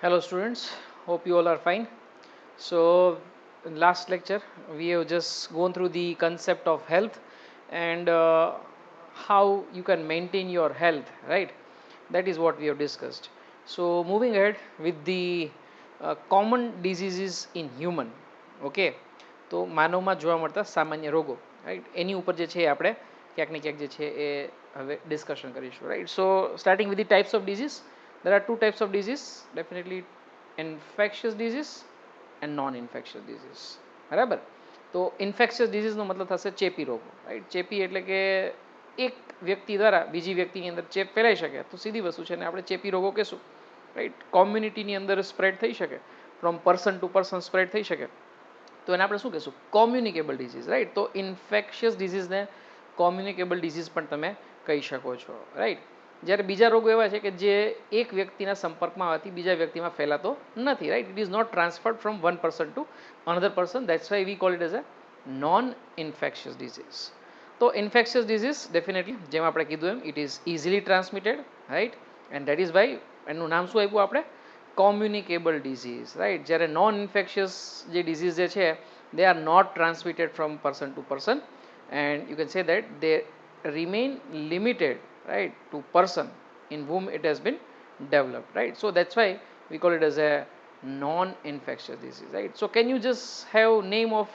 Hello students, hope you all are fine. So in last lecture we have just gone through the concept of health and how you can maintain your health, right? That is what we have discussed. So moving ahead with the common diseases in human, okay? તો માનવમાં જોવા મળતા સામાન્ય રોગો, right? એની ઉપર જે છે આપણે ક્યાંક ને ક્યાંક જે છે એ હવે ડિસ્કશન કરીશું, right? So starting with the types of disease, there are two types of disease, definitely infectious disease and non infectious disease, બરાબર? તો ઇન્ફેક્શિયસ ડિઝીઝનો મતલબ થશે ચેપી રોગો, રાઈટ? ચેપી એટલે કે એક વ્યક્તિ દ્વારા બીજી વ્યક્તિની અંદર ચેપ ફેલાઈ શકે તો સીધી વસ્તુ છે ને આપણે ચેપી રોગો કહેશું, રાઈટ? કોમ્યુનિટીની અંદર સ્પ્રેડ થઈ શકે, from person to person spread થઈ શકે, તો એને આપણે શું કહીશું? Communicable disease, right? તો ઇન્ફેક્શિયસ ડિઝીઝને કોમ્યુનિકેબલ ડિઝીઝ પણ તમે કહી શકો છો, રાઈટ? જ્યારે બીજા રોગો એવા છે કે જે એક વ્યક્તિના સંપર્કમાં આવવાથી બીજા વ્યક્તિમાં ફેલાતો નથી, right? It is not transferred from one person to another person, that's why we call it as a non infectious disease. તો ઇન્ફેક્શિયસ ડિઝીઝ ડેફિનેટલી જેમ આપણે કીધું એમ it is easily transmitted, right? And that is why એનું નામ શું આપ્યું આપણે? Communicable disease, right? જ્યારે નોન ઇન્ફેક્શિયસ જે ડિઝીઝ જે છે they are not transmitted from person to person, and you can say that they remain limited, right, to person in whom it has been developed, right? So that's why we call it as a non infectious disease, right? So can you just have name of,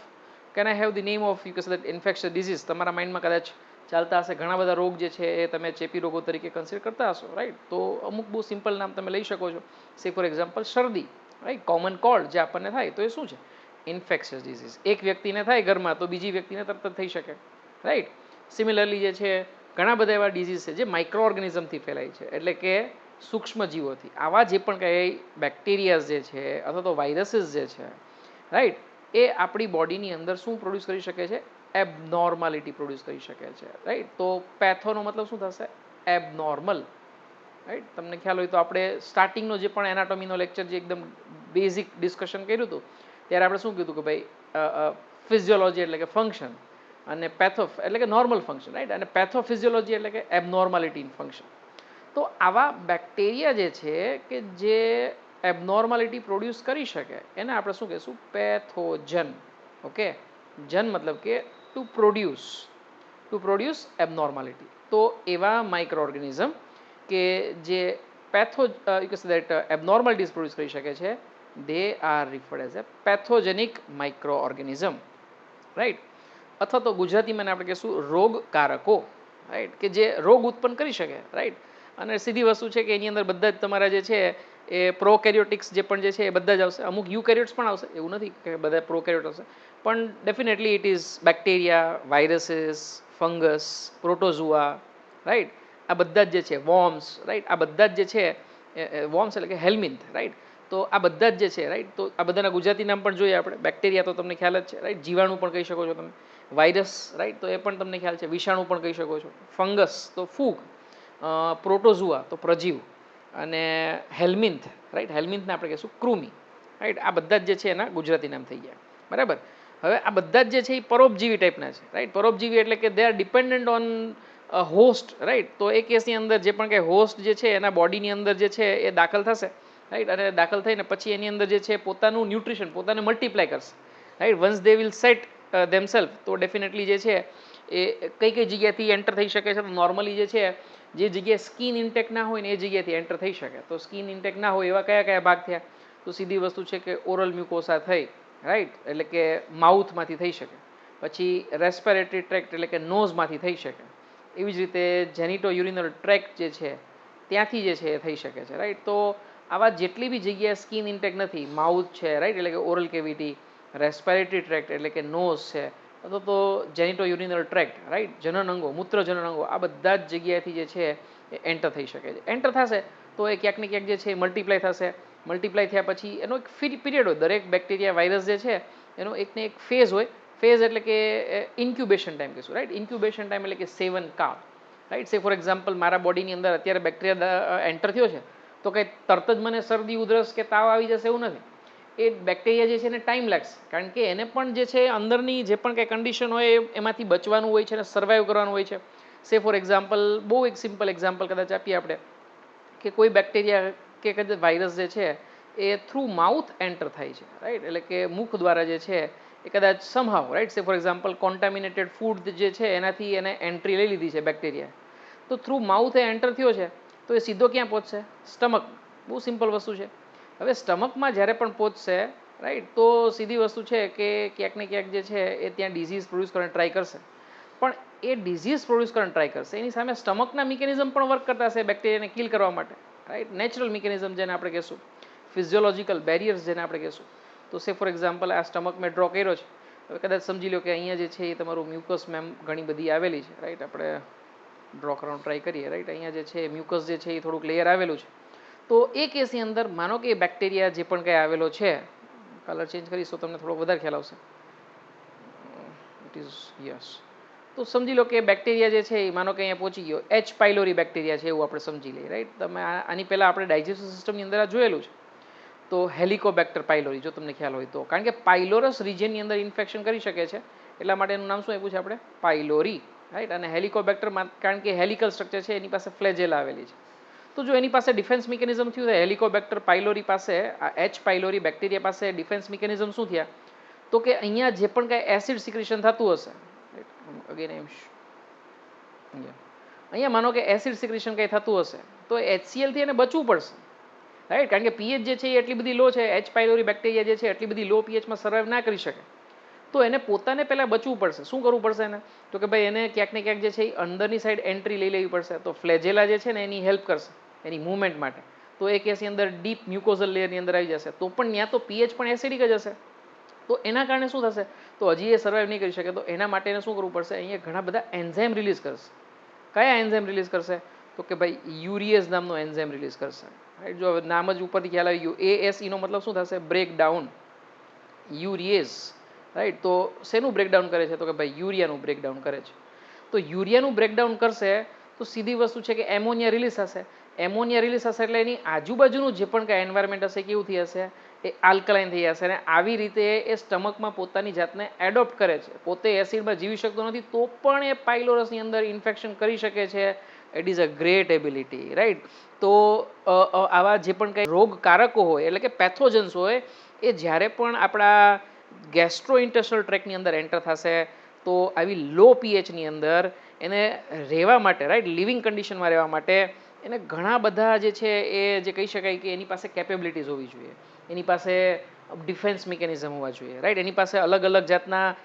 can I have the name of, you can say that infectious disease? તમારા માઇન્ડમાં કદાચ ચાલતા હશે ઘણા બધા રોગ જે છે એ તમે ચેપી રોગો તરીકે કન્સિડર કરતા હશો, રાઈટ? તો અમુક બહુ સિમ્પલ નામ તમે લઈ શકો છો. સે ફોર એક્ઝામ્પલ શરદી, રાઈટ? કોમન કોલ્ડ જે આપણને થાય તો એ શું છે? Infectious disease. એક વ્યક્તિને થાય ઘરમાં તો બીજી વ્યક્તિને તરત જ થઈ શકે, રાઈટ? સિમિલરલી જે છે ઘણા બધા એવા ડિઝીઝ છે જે માઇક્રો ઓર્ગેનિઝમથી ફેલાય છે, એટલે કે સૂક્ષ્મ જીવોથી. આવા જે પણ કંઈ બેક્ટેરિયાઝ જે છે અથવા તો વાયરસીસ જે છે, રાઈટ, એ આપણી બોડીની અંદર શું પ્રોડ્યુસ કરી શકે છે? એબનોર્માલિટી પ્રોડ્યુસ કરી શકે છે, રાઈટ? તો પેથોનો મતલબ શું થશે? Abnormal, right? તમને ખ્યાલ હોય તો આપણે સ્ટાર્ટિંગનો જે પણ એનાટોમીનો લેક્ચર જે એકદમ બેઝિક ડિસ્કશન કર્યું હતું ત્યારે આપણે શું કીધું કે ભાઈ ફિઝિયોલોજી એટલે કે ફંક્શન અને પેથો એટલે કે નોર્મલ ફંક્શન, રાઈટ? અને પેથોફિઝિયોલોજી એટલે કે એબનોર્માલિટી ઇન ફંક્શન. તો આવા બેક્ટેરિયા જે છે કે જે એબનોર્માલિટી પ્રોડ્યુસ કરી શકે એને આપણે શું કહીશું? પેથોજન. ઓકે, જન મતલબ કે ટુ પ્રોડ્યુસ એબનોર્માલિટી. તો એવા માઇક્રો ઓર્ગેનિઝમ કે જે પેથો યુ કે સે દેટ એબનોર્માલિટીઝ પ્રોડ્યુસ કરી શકે છે, they are referred as a pathogenic microorganism, right? અથવા તો ગુજરાતીમાં આપણે કહીશું રોગકારકો, રાઈટ? કે જે રોગ ઉત્પન્ન કરી શકે, રાઈટ? અને સીધી વસ્તુ છે કે એની અંદર બધા જ તમારા જે છે એ પ્રોકેરિયોટિક્સ જે પણ જે છે એ બધા જ આવશે, અમુક યુકેરિયોટ્સ પણ આવશે, એવું નથી કે બધા પ્રોકેરિયોટ આવશે, પણ definitely it is bacteria, viruses, fungus, protozoa, right? આ બધા જ જે છે વોર્મ્સ, રાઈટ? આ બધા જ જે છે વોર્મ્સ એટલે કે હેલ્મિન્થ, રાઈટ? તો આ બધા જ જે છે, રાઈટ, તો આ બધાના ગુજરાતી નામ પણ જોઈએ આપણે. બેક્ટેરિયા તો તમને ખ્યાલ જ છે, રાઈટ? જીવાણુ પણ કહી શકો છો તમે. વાયરસ, રાઈટ, તો એ પણ તમને ખ્યાલ છે. વિષાણુ પણ કહી શકો છો. ફંગસ તો ફૂગ, પ્રોટોઝુઆ તો પ્રજીવ, અને હેલ્મિન્થ, રાઈટ, હેલ્મિન્થને આપણે કહીશું કૃમિ, રાઈટ? આ બધા જ જે છે એના ગુજરાતી નામ થઈ ગયા, બરાબર? હવે આ બધા જ જે છે એ પરોપજીવી ટાઈપના છે, રાઈટ? પરોપજીવી એટલે કે they are dependent on host, right? તો એ કેસની અંદર જે પણ કંઈ હોસ્ટ જે છે એના બોડીની અંદર જે છે એ દાખલ થશે, રાઈટ? અને દાખલ થઈને પછી એની અંદર જે છે પોતાનું ન્યુટ્રિશન પોતાને મલ્ટીપ્લાય કરશે, right? Once they will set themselves, તો ડેફિનેટલી જે છે એ કઈ કઈ જગ્યાથી એન્ટર થઈ શકે છે? તો નોર્મલી જે છે જે જગ્યાએ સ્કિન ઇન્ટેક ના હોય ને એ જગ્યાએથી એન્ટર થઈ શકે. તો સ્કિન ઇન્ટેક ના હોય એવા કયા કયા ભાગ થયા? તો સીધી વસ્તુ છે કે ઓરલ મ્યુકોસા થઈ, રાઈટ, એટલે કે માઉથમાંથી થઈ શકે. પછી રેસ્પિરેટરી ટ્રેક્ટ એટલે કે નોઝમાંથી થઈ શકે. એવી જ રીતે જેનિટો યુરિનલ ટ્રેક્ટ જે છે ત્યાંથી જે છે એ થઈ શકે છે, રાઈટ? તો આવા જેટલી બી જગ્યાએ સ્કિન ઇન્ટેક નથી, માઉથ છે, રાઈટ, એટલે કે ઓરલ કેવિટી, રેસ્પિરેટરી ટ્રેક્ટ એટલે કે નોઝ છે, અથવા તો જેનિટો યુરિનલ ટ્રેક્ટ, રાઈટ, જનન અંગો, મૂત્ર જનન અંગો, આ બધા જ જગ્યાએથી જે છે એ એન્ટર થઈ શકે છે. એન્ટર થશે તો એ ક્યાંક ને ક્યાંક જે છે એ મલ્ટીપ્લાય થશે. મલ્ટીપ્લાય થયા પછી એનો એક પીરિયડ હોય. દરેક બેક્ટેરિયા વાયરસ જે છે એનો એકને એક ફેઝ હોય. ફેઝ એટલે કે ઇન્ક્યુબેશન ટાઈમ કહીશું, રાઈટ? ઇન્ક્યુબેશન ટાઈમ એટલે કે 7 કાળ, રાઈટ? સે ફોર એક્ઝામ્પલ મારા બોડીની અંદર અત્યારે બેક્ટેરિયા એન્ટર થયો છે તો કંઈ તરત જ મને શરદી ઉધરસ કે તાવ આવી જશે એવું નથી. એ બેક્ટેરિયા જે છે એને ટાઈમ લાગશે, કારણ કે એને પણ જે છે અંદરની જે પણ કંઈ કન્ડિશન હોય એમાંથી બચવાનું હોય છે અને સર્વાઈવ કરવાનું હોય છે. સે ફોર એક્ઝામ્પલ બહુ એક સિમ્પલ એક્ઝામ્પલ કદાચ આપીએ આપણે કે કોઈ બેક્ટેરિયા કે કદાચ વાયરસ જે છે એ થ્રુ માઉથ એન્ટર થાય છે, રાઈટ. એટલે કે મુખ દ્વારા જે છે એ કદાચ સમહાવ, રાઈટ, સે ફોર એક્ઝામ્પલ કોન્ટામિનેટેડ ફૂડ જે છે એનાથી એને એન્ટ્રી લઈ લીધી છે બેક્ટેરિયા, તો થ્રુ માઉથ એ એન્ટર થયો છે તો એ સીધો ક્યાં પહોંચશે? સ્ટમક. બહુ સિમ્પલ વસ્તુ છે. હવે સ્ટમકમાં જ્યારે પણ પહોંચશે, રાઈટ, તો સીધી વસ્તુ છે કે ક્યાંક ને ક્યાંક જે છે એ ત્યાં ડિઝીઝ પ્રોડ્યુસ કરવાની ટ્રાય કરશે. પણ એ ડિઝીઝ પ્રોડ્યુસ કરવાની ટ્રાય કરશે એની સામે સ્ટમકના મિકેનિઝમ પણ વર્ક કરતા હશે બેક્ટેરિયાને કિલ કરવા માટે, રાઈટ. નેચરલ મિકેનિઝમ જેને આપણે કહેશું, ફિઝિયોલોજીકલ બેરિયર્સ જેને આપણે કહેશું. તો સે ફોર એક્ઝામ્પલ આ સ્ટમક મેં ડ્રો કર્યો છે. હવે કદાચ સમજી લો કે અહીંયા જે છે એ તમારું મ્યુકસ મેમ ઘણી બધી આવેલી છે, રાઈટ. આપણે ડ્રો કરવાનો ટ્રાય કરીએ, રાઈટ. અહીંયા જે છે મ્યુકસ જે છે એ થોડુંક લેયર આવેલું છે. તો એ કેસની અંદર માનો કે બેક્ટેરિયા જે પણ કંઈ આવેલો છે, કલર ચેન્જ કરીશ તો તમને થોડો વધારે ખ્યાલ આવશે. It is yes. તો સમજી લો કે બેક્ટેરિયા જે છે એ માનો કે અહીંયા પહોંચી ગયો, એચ પાયલોરી બેક્ટેરિયા છે એવું આપણે સમજી લઈએ, રાઈટ. તમે આની પહેલાં આપણે ડાયજેસ્ટિવ સિસ્ટમની અંદર આ જોયેલું છે. તો હેલિકોબેક્ટર પાયલોરી, જો તમને ખ્યાલ હોય તો, કારણ કે પાયલોરસ રિજનની અંદર ઇન્ફેક્શન કરી શકે છે એટલા માટે એનું નામ શું આપ્યું છે આપણે? Pylori, right. અને હેલિકોબેક્ટરમાં કારણ કે હેલિકલ સ્ટ્રક્ચર છે એની પાસે ફ્લેજેલા આવેલી છે. તો જો એની પાસે ડિફેન્સ મિકેનિઝમ થયું છે હેલિકોબેક્ટર પાયલોરી પાસે, આ એચ પાયલોરી બેક્ટેરિયા પાસે ડિફેન્સ મિકેનિઝમ શું થયા? તો કે અહીંયા જે પણ કાંઈ એસિડ સિક્રેશન થતું હશે, અગેન અહીંયા માનો કે એસિડ સિક્રેશન કંઈ થતું હશે તો HCl થી એને બચવું પડશે, રાઈટ. કારણ કે પીએચ જે છે એ એટલી બધી લો છે, એચ પાયલોરી બેક્ટેરિયા જે છે એટલી બધી લો પીએચમાં સર્વાઈવ ના કરી શકે. તો એને પોતાને પહેલાં બચવું પડશે. શું કરવું પડશે એને? તો કે ભાઈ એને ક્યાંક ને ક્યાંક જે છે એ અંદરની સાઈડ એન્ટ્રી લઈ લેવી પડશે. તો ફ્લેજેલા જે છે ને એની હેલ્પ કરશે એની મૂવમેન્ટ માટે. તો એ કેસની અંદર ડીપ મ્યુકોઝલ લેયરની અંદર આવી જશે. તો પણ ત્યાં તો પીએચ પણ એસિડિક જ હશે. તો એના કારણે શું થશે? તો હજી એ સર્વાઈવ નહીં કરી શકે. તો એના માટે એને શું કરવું પડશે? અહીંયા ઘણા બધા એન્ઝાઇમ રિલીઝ કરશે. કયા એન્ઝાઇમ રિલીઝ કરશે? તો કે ભાઈ યુરિએઝ નામનો એન્ઝાઇમ રિલીઝ કરશે, રાઈટ. જો નામ જ ઉપરથી ખ્યાલ આવ્યું, ASE નો મતલબ શું થશે? બ્રેકડાઉન. યુરિએઝ, રાઈટ. તો શેનું બ્રેકડાઉન કરે છે? તો કે ભાઈ યુરિયાનું બ્રેકડાઉન કરે છે. તો યુરિયાનું બ્રેકડાઉન કરશે તો સીધી વસ્તુ છે કે એમોનિયા રિલીઝ થશે. એમોનિયા રિલીઝ થશે એટલે એની આજુબાજુનું જે પણ કાંઈ એન્વાયરમેન્ટ હશે કેવું થઈ હશે? એ આલ્કલાઇન થઈ જશે. અને આવી રીતે એ સ્ટમકમાં પોતાની જાતને એડોપ્ટ કરે છે. પોતે એસિડમાં જીવી શકતો નથી તો પણ એ પાયલોરસની અંદર ઇન્ફેક્શન કરી શકે છે. It is a great ability, right. તો આવા જે પણ કંઈ રોગકારકો હોય એટલે કે પેથોજન્સ હોય એ જ્યારે પણ આપણા ગેસ્ટ્રોઇન્ટેસ્ટલ ટ્રેકની અંદર એન્ટર થશે તો આવી લો પીએચની અંદર એને રહેવા માટે, રાઈટ, લિવિંગ કન્ડિશનમાં રહેવા માટે એને ઘણા બધા જે છે એ જે કહી શકાય કે એની પાસે કેપેબિલિટીઝ હોવી જોઈએ. એની પાસે ડિફેન્સ મિકેનિઝમ હોવા જોઈએ, રાઈટ. એની પાસે અલગ અલગ જાતના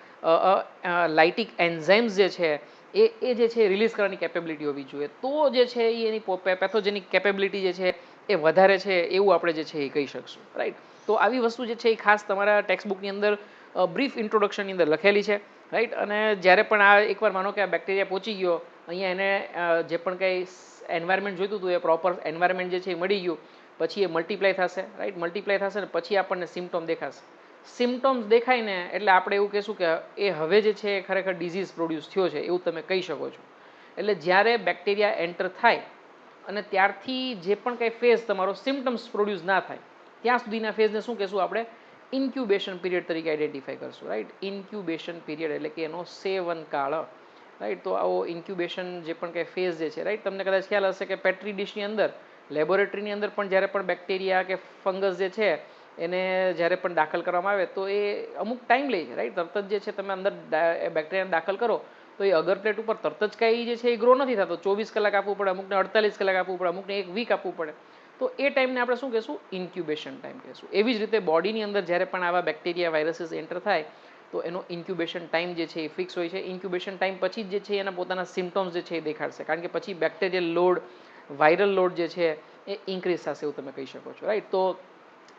લાઇટિક એન્ઝાઇમ્સ જે છે એ જે છે રિલીઝ કરવાની કેપેબિલિટી હોવી જોઈએ. તો જે છે એ એની પેથોજેનિક કેપેબિલિટી જે છે એ વધારે છે એવું આપણે જે છે એ કહી શકશું, રાઈટ. તો આવી વસ્તુ જે છે એ ખાસ તમારા ટેક્સ્ટબુકની અંદર બ્રીફ ઇન્ટ્રોડક્શનની અંદર લખેલી છે, રાઈટ. અને જ્યારે પણ આ એકવાર માનો કે આ બેક્ટેરિયા પહોંચી ગયો અહીંયા એને જે પણ કંઈ એન્વાયરમેન્ટ જોઈતું હતું એ પ્રોપર એન્વાયરમેન્ટ જે છે એ મળી ગયું, પછી એ મલ્ટીપ્લાય થશે, રાઈટ. મલ્ટીપ્લાય થશે ને પછી આપણને સિમ્ટોમ દેખાશે. સિમ્ટોમ્સ દેખાય ને એટલે આપણે એવું કહેશું કે એ હવે જે છે એ ખરેખર ડિઝીઝ પ્રોડ્યુસ થયો છે એવું તમે કહી શકો છો. એટલે જ્યારે બેક્ટેરિયા એન્ટર થાય અને ત્યારથી જે પણ કંઈ ફેઝ તમારો સિમ્ટમ્સ પ્રોડ્યુસ ના થાય ત્યાં સુધીના ફેઝને શું કહેશું આપણે? ઇન્ક્યુબેશન પીરિયડ તરીકે આઈડેન્ટિફાઈ કરશું, રાઈટ. ઇન્ક્યુબેશન પીરિયડ એટલે કે એનો સેવનકાળ, રાઈટ. તો આવો ઇન્ક્યુબેશન જે પણ કંઈ ફેઝ જે છે, રાઈટ, તમને કદાચ ખ્યાલ હશે કે પેટ્રી ડિશની અંદર, લેબોરેટરીની અંદર પણ જ્યારે પણ બેક્ટેરિયા કે ફંગસ જે છે એને જ્યારે પણ દાખલ કરવામાં આવે તો એ અમુક ટાઈમ લે છે, રાઈટ. તરત જ જે છે તમે અંદર બેક્ટેરિયાને દાખલ કરો તો એ અગર પ્લેટ ઉપર તરત જ કાંઈ જે છે એ ગ્રો નથી થતો. 24 કલાક આપવું પડે, અમુકને 48 કલાક આપવું પડે, અમુકને 1 વીક આપવું પડે. તો એ ટાઈમને આપણે શું કહેશું? ઇન્ક્યુબેશન ટાઈમ કહેશું. એવી જ રીતે બોડીની અંદર જ્યારે પણ આવા બેક્ટેરિયા વાયરસીસ એન્ટર થાય તો એનો ઇન્ક્યુબેશન ટાઈમ જે છે એ ફિક્સ હોય છે. ઇન્ક્યુબેશન ટાઈમ પછી જ જે છે એના પોતાના સિમ્ટમ્સ જે છે એ દેખાડશે, કારણ કે પછી બેક્ટેરિયલ લોડ, વાયરલ લોડ જે છે એ ઇન્ક્રીઝ થશે એવું તમે કહી શકો છો, રાઈટ. તો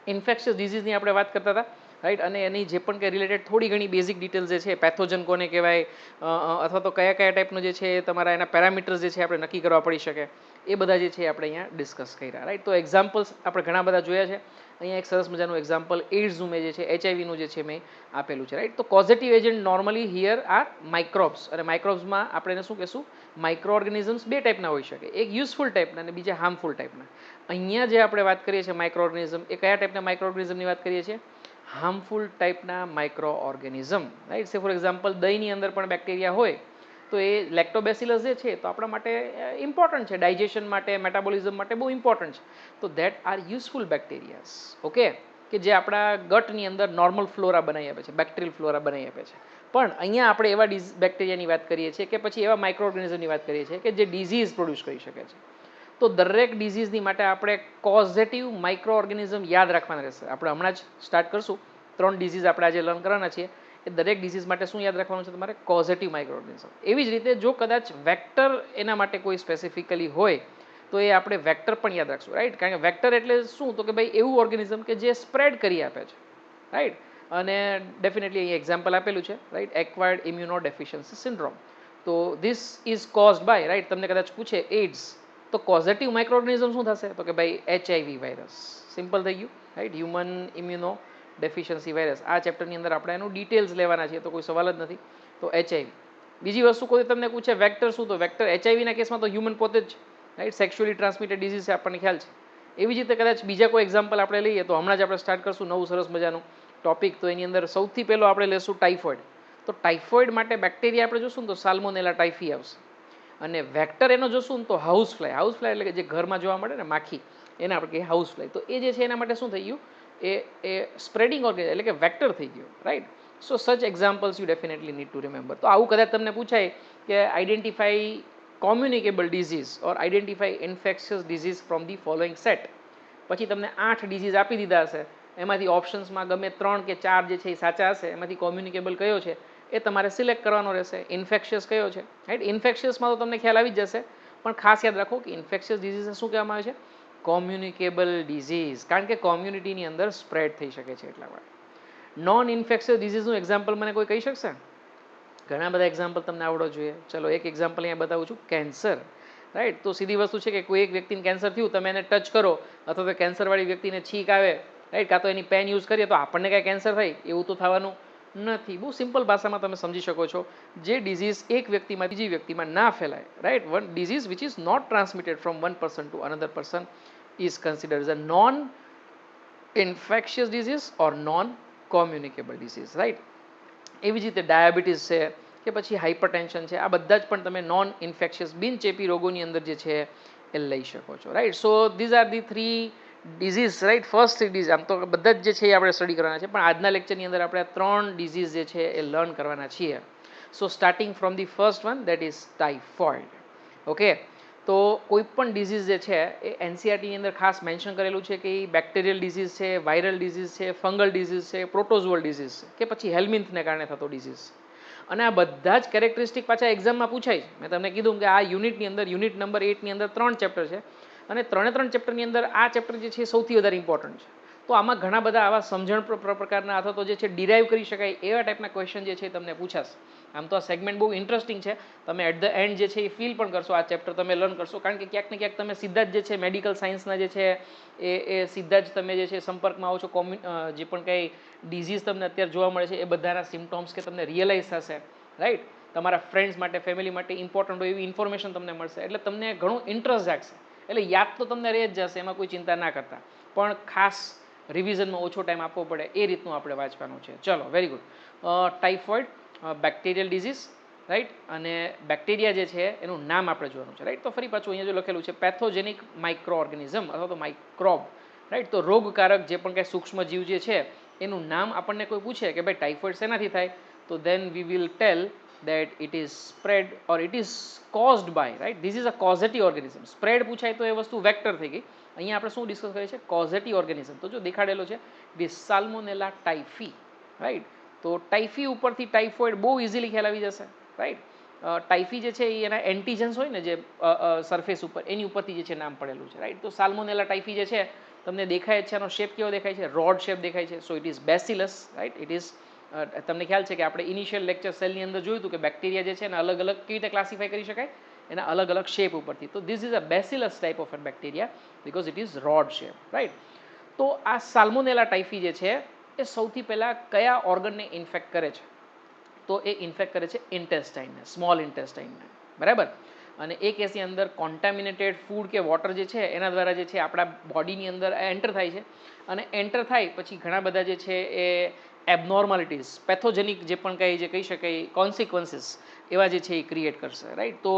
ઇન્ફેક્શિયસ ડિઝીઝની આપણે વાત કરતા હતા, રાઈટ. અને એની જે પણ કંઈ રિલેટેડ થોડી ઘણી બેઝિક ડિટેલ્સ જે છે પેથોજન કોને કહેવાય અથવા તો કયા કયા ટાઈપનો જે છે તમારા એના પેરામીટર્સ જે છે આપણે નક્કી કરવા પડી શકે એ બધા જે છે આપણે અહીંયા ડિસ્કસ કર્યા, રાઈટ. તો એક્ઝામ્પલ્સ આપણે ઘણા બધા જોયા છે. અહીંયા એક સરસ મજાનું એક્ઝામ્પલ એઇડ્સનું મેં જે છે એચઆઈવીનું જે છે મેં આપેલું છે, રાઈટ. તો causative agent normally here are microbes. અને માઇક્રોબ્સમાં આપણે એને શું કહેશું? માઇક્રો ઓર્ગેનિઝમ્સ બે ટાઈપના હોઈ શકે, એક યુઝફુલ ટાઈપના અને બીજા હાર્મફુલ ટાઈપના. અહીંયા જે આપણે વાત કરીએ છીએ માઇક્રો ઓર્ગેનિઝમ, એ કયા ટાઈપના માઇક્રો ઓર્ગેનિઝમની વાત કરીએ છીએ? હાર્મફુલ ટાઈપના માઇક્રો ઓર્ગેનિઝમ, રાઈટ. સે ફોર એક્ઝામ્પલ દહીંની અંદર પણ બેક્ટેરિયા હોય તો એ લેક્ટોબેસિલસ જે છે તો આપણા માટે ઇમ્પોર્ટન્ટ છે, ડાયજેશન માટે, મેટાબોલિઝમ માટે બહુ ઇમ્પોર્ટન્ટ છે. તો દેટ આર યુઝફુલ બેક્ટેરિયાસ, ઓકે, કે જે આપણા ગટની અંદર નોર્મલ ફ્લોરા બનાવી આપે છે, બેક્ટેરિયલ ફ્લોરા બનાવી આપે છે. પણ અહીંયા આપણે એવા બેક્ટેરિયાની વાત કરીએ છીએ કે પછી એવા માઇક્રો ઓર્ગેનિઝમની વાત કરીએ છીએ કે જે ડિઝીઝ પ્રોડ્યુસ કરી શકે છે. તો દરેક ડિઝીઝની માટે આપણે કોઝેટિવ માઇક્રો ઓર્ગેનિઝમ યાદ રાખવાના રહેશે. આપણે હમણાં જ સ્ટાર્ટ કરશું, 3 ડિઝીઝ આપણે આજે લર્ન કરવાના છીએ. એ દરેક ડિઝીઝ માટે શું યાદ રાખવાનું છે તમારે? કોઝેટિવ માઇક્રો ઓર્ગેનિઝમ. એવી જ રીતે જો કદાચ વેક્ટર એના માટે કોઈ સ્પેસિફિકલી હોય તો એ આપણે વેક્ટર પણ યાદ રાખશું, રાઈટ? કારણ કે વેક્ટર એટલે શું? તો કે ભાઈ એવું ઓર્ગેનિઝમ કે જે સ્પ્રેડ કરી આપે છે, રાઈટ? અને ડેફિનેટલી અહીં એક્ઝામ્પલ આપેલું છે, right? Acquired immuno deficiency syndrome. તો this is caused by, right? તમને કદાચ પૂછે એઇડ્સ, તો કોઝેટિવ માઇક્રો ઓર્ગેનિઝમ શું થશે? તો કે ભાઈ HIV વાયરસ. સિમ્પલ થઈ ગયું, right? Human immuno deficiency virus. આ ચેપ્ટરની અંદર આપણે એનું ડિટેલ્સ લેવાના છીએ, તો કોઈ સવાલ જ નથી. તો HIV. બીજી વસ્તુ કોઈ તમને પૂછે વેક્ટર શું? તો વેક્ટર HIV ના કેસમાં તો હ્યુમન પોતે જ, રાઈટ? સેક્સ્યુઅલી ટ્રાન્સમિટેડ ડિઝીઝ છે, આપણને ખ્યાલ છે. એવી જ રીતે કદાચ બીજા કોઈ એક્ઝામ્પલ આપણે લઈએ તો હમણાં જ આપણે સ્ટાર્ટ કરશું નવું સરસ મજાનું ટોપિક. તો એની અંદર સૌથી પહેલો આપણે લેશું ટાઇફોઇડ. તો ટાઇફોઇડ માટે બેક્ટેરિયા આપણે જોશું ને તો સાલ્મોનેલા ટાઇફી આવશે. અને વેક્ટર એનો જોશું ને તો હાઉસ ફ્લાય. હાઉસ ફ્લાય એટલે કે જે ઘરમાં જોવા મળે ને માખી, એને આપણે કહીએ હાઉસ ફ્લાય. તો એ જે છે એના માટે શું થઈ ગયું? એ સ્પ્રેડિંગ ઓર્ગેનિઝમ એટલે કે વેક્ટર થઈ ગયું, right? So such examples you definitely need to remember. તો આવું કદાચ તમને પૂછાય કે identify communicable disease or identify infectious disease from the following set. પછી તમને 8 ડિઝીઝ આપી દીધા હશે, એમાંથી ઓપ્શન્સમાં ગમે 3 કે 4 જે છે એ સાચા હશે. એમાંથી કોમ્યુનિકેબલ કયો છે એ તમારે સિલેક્ટ કરવાનો રહેશે. ઇન્ફેક્શિયસ કયો છે, રાઈટ? ઇન્ફેક્શિયસમાં તો તમને ખ્યાલ આવી જ જશે, પણ ખાસ યાદ રાખો કે ઇન્ફેક્શિયસ ડિઝીઝને શું કહેવામાં આવે છે? Communicable disease. કારણ કે કોમ્યુનિટીની અંદર સ્પ્રેડ થઈ શકે છે એટલા માટે. નોન ઇન્ફેક્શિયસ ડિઝીઝનું એક્ઝામ્પલ મને કોઈ કહી શકશે? ઘણા બધા એક્ઝામ્પલ તમને આવડો જોઈએ. ચલો એક એક્ઝામ્પલ અહીંયા બતાવું છું, કેન્સર, રાઈટ? તો સીધી વસ્તુ છે કે કોઈ એક વ્યક્તિને કેન્સર થયું, તમે એને ટચ કરો અથવા તો કેન્સરવાળી વ્યક્તિને છીંક આવે, રાઈટ? કાં તો એની પેન યુઝ કરીએ તો આપણને કાંઈ કેન્સર થાય એવું તો થવાનું નથી. બહુ સિમ્પલ ભાષામાં તમે સમજી શકો છો. જે ડિઝીઝ એક વ્યક્તિમાં બીજી વ્યક્તિમાં ના ફેલાય, right? One disease which is not transmitted from one person to another person is considered as a non infectious disease or non communicable disease, right? એવી જ રીતે ડાયાબિટીસ છે કે પછી હાઇપરટેન્શન છે, આ બધા જ પણ તમે નોન ઇન્ફેક્શિયસ બિનચેપી રોગોની અંદર જે છે એ લઈ શકો છો, right? So these are the 3 disease, right? First 3 disease. આમ તો બધા જ જે છે એ આપણે સ્ટડી કરવાના છે, પણ આજના લેક્ચરની અંદર આપણે 3 ડિઝીઝ જે છે એ લર્ન કરવાના છીએ. So starting from the first one, that is typhoid. Okay, તો કોઈ પણ ડિઝીઝ જે છે એ એનસીઆરટીની અંદર ખાસ મેન્શન કરેલું છે કે એ બેક્ટેરિયલ ડિઝીઝ છે, વાયરલ ડિઝીઝ છે, ફંગલ ડિઝીઝ છે, પ્રોટોઝોઅલ ડિઝીઝ છે કે પછી હેલ્મિન્થને કારણે થતો ડિઝીઝ. અને આ બધા જ કેરેક્ટરિસ્ટિક પાછા એક્ઝામમાં પૂછાય છે. મેં તમને કીધું કે આ યુનિટની અંદર, યુનિટ નંબર 8ની અંદર 3 ચેપ્ટર છે અને 3 ચેપ્ટરની અંદર આ ચેપ્ટર જે છે એ સૌથી વધારે ઇમ્પોર્ટન્ટ છે. તો આમાં ઘણા બધા આવા સમજણ પ્રકારના અથવા તો જે છે ડિરાઈવ કરી શકાય એવા ટાઈપના ક્વેશ્ચન જે છે તમને પૂછાશે. આમ તો આ સેગમેન્ટ બહુ ઇન્ટરેસ્ટિંગ છે. તમે એટ ધ એન્ડ જે છે એ ફીલ પણ કરશો, આ ચેપ્ટર તમે લર્ન કરશો, કારણ કે ક્યાંક ને ક્યાંક તમે સીધા જ જે છે મેડિકલ સાયન્સના જે છે એ સીધા જ તમે જે છે સંપર્કમાં આવો છો. જે પણ કંઈ ડિઝીઝ તમને અત્યારે જોવા મળે છે એ બધાના સિમ્ટોમ્સ કે તમને રિયલાઇઝ થશે, રાઈટ? તમારા ફ્રેન્ડ્સ માટે, ફેમિલી માટે ઇમ્પોર્ટન્ટ હોય એવી ઇન્ફોર્મેશન તમને મળશે, એટલે તમને ઘણું ઇન્ટરેસ્ટ જાગશે. એટલે યાદ તો તમને રહે જ જશે, એમાં કોઈ ચિંતા ના કરતા, પણ ખાસ રિવિઝનમાં ઓછો ટાઈમ આપવો પડે એ રીતનું આપણે વાંચવાનું છે. ચલો, very good. Typhoid bacterial disease, right? અને બેક્ટેરિયા જે છે એનું નામ આપણે જોવાનું છે, રાઈટ? તો ફરી પાછું અહીંયા જો લખેલું છે પેથોજેનિક માઇક્રો ઓર્ગેનિઝમ અથવા તો માઇક્રોબ, રાઈટ? તો રોગકારક જે પણ કંઈ સૂક્ષ્મ જીવ જે છે એનું નામ આપણને કોઈ પૂછે કે ભાઈ ટાઇફોઇડ શેનાથી થાય, તો then we will tell that it is spread or it is caused by, right? This is a causative organism. Spread પૂછાય તો એ વસ્તુ વેક્ટર થઈ ગઈ. અહીંયા આપણે શું ડિસ્કસ કરીએ છીએ? causative organism. તો જો દેખાડેલો છે ધી સાલ્મોનેલા ટાઇફી, રાઈટ? તો ટાઇફી ઉપરથી ટાઇફોઇડ બહુ ઇઝીલી ખ્યાલ આવી જશે, રાઈટ? ટાઇફી જે છે એ એના એન્ટીજન્સ હોય ને જે સરફેસ ઉપર, એની ઉપરથી જે છે નામ પડેલું છે, રાઈટ? તો સાલ્મોનેલા ટાઇફી જે છે તમને દેખાય છે, એનો શેપ કેવો દેખાય છે? રોડ શેપ દેખાય છે. So it is bacillus, right? It is તમને ખ્યાલ છે કે આપણે ઇનિશિયલ લેક્ચર સેલની અંદર જોયું હતું કે બેક્ટેરિયા જે છે એને અલગ અલગ કેવી રીતે ક્લાસિફાઈ કરી શકાય? એના અલગ અલગ શેપ ઉપરથી. તો this is a bacillus type of a bacteria because it is road shape, right? તો આ સાલ્મોનેલા ટાઇફી જે છે એ સૌથી પહેલાં કયા ઓર્ગનને ઇન્ફેક્ટ કરે છે? તો એ ઇન્ફેક્ટ કરે છે ઇન્ટેસ્ટાઇનને, સ્મોલ ઇન્ટેસ્ટાઇનને, બરાબર? અને એ કેસની અંદર કોન્ટામિનેટેડ ફૂડ કે વોટર જે છે એના દ્વારા જે છે આપણા બોડીની અંદર એન્ટર થાય છે. અને એન્ટર થાય પછી ઘણા બધા જે છે એ એબનોર્માલિટીઝ, પેથોજેનિક જે પણ કંઈ જે કહી શકાય કોન્સિક્વન્સીસ એવા જે છે એ ક્રિએટ કરશે, રાઈટ. તો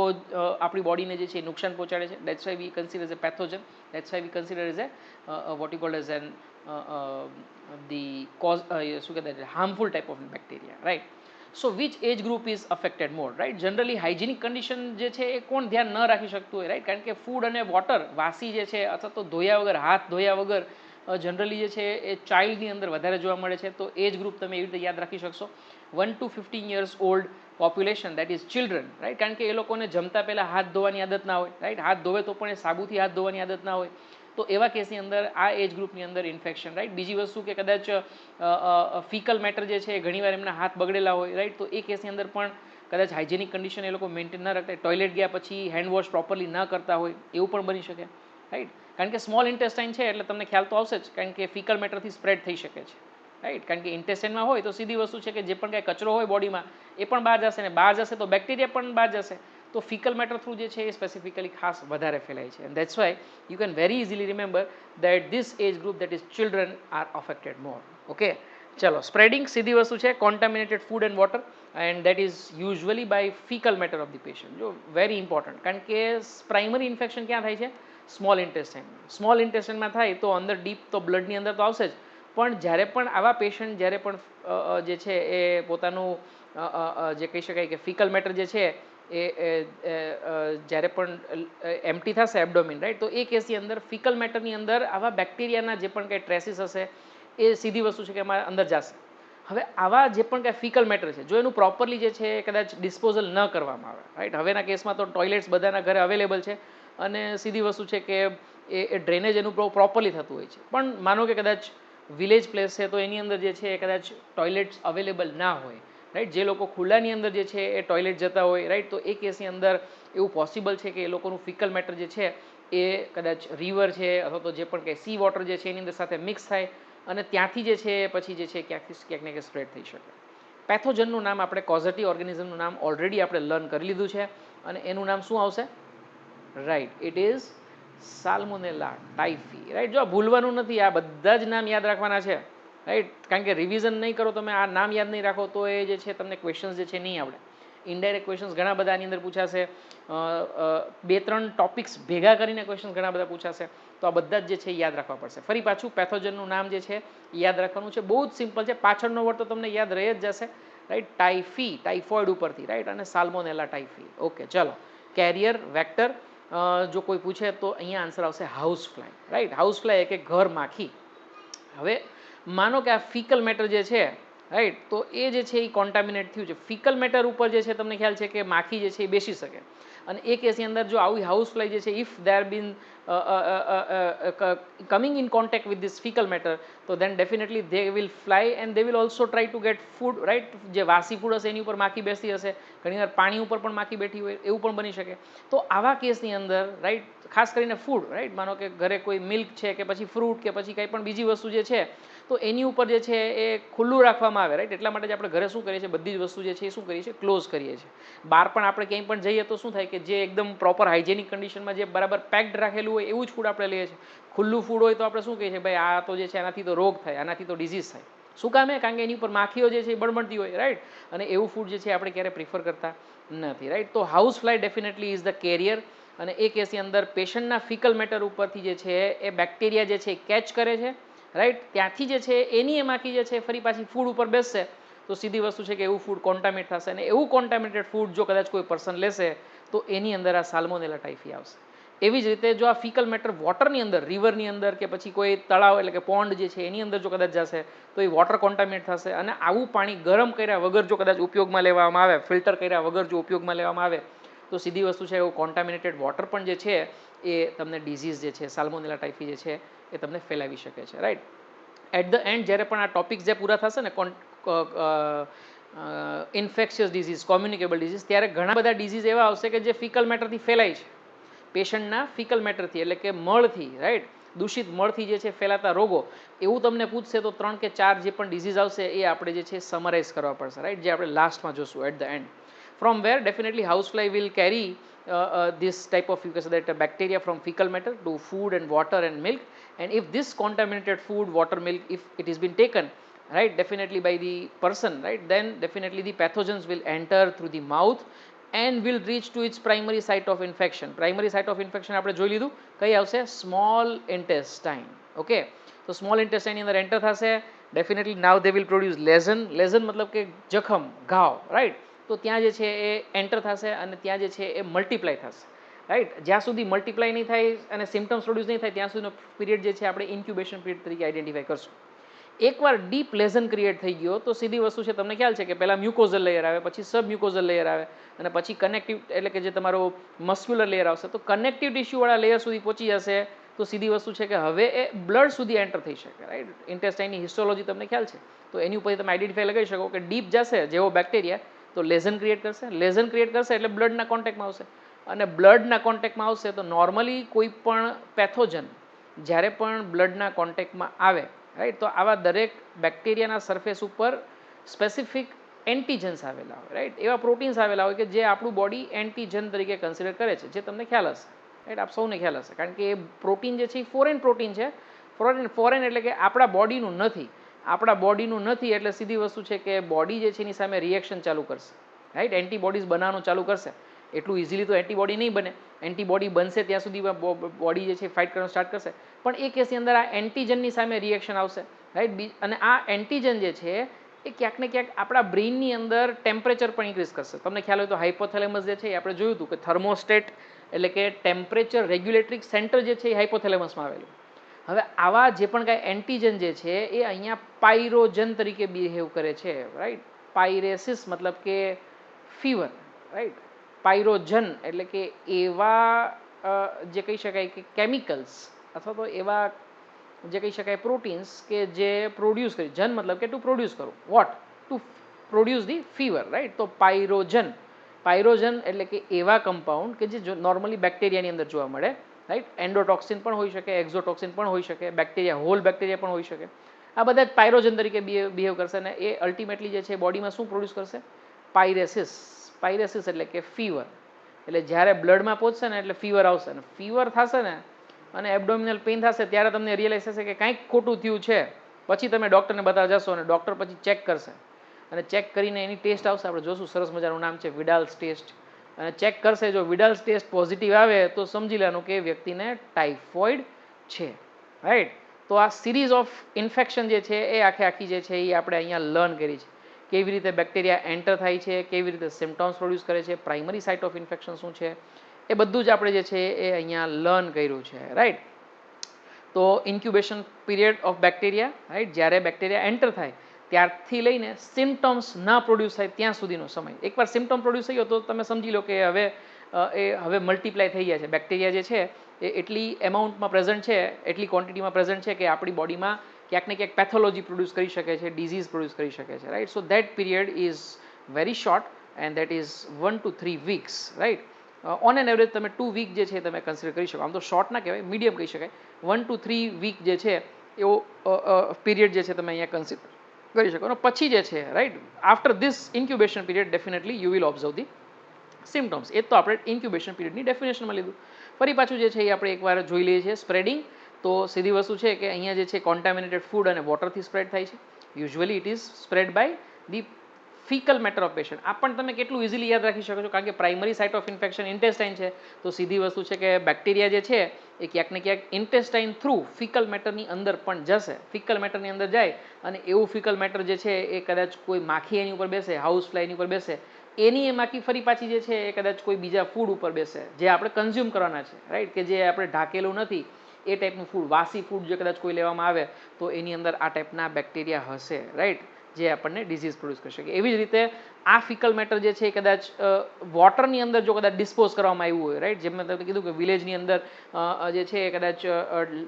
આપણી બોડીને જે છે એ નુકસાન પહોંચાડે છે. That's why we consider as a pathogen. That's why we consider as a what you called as an the cause શું કહેવાય harmful type of bacteria, right. So which age group is affected more, right. Generally hygienic condition જે છે એ કોણ ધ્યાન ન રાખી શકતું હોય, right. કારણ કે ફૂડ અને વોટર વાસી જે છે અથવા તો ધોયા વગર, હાથ ધોયા વગર જનરલી જે છે એ ચાઇલ્ડની અંદર વધારે જોવા મળે છે. તો એજ ગ્રુપ તમે એવી રીતે યાદ રાખી શકશો. 1 to 15 years old population, that is children, right. કારણ કે એ લોકોને જમતા પહેલાં હાથ ધોવાની આદત ના હોય, રાઈટ. હાથ ધોવે તો પણ એ સાબુથી હાથ ધોવાની આદત ના હોય. તો એવા કેસની અંદર આ એજ ગ્રુપની અંદર ઇન્ફેક્શન, રાઈટ. બીજી વસ્તુ કે કદાચ ફિકલ મેટર જે છે ઘણીવાર એમના હાથ બગડેલા હોય, રાઈટ. તો એ કેસની અંદર પણ કદાચ હાઇજેનિક કન્ડિશન એ લોકો મેન્ટેન ન રાખતા, ટોયલેટ ગયા પછી હેન્ડ વોશ પ્રોપરલી ન કરતા હોય, એવું પણ બની શકે, રાઈટ. કારણ કે સ્મોલ ઇન્ટેસ્ટાઇન છે એટલે તમને ખ્યાલ તો આવશે જ, કારણ કે ફિકલ મેટરથી સ્પ્રેડ થઈ શકે છે, રાઈટ. કારણ કે ઇન્ટેસ્ટાઇનમાં હોય તો સીધી વસ્તુ છે કે જે પણ કાંઈ કચરો હોય બોડીમાં એ પણ બહાર જશે, ને બહાર જશે તો બેક્ટેરિયા પણ બહાર જશે. તો ફિકલ મેટર થ્રુ જે છે એ સ્પેસિફિકલી ખાસ વધારે ફેલાય છે. And that's why you can very easily remember that this age group, that is children, are affected more. Okay, ચલો. સ્પ્રેડિંગ સીધી વસ્તુ છે, contaminated food and water, and that is usually by faecal matter of the patient. જો very important, કારણ કે primary infection ક્યાં થાય છે? સ્મોલ ઇન્ટેસ્ટાઇનમાં. સ્મોલ ઇન્ટેસ્ટાઇનમાં થાય તો અંદર ડીપ તો બ્લડની અંદર તો આવશે જ, પણ જ્યારે પણ આવા પેશન્ટ જ્યારે પણ જે છે એ પોતાનું જે કહી શકાય કે ફિકલ મેટર જે છે એ જ્યારે પણ એમ્પ્ટી થશે એબડોમિન, રાઈટ. તો એ કેસની અંદર ફિકલ મેટરની અંદર આવા બેક્ટેરિયાના જે પણ કંઈ ટ્રેસીસ હશે એ સીધી વસ્તુ છે કે એમાં અંદર જશે. હવે આવા જે પણ કાંઈ ફિકલ મેટર છે, જો એનું પ્રોપરલી જે છે એ કદાચ ડિસ્પોઝલ ન કરવામાં આવે, રાઈટ. હવેના કેસમાં તો ટોયલેટ્સ બધાના ઘરે અવેલેબલ છે અને સીધી વસ્તુ છે કે એ ડ્રેનેજ એનું પ્રોપરલી થતું હોય છે. પણ માનો કે કદાચ વિલેજ પ્લેસ છે તો એની અંદર જે છે એ કદાચ ટોયલેટ્સ અવેલેબલ ના હોય, રાઈટ. જે લોકો ખુલ્લાની અંદર જે છે એ ટોયલેટ જતા હોય, રાઈટ. તો એ કેસની અંદર એવું પોસિબલ છે કે એ લોકોનું ફિકલ મેટર જે છે એ કદાચ રિવર છે અથવા તો જે પણ કંઈ સી વોટર જે છે એની અંદર સાથે મિક્સ થાય અને ત્યાંથી જે છે પછી જે છે ક્યાંક ને ક્યાંક સ્પ્રેડ થઈ શકે. પેથોજનનું નામ આપણે કોઝેટિવ ઓર્ગેનિઝમનું નામ ઓલરેડી આપણે લર્ન કરી લીધું છે અને એનું નામ શું આવશે? Right, it is salmonella typhi, right. જો ભૂલવાનું નથી, આ બધા જ નામ યાદ રાખવાના છે, રાઈટ. કારણ કે રિવિઝન નહીં કરો તમે, આ નામ યાદ નહીં રાખો તો એ જે છે તમને ક્વેશ્ચન્સ જે છે નહીં આવડે. ઇનડાયરેક્ટ ક્વેશ્ચન્સ ઘણા બધા આની અંદર પૂછાશે, 2-3 ટોપિક્સ ભેગા કરીને ક્વેશ્ચન્સ ઘણા બધા પૂછાશે. તો આ બધા જ જે છે યાદ રાખવા પડશે. ફરી પાછું પેથોજનનું નામ જે છે યાદ રાખવાનું છે, બહુ જ સિમ્પલ છે. પાછળનો વર્ડ તો તમને યાદ રહી જ જશે, રાઈટ. ટાઇફી, ટાઇફોઇડ ઉપરથી, રાઈટ. અને સાલ્મોનેલા ટાઇફી. ઓકે, ચલો. કેરિયર, વેક્ટર, જો કોઈ પૂછે તો અહીંયા આન્સર આવશે house fly, right. House fly એટલે ઘર માખી. હવે માનો કે આ ફિકલ મેટર જે છે, રાઈટ. તો એ જે છે એ કોન્ટામિનેટ થયું છે. ફિકલ મેટર ઉપર જે છે તમને ખ્યાલ છે કે માખી જે છે એ બેસી શકે અને એ કેસની અંદર જો આવી હાઉસ ફ્લાય જે છે if they are been coming in contact with this faecal matter, તો then definitely they will fly and they will also try to get food, right. જે વાસી ફૂડ હશે એની ઉપર માખી બેસતી હશે, ઘણીવાર પાણી ઉપર પણ માખી બેઠી હોય, એવું પણ બની શકે. તો આવા કેસની અંદર, રાઈટ, ખાસ કરીને ફૂડ, રાઈટ. માનો કે ઘરે કોઈ મિલ્ક છે કે પછી ફ્રૂટ કે પછી કંઈ પણ બીજી વસ્તુ જે છે તો એની ઉપર જે છે એ ખુલ્લું રાખવામાં આવે, રાઈટ. એટલા માટે જ આપણે ઘરે શું કરીએ છીએ, બધી જ વસ્તુ જે છે એ શું કરીએ છીએ, ક્લોઝ કરીએ છીએ. બહાર પણ આપણે ક્યાંય પણ જઈએ તો શું થાય કે જે એકદમ પ્રોપર હાઇજેનિક કન્ડિશનમાં જે બરાબર પેક્ડ રાખેલું હોય એવું જ ફૂડ આપણે લઈએ છીએ. ખુલ્લું ફૂડ હોય તો આપણે શું કહીએ છીએ, ભાઈ આ તો જે છે આનાથી તો રોગ થાય, આનાથી તો ડિઝીઝ થાય. શું કામ? કારણ કે એની ઉપર માખીઓ જે છે એ બળબડતી હોય, રાઈટ. અને એવું ફૂડ જે છે આપણે ક્યારે પ્રિફર કરતા નથી, રાઈટ. તો house fly definitely is the carrier અને એ કેસની અંદર પેશન્ટના ફિકલ મેટર ઉપરથી જે છે એ બેક્ટેરિયા જે છે એ કેચ કરે છે, રાઈટ. ત્યાંથી જે છે એની એ માખી જે છે ફરી પાછી ફૂડ ઉપર બેસશે તો સીધી વસ્તુ છે કે એવું ફૂડ કોન્ટામિનેટ થશે અને એવું કોન્ટામિનેટેડ ફૂડ જો કદાચ કોઈ પર્સન લેશે તો એની અંદર આ સાલ્મોનેલા ટાઇફી આવશે. એવી જ રીતે જો આ ફિકલ મેટર વોટરની અંદર, રિવરની અંદર કે પછી કોઈ તળાવ એટલે કે પોન્ડ જે છે એની અંદર જો કદાચ જશે તો એ વોટર કોન્ટામિનેટ થશે અને આવું પાણી ગરમ કર્યા વગર જો કદાચ ઉપયોગમાં લેવામાં આવે, ફિલ્ટર કર્યા વગર જો ઉપયોગમાં લેવામાં આવે તો સીધી વસ્તુ છે એવું કોન્ટામિનેટેડ વોટર પણ જે છે એ તમને ડિઝીઝ જે છે સાલ્મોનેલા ટાઇફી જે છે એ તમને ફેલાવી શકે છે, રાઈટ. એટ ધ એન્ડ જ્યારે પણ આ ટોપિક્સ જે પૂરા થશે ને ઇન્ફેક્શિયસ ડિઝીઝ, કોમ્યુનિકેબલ ડિઝીઝ, ત્યારે ઘણા બધા ડિઝીઝ એવા આવશે કે જે ફિકલ મેટરથી ફેલાય છે, પેશન્ટના ફિકલ મેટરથી એટલે કે મળથી, રાઈટ. દૂષિત મળથી જે છે ફેલાતા રોગો. એવું તમને પૂછશે તો 3 કે 4 જે પણ ડિઝીઝ આવશે એ આપણે જે છે સમરાઇઝ કરવા પડશે, રાઈટ. જે આપણે લાસ્ટમાં જોશું at the end. From where definitely housefly will carry this type of, you can say that, bacteria from fecal matter to food and water and milk, and if this contaminated food, water, milk, if it is been taken right, definitely by the person, right, then definitely the pathogens will enter through the mouth and will reach to its primary site of infection. Primary site of infection આપણે જોઈ લીધું, કઈ આવશે? Small intestine. Okay, તો small ઇન્ટેસ્ટાઇનની અંદર enter થશે, definitely now they will produce lesion. Lesion મતલબ કે જખમ, ઘાવ, રાઈટ. તો ત્યાં જે છે એ એન્ટર થશે અને ત્યાં જે છે એ મલ્ટીપ્લાય થશે, રાઈટ. જ્યાં સુધી મલ્ટીપ્લાય નહીં થાય અને સિમ્ટમ્સ પ્રોડ્યુસ નહીં થાય ત્યાં સુધીનો પીરિયડ જે છે આપણે ઇન્ક્યુબેશન પીરિયડ તરીકે આઈડેન્ટિફાઈ કરશું. એકવાર ડીપ લેઝન ક્રિએટ થઈ ગયો તો સીધી વસ્તુ છે, તમને ખ્યાલ છે કે પહેલાં મ્યુકોઝલ લેયર આવે, પછી સબ મ્યુકોઝલ લેયર આવે અને પછી કનેક્ટિવ એટલે કે જે તમારો મસ્ક્યુલર લેયર આવશે. તો કનેક્ટિવ ટિશ્યુવાળા લેયર સુધી પહોંચી જશે તો સીધી વસ્તુ છે કે હવે એ બ્લડ સુધી એન્ટર થઈ શકે, રાઈટ. ઇન્ટેસ્ટાઇનની હિસ્ટોલોજી તમને ખ્યાલ છે, તો એની ઉપર તમે આઈડેન્ટિફાઈ લગાવી શકો કે ડીપ જશે જેવો બેક્ટેરિયા તો લેઝન ક્રિએટ કરશે. લેઝન ક્રિએટ કરશે એટલે બ્લડના કોન્ટેક્ટમાં આવશે અને બ્લડના કોન્ટેક્ટમાં આવશે તો નોર્મલી કોઈ પણ પેથોજન જ્યારે પણ બ્લડના કોન્ટેક્ટમાં આવે, રાઈટ, તો આવા દરેક બેક્ટેરિયાના સરફેસ ઉપર સ્પેસિફિક એન્ટીજન્સ આવેલા હોય, રાઈટ. એવા પ્રોટીન્સ આવેલા હોય કે જે આપણું બોડી એન્ટીજન તરીકે કન્સિડર કરે છે, જે તમને ખ્યાલ હશે, રાઈટ. આપ સૌને ખ્યાલ હશે, કારણ કે એ પ્રોટીન જે છે એ ફોરેન પ્રોટીન છે. ફોરેન એટલે કે આપણા બોડીનું નથી. આપણા બોડીનું નથી એટલે સીધી વસ્તુ છે કે બોડી જે છે એની સામે રિએક્શન ચાલુ કરશે, રાઈટ. એન્ટીબોડીઝ બનાવવાનું ચાલુ કરશે. એટલું ઇઝીલી તો એન્ટીબોડી નહીં બને. એન્ટીબોડી બનશે ત્યાં સુધી બોડી જે છે ફાઇટ કરવાનું સ્ટાર્ટ કરશે, પણ એ કેસની અંદર આ એન્ટીજનની સામે રિએક્શન આવશે, રાઈટ. અને આ એન્ટીજન જે છે એ ક્યાંક ને ક્યાંક આપણા બ્રેઇનની અંદર ટેમ્પરેચર પણ ઇન્ક્રીઝ કરશે. તમને ખ્યાલ હોય તો હાઇપોથેલેમસ જે છે એ આપણે જોયું હતું કે થર્મોસ્ટેટ એટલે કે ટેમ્પરેચર રેગ્યુલેટરી સેન્ટર જે છે એ હાઇપોથેલેમસમાં આવેલું. હવે આવા જે પણ કાંઈ એન્ટીજન જે છે એ અહીંયા પાયરોજન તરીકે બિહેવ કરે છે, રાઈટ. પાયરેસિસ મતલબ કે ફીવર, રાઈટ. પાયરોજન એટલે કે એવા જે કહી શકાય કે કેમિકલ્સ અથવા તો એવા જે કહી શકાય પ્રોટીન્સ કે જે પ્રોડ્યુસ કરી, જન મતલબ કે ટુ પ્રોડ્યુસ કરું, vote to produce the fever, right. તો પાયરોજન, પાયરોજન એટલે કે એવા કમ્પાઉન્ડ કે જે નોર્મલી બેક્ટેરિયાની અંદર જોવા મળે, રાઈટ. એન્ડોટોક્સિન પણ હોઈ શકે, એક્ઝોટોક્સિન પણ હોઈ શકે, બેક્ટેરિયા હોલ બેક્ટેરિયા પણ હોઈ શકે. આ બધા જ પાયરોજન તરીકે બિહેવ કરશે અને એ અલ્ટિમેટલી જે છે બોડીમાં શું પ્રોડ્યુસ કરશે? પાયરેસિસ. પાયરેસિસ એટલે કે ફીવર. એટલે જ્યારે બ્લડમાં પહોંચશે ને એટલે ફીવર આવશે ને ફીવર થશે ને અને એબડોમિનલ પેઇન થશે ત્યારે તમને રિયલાઇઝ થશે કે કંઈક ખોટું થયું છે. પછી તમે ડૉક્ટરને બતાવવા જશો અને ડૉક્ટર પછી ચેક કરશે અને ચેક કરીને એની ટેસ્ટ આવશે. આપણે જોશું, સરસ મજાનું નામ છે વિડાલ્સ ટેસ્ટ. અને ચેક કરશે, જો વિડાલ્સ ટેસ્ટ પોઝિટિવ આવે તો સમજી લેવાનું કે વ્યક્તિને ટાઇફોઇડ છે, રાઈટ. તો આ સિરીઝ ઓફ ઇન્ફેક્શન જે છે એ આખી જે છે એ આપણે અહીંયા લર્ન કરી છે. કેવી રીતે બેક્ટેરિયા એન્ટર થાય છે, કેવી રીતે સિમ્ટમ્સ પ્રોડ્યુસ કરે છે, પ્રાઇમરી સાઇટ ઓફ ઇન્ફેક્શન શું છે, એ બધું જ આપણે જે છે એ અહીંયા લર્ન કર્યું છે, રાઈટ. તો incubation period of bacteria, right, જ્યારે બેક્ટેરિયા એન્ટર થાય ત્યારથી લઈને સિમ્ટમ્સ ના પ્રોડ્યુસ થાય ત્યાં સુધીનો સમય. એકવાર સિમ્ટમ પ્રોડ્યુસ થઈ ગયો તો તમે સમજી લો કે હવે મલ્ટીપ્લાય થઈ ગયા છે. બેક્ટેરિયા જે છે એ એટલી એમાઉન્ટમાં પ્રેઝન્ટ છે, એટલી ક્વોન્ટિટીમાં પ્રેઝન્ટ છે કે આપણી બોડીમાં ક્યાંક ને ક્યાંક પેથોલોજી પ્રોડ્યુસ કરી શકે છે, ડિઝીઝ પ્રોડ્યુસ કરી શકે છે, right. So that period is very short and that is 1 to 3 weeks, right. On an average તમે 2 week જે છે તમે કન્સિડર કરી શકો. આમ તો શોર્ટ ના કહેવાય, મીડિયમ કહી શકાય. 1 to 3 week જે છે એવો પીરિયડ જે છે તમે અહીંયા કન્સિડર કરી શકો. અને પછી જે છે, right, after this incubation period definitely you will observe the symptoms. એ તો આપણે ઇન્ક્યુબેશન પીરિયડની ડેફિનેશનમાં લીધું. ફરી પાછું જે છે એ આપણે એકવાર જોઈ લઈએ છીએ. સ્પ્રેડિંગ, તો સીધી વસ્તુ છે કે અહીંયા જે છે કોન્ટામિનેટેડ ફૂડ અને વોટરથી સ્પ્રેડ થાય છે. Usually it is spread by the faecal matter of patient. આ પણ તમે કેટલું ઇઝીલી યાદ રાખી શકો છો, કારણ કે primary site of infection intestine છે. તો સીધી વસ્તુ છે કે બેક્ટેરિયા જે છે એ ક્યાંક ને ક્યાંક ઇન્ટેસ્ટાઇન થ્રુ ફિકલ મેટરની અંદર પણ જશે. ફિકલ મેટરની અંદર જાય અને એવું ફિકલ મેટર જે છે એ કદાચ કોઈ માખી એની ઉપર બેસે, હાઉસ ફ્લાય એની ઉપર બેસે, એની એ માખી ફરી પાછી જે છે એ કદાચ કોઈ બીજા ફૂડ ઉપર બેસે જે આપણે કન્ઝ્યુમ કરવાના છે, રાઈટ, કે જે આપણે ઢાંકેલું નથી એ ટાઈપનું ફૂડ, વાસી ફૂડ જે કદાચ કોઈ લેવામાં આવે તો એની અંદર આ ટાઈપના બેક્ટેરિયા હશે, રાઈટ, જે આપણને ડિઝીઝ પ્રોડ્યુસ કરી શકે. એવી જ રીતે આ ફિકલ મેટર જે છે એ કદાચ વોટરની અંદર જો કદાચ ડિસ્પોઝ કરવામાં આવ્યું હોય, રાઈટ, જેમ મેં તમને કીધું કે વિલેજની અંદર જે છે એ કદાચ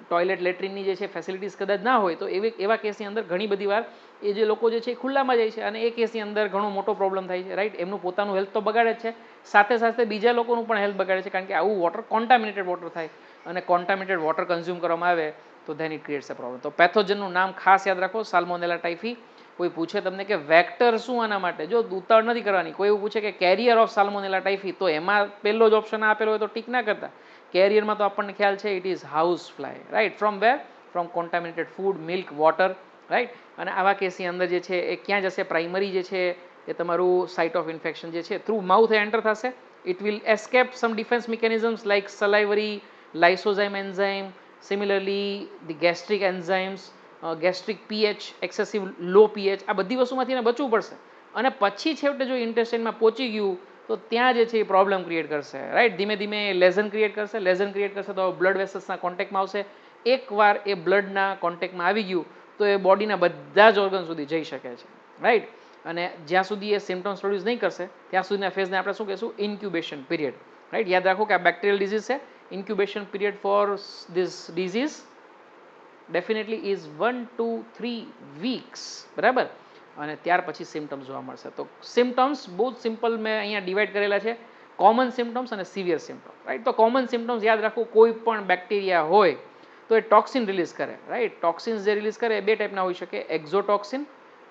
ટોયલેટ લેટ્રિનની જે છે ફેસિલિટીઝ કદાચ ના હોય તો એવા કેસની અંદર ઘણી બધી વાર એ જે લોકો જે છે એ ખુલ્લામાં જાય છે અને એ કેસની અંદર ઘણો મોટો પ્રોબ્લેમ થાય છે, રાઈટ. એમનું પોતાનું હેલ્થ તો બગાડે જ છે, સાથે સાથે બીજા લોકોનું પણ હેલ્થ બગાડે છે, કારણ કે આવું વોટર કોન્ટામિનેટેડ વોટર થાય અને કોન્ટામિનેટેડ વોટર કન્ઝ્યુમ કરવામાં આવે તો then it creates a problem. તો પેથોજનનું નામ ખાસ યાદ રાખો, સાલ્મોનેલા ટાઇફી. કોઈ પૂછે તમને કે વેક્ટર શું આના માટે, જો ઉતાવળ નથી કરવાની. કોઈ એવું પૂછે કે કેરિયર ઓફ સાલ્મોનેલા ટાઇફી, તો એમાં પહેલો જ ઓપ્શન આપેલો હોય તો ટીક ના કરતા. કેરિયરમાં તો આપણને ખ્યાલ છે it is house fly, right. From where? From contaminated food, milk, water, right. અને આવા કેસની અંદર જે છે એ ક્યાં જશે, પ્રાઇમરી જે છે એ તમારું સાઇટ ઓફ ઇન્ફેક્શન જે છે થ્રુ માઉથ એન્ટર થશે. It will escape some defence mechanisms like salivary lysozyme enzyme, similarly the gastric enzymes, gastric pH, excessive low pH, આ બધી વસ્તુમાંથી એને બચવું પડશે. અને પછી છેવટે જો ઇન્ટેસ્ટાઇનમાં પહોંચી ગયું તો ત્યાં જે છે એ પ્રોબ્લેમ ક્રિએટ કરશે, રાઈટ. ધીમે ધીમે લેઝન ક્રિએટ કરશે. લેઝન ક્રિએટ કરશે તો બ્લડ વેસલ્સના કોન્ટેક્ટમાં આવશે. એકવાર એ બ્લડના કોન્ટેક્ટમાં આવી ગયું તો એ બોડીના બધા જ ઓર્ગન સુધી જઈ શકે છે, રાઈટ. અને જ્યાં સુધી એ સિમ્ટમ્સ પ્રોડ્યુસ નહીં કરશે ત્યાં સુધીના ફેઝને આપણે શું કહીશું, ઇન્ક્યુબેશન પીરિયડ, રાઈટ. યાદ રાખો કે આ બેક્ટેરિયલ ડિઝીઝ છે. incubation period for this disease definitely is 1 to 3 weeks, બરાબર. અને ત્યાર પછી સિમ્ટમ્સ જોવા મળશે. તો સિમ્ટમ્સ બહુ જ સિમ્પલ મેં અહીંયા ડિવાઈડ કરેલા છે, કોમન સિમ્ટમ્સ અને સિવિયર સિમ્ટમ્સ, રાઈટ. તો કોમન સિમ્ટમ્સ યાદ રાખવું, કોઈ પણ બેક્ટેરિયા હોય તો એ ટોક્સિન રિલીઝ કરે, રાઈટ. ટોક્સિન્સ જે રિલીઝ કરે એ બે ટાઈપના હોઈ શકે, એક્ઝોટોક્સિન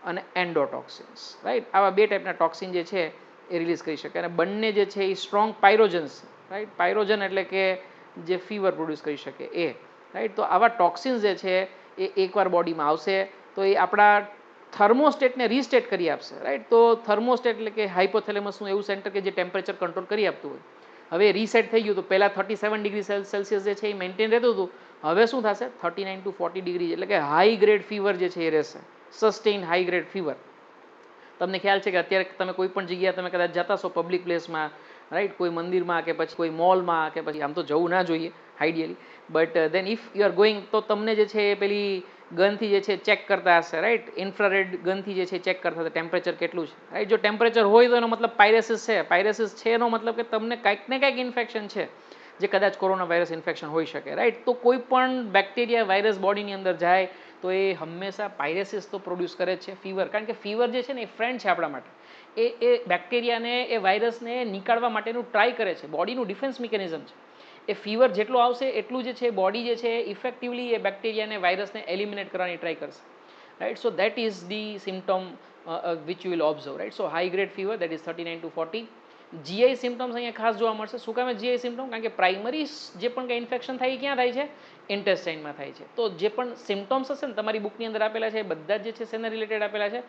અને એન્ડોટોક્સિન્સ, રાઈટ. આવા બે ટાઈપના ટોક્સિન જે છે એ રિલીઝ કરી શકે. અને બંને જે છે એ સ્ટ્રોંગ પાયરોજન્સ, રાઈટ. પાયરોજન એટલે કે જે ફીવર પ્રોડ્યુસ કરી શકે એ, રાઈટ. તો આવા ટોક્સિન્સ જે છે એ એકવાર બોડીમાં આવશે તો એ આપણા થર્મોસ્ટેટને રીસ્ટેટ કરી આપશે, રાઈટ. તો થર્મોસ્ટેટ એટલે કે હાઇપોથેલેમસનું એવું સેન્ટર કે જે ટેમ્પરેચર કંટ્રોલ કરી આપતું હોય, હવે રીસેટ થઈ ગયું. તો પહેલાં 37 ડિગ્રી સેલ્સિયસ જે છે એ મેન્ટેન રહેતું હતું, હવે શું થશે 39 to 40 ડિગ્રી, એટલે કે હાઈ ગ્રેડ ફીવર જે છે એ રહેશે, સસ્ટેઇન હાઈ ગ્રેડ ફીવર. તમને ખ્યાલ છે કે અત્યારે તમે કોઈ પણ જગ્યાએ તમે કદાચ જતા છો પબ્લિક પ્લેસમાં, રાઈટ, કોઈ મંદિરમાં કે પછી કોઈ મોલમાં કે પછી, આમ તો જવું ના જોઈએ ideally, but then if you are going તો તમને જે છે એ પેલી ગનથી જે છે ચેક કરતા હશે, રાઈટ. ઇન્ફ્રારેડ ગનથી જે છે ચેક કરતા હશે ટેમ્પરેચર કેટલું છે, રાઈટ. જો ટેમ્પરેચર હોય તો એનો મતલબ પાયરેસિસ છે. પાયરેસિસ છે એનો મતલબ કે તમને કાંઈક ને કાંઈક ઇન્ફેક્શન છે, જે કદાચ કોરોના વાયરસ ઇન્ફેક્શન હોઈ શકે, રાઈટ. તો કોઈ પણ બેક્ટેરિયા વાયરસ બોડીની અંદર જાય તો એ હંમેશા પાયરેસિસ તો પ્રોડ્યુસ કરે જ છે, ફીવર. કારણ કે ફીવર જે છે ને એ ફ્રેન્ડ છે આપણા માટે. એ બેક્ટેરિયાને, એ વાયરસને નીકાળવા માટેનું ટ્રાય કરે છે, બોડીનું ડિફેન્સ મિકેનિઝમ છે. એ ફીવર જેટલો આવશે એટલું જે છે બોડી જે છે ઇફેક્ટિવલી એ બેક્ટેરિયાને, વાયરસને એલિમિનેટ કરવાની ટ્રાય કરશે, right. So that is the symptom which you will observe, right. So high grade fever that is 39 to 40. GI symptoms અહીંયા ખાસ જોવા મળશે. શું કામ જીઆઈ સિમ્ટમ? કારણ કે પ્રાઇમરી જે પણ કંઈ ઇન્ફેક્શન થાય એ ક્યાં થાય છે, ઇન્ટેસ્ટાઇનમાં થાય છે. તો જે પણ સિમ્ટમ્સ હશે ને તમારી બુકની અંદર આપેલા છે બધા જ જે છે શેના રિલેટેડ આપેલા છે,